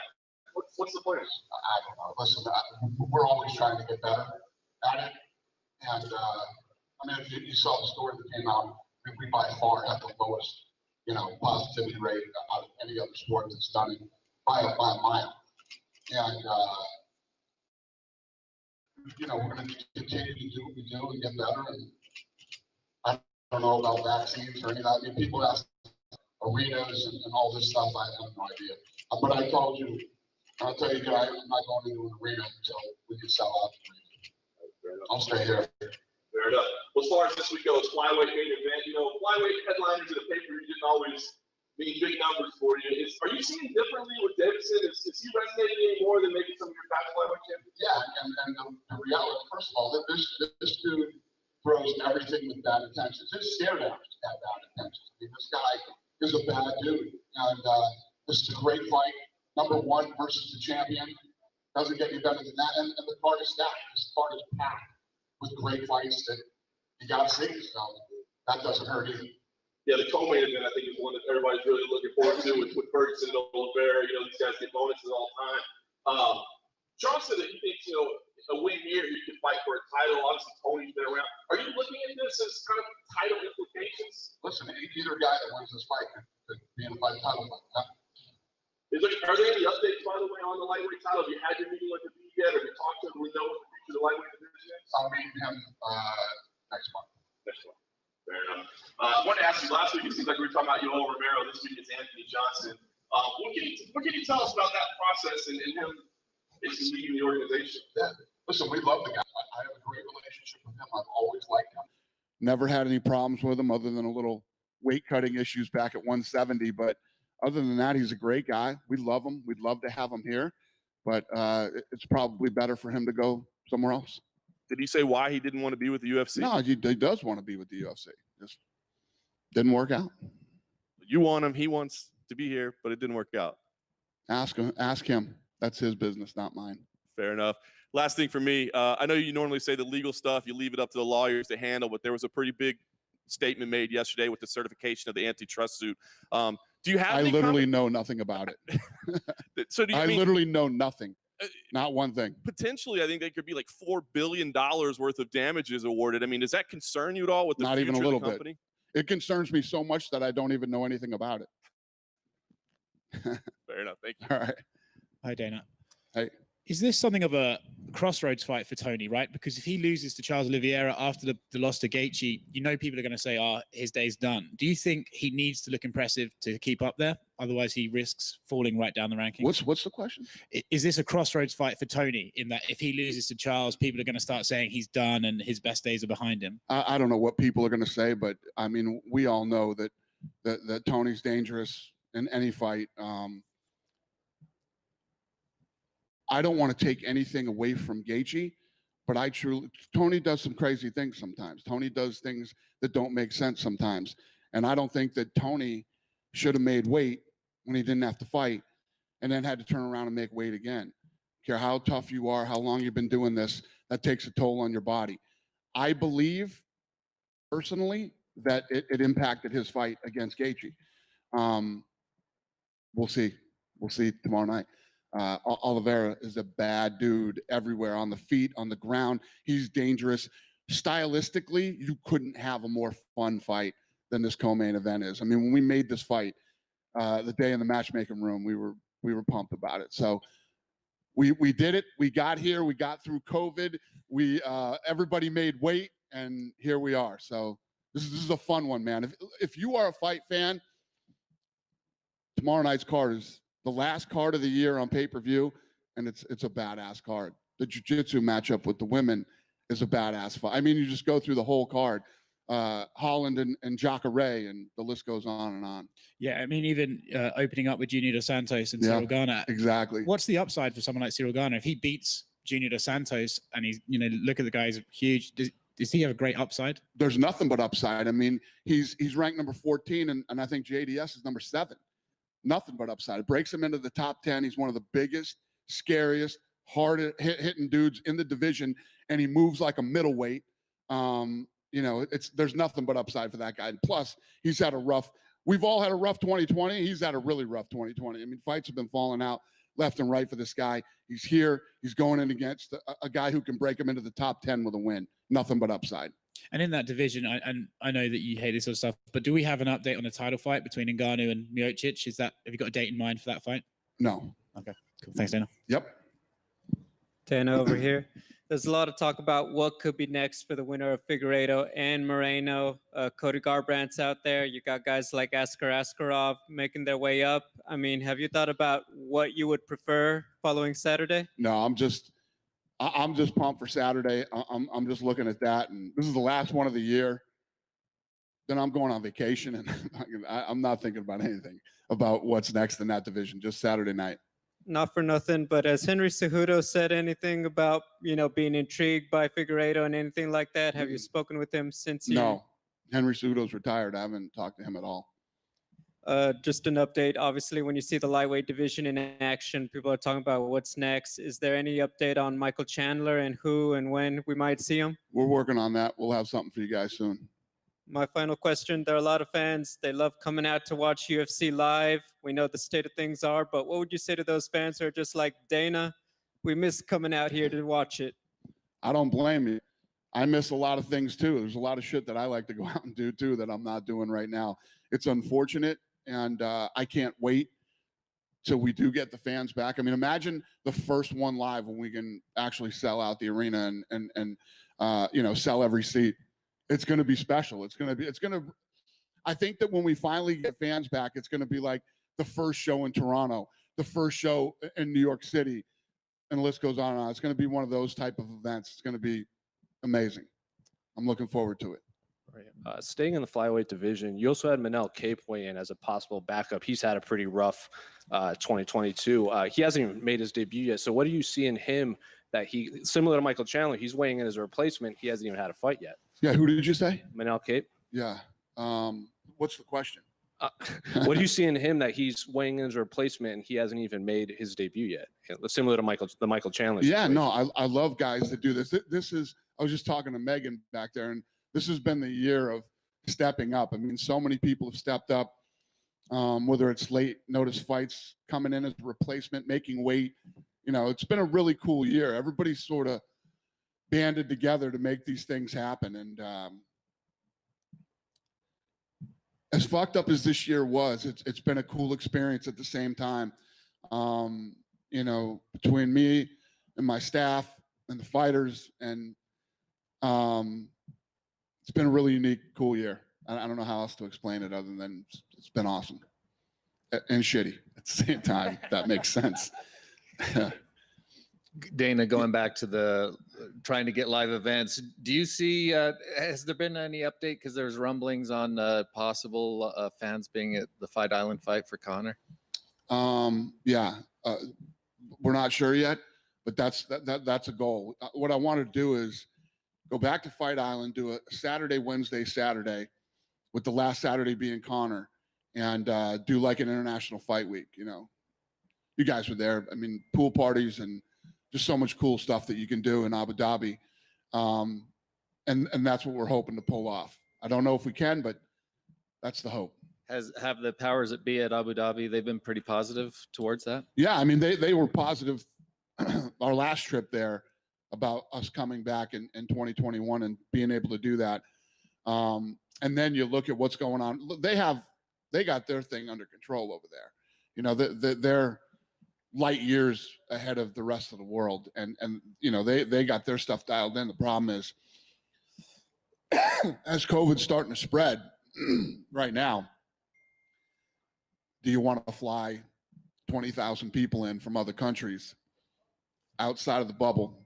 Speaker 5: What's the plan?
Speaker 8: I don't know. Listen, we're always trying to get better at it, and I mean, if you saw the story that came out, we by far have the lowest positivity rate out of any other sport that's done it by a mile. And, we're going to continue to do what we do and get better. And I don't know about vaccines or any of that. I mean, people ask arenas and all this stuff. I have no idea. But I'll tell you, I'm not going into an arena until we can sell out the arena. I'll stay here.
Speaker 5: Fair enough. Well, as far as this week goes, flyweight main event. Flyweight headliners of the pay-per-view didn't always mean big numbers for you. Are you seeing differently with Deiveson? Is he resonating any more than maybe some of your past flyweight champions?
Speaker 8: Yeah, and the reality, first of all, this dude throws everything with bad intentions. His stare downs have bad intentions. I mean, this guy is a bad dude, and this is a great fight. Number one versus the champion. Doesn't get any better than that. And the card is stacked. This card is packed with great fights that you got to see. So that doesn't hurt either.
Speaker 5: Yeah, the co-main event, I think, is one that everybody's really looking forward to with Ferguson and Oliveira. These guys get bonuses all the time. John said that he thinks, a win here, he could fight for a title. Obviously, Tony's been around. Are you looking at this as kind of title implications?
Speaker 8: Listen, either guy that wins this fight could be in a fight title fight.
Speaker 5: Are there any updates, by the way, on the lightweight title? Have you had your meeting with the league yet? Have you talked to him? Do we know what the future of the lightweight division is?
Speaker 8: I'll meet him next month.
Speaker 5: Next month. Fair enough. I wanted to ask you, last week it seems like we were talking about Yoel Romero. This week it's Anthony Johnson. What can you tell us about that process and him basically leading the organization?
Speaker 8: Yeah. Listen, we love the guy. I have a great relationship with him. I've always liked him.
Speaker 9: Never had any problems with him other than a little weight cutting issues back at 170. But other than that, he's a great guy. We love him. We'd love to have him here. But it's probably better for him to go somewhere else.
Speaker 10: Did he say why he didn't want to be with the UFC?
Speaker 9: No, he does want to be with the UFC. Just didn't work out.
Speaker 10: You want him. He wants to be here, but it didn't work out.
Speaker 9: Ask him. That's his business, not mine.
Speaker 10: Fair enough. Last thing for me, I know you normally say the legal stuff, you leave it up to the lawyers to handle, but there was a pretty big statement made yesterday with the certification of the antitrust suit. Do you have?
Speaker 9: I literally know nothing about it.
Speaker 10: So do you
Speaker 9: literally know nothing. Not one thing.
Speaker 10: Potentially, I think they could be like $4 billion worth of damages awarded. I mean, does that concern you at all with the
Speaker 9: not
Speaker 10: future
Speaker 9: even a little
Speaker 10: of the company?
Speaker 9: bit? It concerns me so much that I don't even know anything about it.
Speaker 10: Fair enough. Thank you.
Speaker 9: All right.
Speaker 11: Hi, Dana.
Speaker 9: Hey.
Speaker 11: Is this something of a
Speaker 7: crossroads fight for Tony, right? Because if he loses to Charles Oliveira after the loss to Gaethje, you know people are going to say, "Oh, his day's done." Do you think he needs to look impressive to keep up there? Otherwise, he risks falling right down the rankings.
Speaker 9: What's the question?
Speaker 7: Is this a crossroads fight for Tony? In that, if he loses to Charles, people are going to start saying he's done and his best days are behind him.
Speaker 9: I don't know what people are going to say, but I mean, we all know that Tony's dangerous in any fight. I don't want to take anything away from Gaethje, but Tony does some crazy things sometimes. Tony does things that don't make sense sometimes. And I don't think that Tony should have made weight when he didn't have to fight and then had to turn around and make weight again. Care how tough you are, how long you've been doing this, that takes a toll on your body. I believe personally that it impacted his fight against Gaethje. We'll see. We'll see tomorrow night. Oliveira is a bad dude everywhere, on the feet, on the ground. He's dangerous. Stylistically, you couldn't have a more fun fight than this co-main event is. I mean, when we made this fight, the day in the matchmaking room, we were pumped about it. So we did it. We got here. We got through COVID. Everybody made weight, and here we are. So this is a fun one, man. If you are a fight fan, tomorrow night's card is the last card of the year on pay-per-view, and it's a badass card. The jiu-jitsu matchup with the women is a badass fight. I mean, you just go through the whole card. Holland and Jacare, and the list goes on and on.
Speaker 7: Yeah, I mean, even opening up with Junior Dos Santos and Ciryl Gane.
Speaker 9: Exactly.
Speaker 7: What's the upside for someone like Ciryl Gane? If he beats Junior Dos Santos and he's, look at the guy's huge, does he have a great upside?
Speaker 9: There's nothing but upside. I mean, he's ranked number 14, and I think JDS is number 7. Nothing but upside. It breaks him into the top 10. He's one of the biggest, scariest, hard hitting dudes in the division, and he moves like a middleweight. There's nothing but upside for that guy. And plus, he's had we've all had a rough 2020. He's had a really rough 2020. I mean, fights have been falling out left and right for this guy. He's here. He's going in against a guy who can break him into the top 10 with a win. Nothing but upside.
Speaker 7: And in that division, I know that you hate this sort of stuff, but do we have an update on the title fight between Ngannou and Miocic? Have you got a date in mind for that fight?
Speaker 9: No.
Speaker 7: Okay, cool. Thanks, Dana.
Speaker 9: Yep.
Speaker 11: Dana over here. There's a lot of talk about what could be next for the winner of Figueiredo and Moreno. Cody Garbrandt's out there. You got guys like Askar Askarov making their way up. I mean, have you thought about what you would prefer following Saturday?
Speaker 9: No, I'm just pumped for Saturday. I'm just looking at that, and this is the last one of the year. Then I'm going on vacation, and I'm not thinking about anything about what's next in that division. Just Saturday night.
Speaker 11: Not for nothing, but has Henry Cejudo said anything about being intrigued by Figueiredo and anything like that? Have you spoken with him since?
Speaker 9: No, Henry Cejudo's retired. I haven't talked to him at all.
Speaker 11: Just an update. Obviously, when you see the lightweight division in action, people are talking about what's next. Is there any update on Michael Chandler and who and when we might see him?
Speaker 9: We're working on that. We'll have something for you guys soon.
Speaker 11: My final question. There are a lot of fans. They love coming out to watch UFC live. We know the state of things are, but what would you say to those fans who are just like, Dana, we miss coming out here to watch it?
Speaker 9: I don't blame you. I miss a lot of things too. There's a lot of shit that I like to go out and do too that I'm not doing right now. It's unfortunate. And I can't wait till we do get the fans back. I mean, imagine the first one live when we can actually sell out the arena and sell every seat. It's going to be special. I think that when we finally get fans back, it's going to be like the first show in Toronto, the first show in New York City, and the list goes on and on. It's going to be one of those type of events. It's going to be amazing. I'm looking forward to it.
Speaker 12: Right. Staying in the flyweight division, you also had Manel Cape weigh in as a possible backup. He's had a pretty rough 2022. He hasn't even made his debut yet. So what do you see in him that similar to Michael Chandler, he's weighing in as a replacement. He hasn't even had a fight yet.
Speaker 9: Yeah, who did you say?
Speaker 12: Manel Cape.
Speaker 9: Yeah. What's the question?
Speaker 12: What do you see in him that he's weighing in as a replacement and he hasn't even made his debut yet? Similar to Michael Chandler.
Speaker 9: Yeah, situation. No, I love guys that do this. I was just talking to Megan back there, and this has been the year of stepping up. I mean, so many people have stepped up, whether it's late notice fights, coming in as a replacement, making weight. It's been a really cool year. Everybody's sort of banded together to make these things happen. And as fucked up as this year was, it's been a cool experience at the same time. Between me and my staff and the fighters, and it's been a really unique, cool year. I don't know how else to explain it other than it's been awesome and shitty at the same time. If that makes sense.
Speaker 13: Dana, going back to the trying to get live events, do you see, has there been any update? Because there's rumblings on possible fans being at the Fight Island fight for Conor.
Speaker 9: Yeah, we're not sure yet, but that's a goal. What I want to do is go back to Fight Island, do a Saturday, Wednesday, Saturday, with the last Saturday being Conor, and do like an international fight week. You know, you guys were there. I mean, pool parties and just so much cool stuff that you can do in Abu Dhabi. And that's what we're hoping to pull off. I don't know if we can, but that's the hope.
Speaker 13: Have the powers that be at Abu Dhabi, they've been pretty positive towards that?
Speaker 9: Yeah, I mean, they were positive our last trip there about us coming back in 2021 and being able to do that. And then you look at what's going on. They got their thing under control over there. You know, they're light years ahead of the rest of the world. And you know, they got their stuff dialed in. The problem is as COVID's starting to spread right now, do you want to fly 20,000 people in from other countries outside of the bubble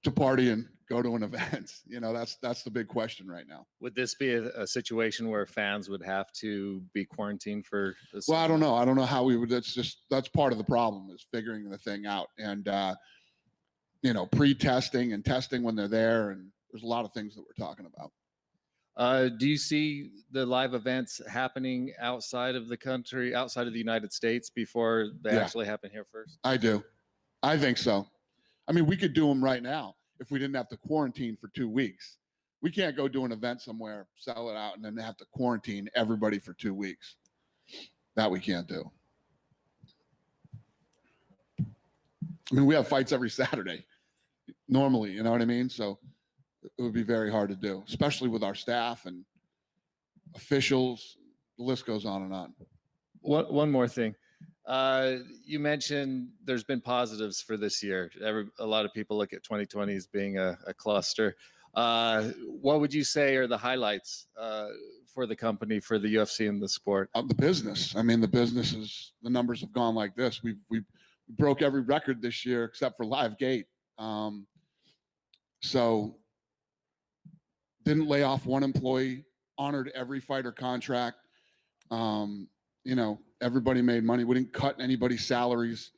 Speaker 9: to party and go to an event? You know, that's the big question right now.
Speaker 13: Would this be a situation where fans would have to be quarantined for this?
Speaker 9: Well, I don't know. I don't know how we would. That's part of the problem, is figuring the thing out, and you know, pre-testing and testing when they're there, and there's a lot of things that we're talking about.
Speaker 13: Do you see the live events happening outside of the country, outside of the United States, before they actually happen here first?
Speaker 9: I do. I think so. I mean, we could do them right now if we didn't have to quarantine for 2 weeks. We can't go do an event somewhere, sell it out, and then have to quarantine everybody for 2 weeks. That we can't do. I mean, we have fights every Saturday normally, you know what I mean? So it would be very hard to do, especially with our staff and officials. The list goes on and on.
Speaker 13: One more thing. You mentioned there's been positives for this year. A lot of people look at 2020 as being a cluster. What would you say are the highlights for the company, for the UFC and the sport?
Speaker 9: The business. I mean, the numbers have gone like this. We broke every record this year except for Live Gate. So didn't lay off one employee, honored every fighter contract. You know, everybody made money. We didn't cut anybody's salaries.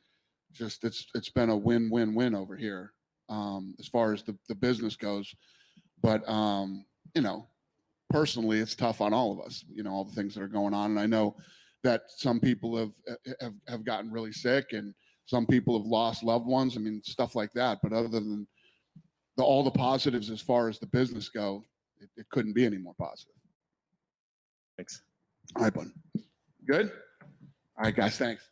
Speaker 9: Just it's been a win-win-win over here as far as the business goes. But you know, personally, it's tough on all of us. You know, all the things that are going on, and I know that some people have gotten really sick, and some people have lost loved ones. I mean, stuff like that. But other than all the positives as far as the business go, it couldn't be any more positive.
Speaker 13: Thanks.
Speaker 9: All right, bud. Good? All right, guys, thanks.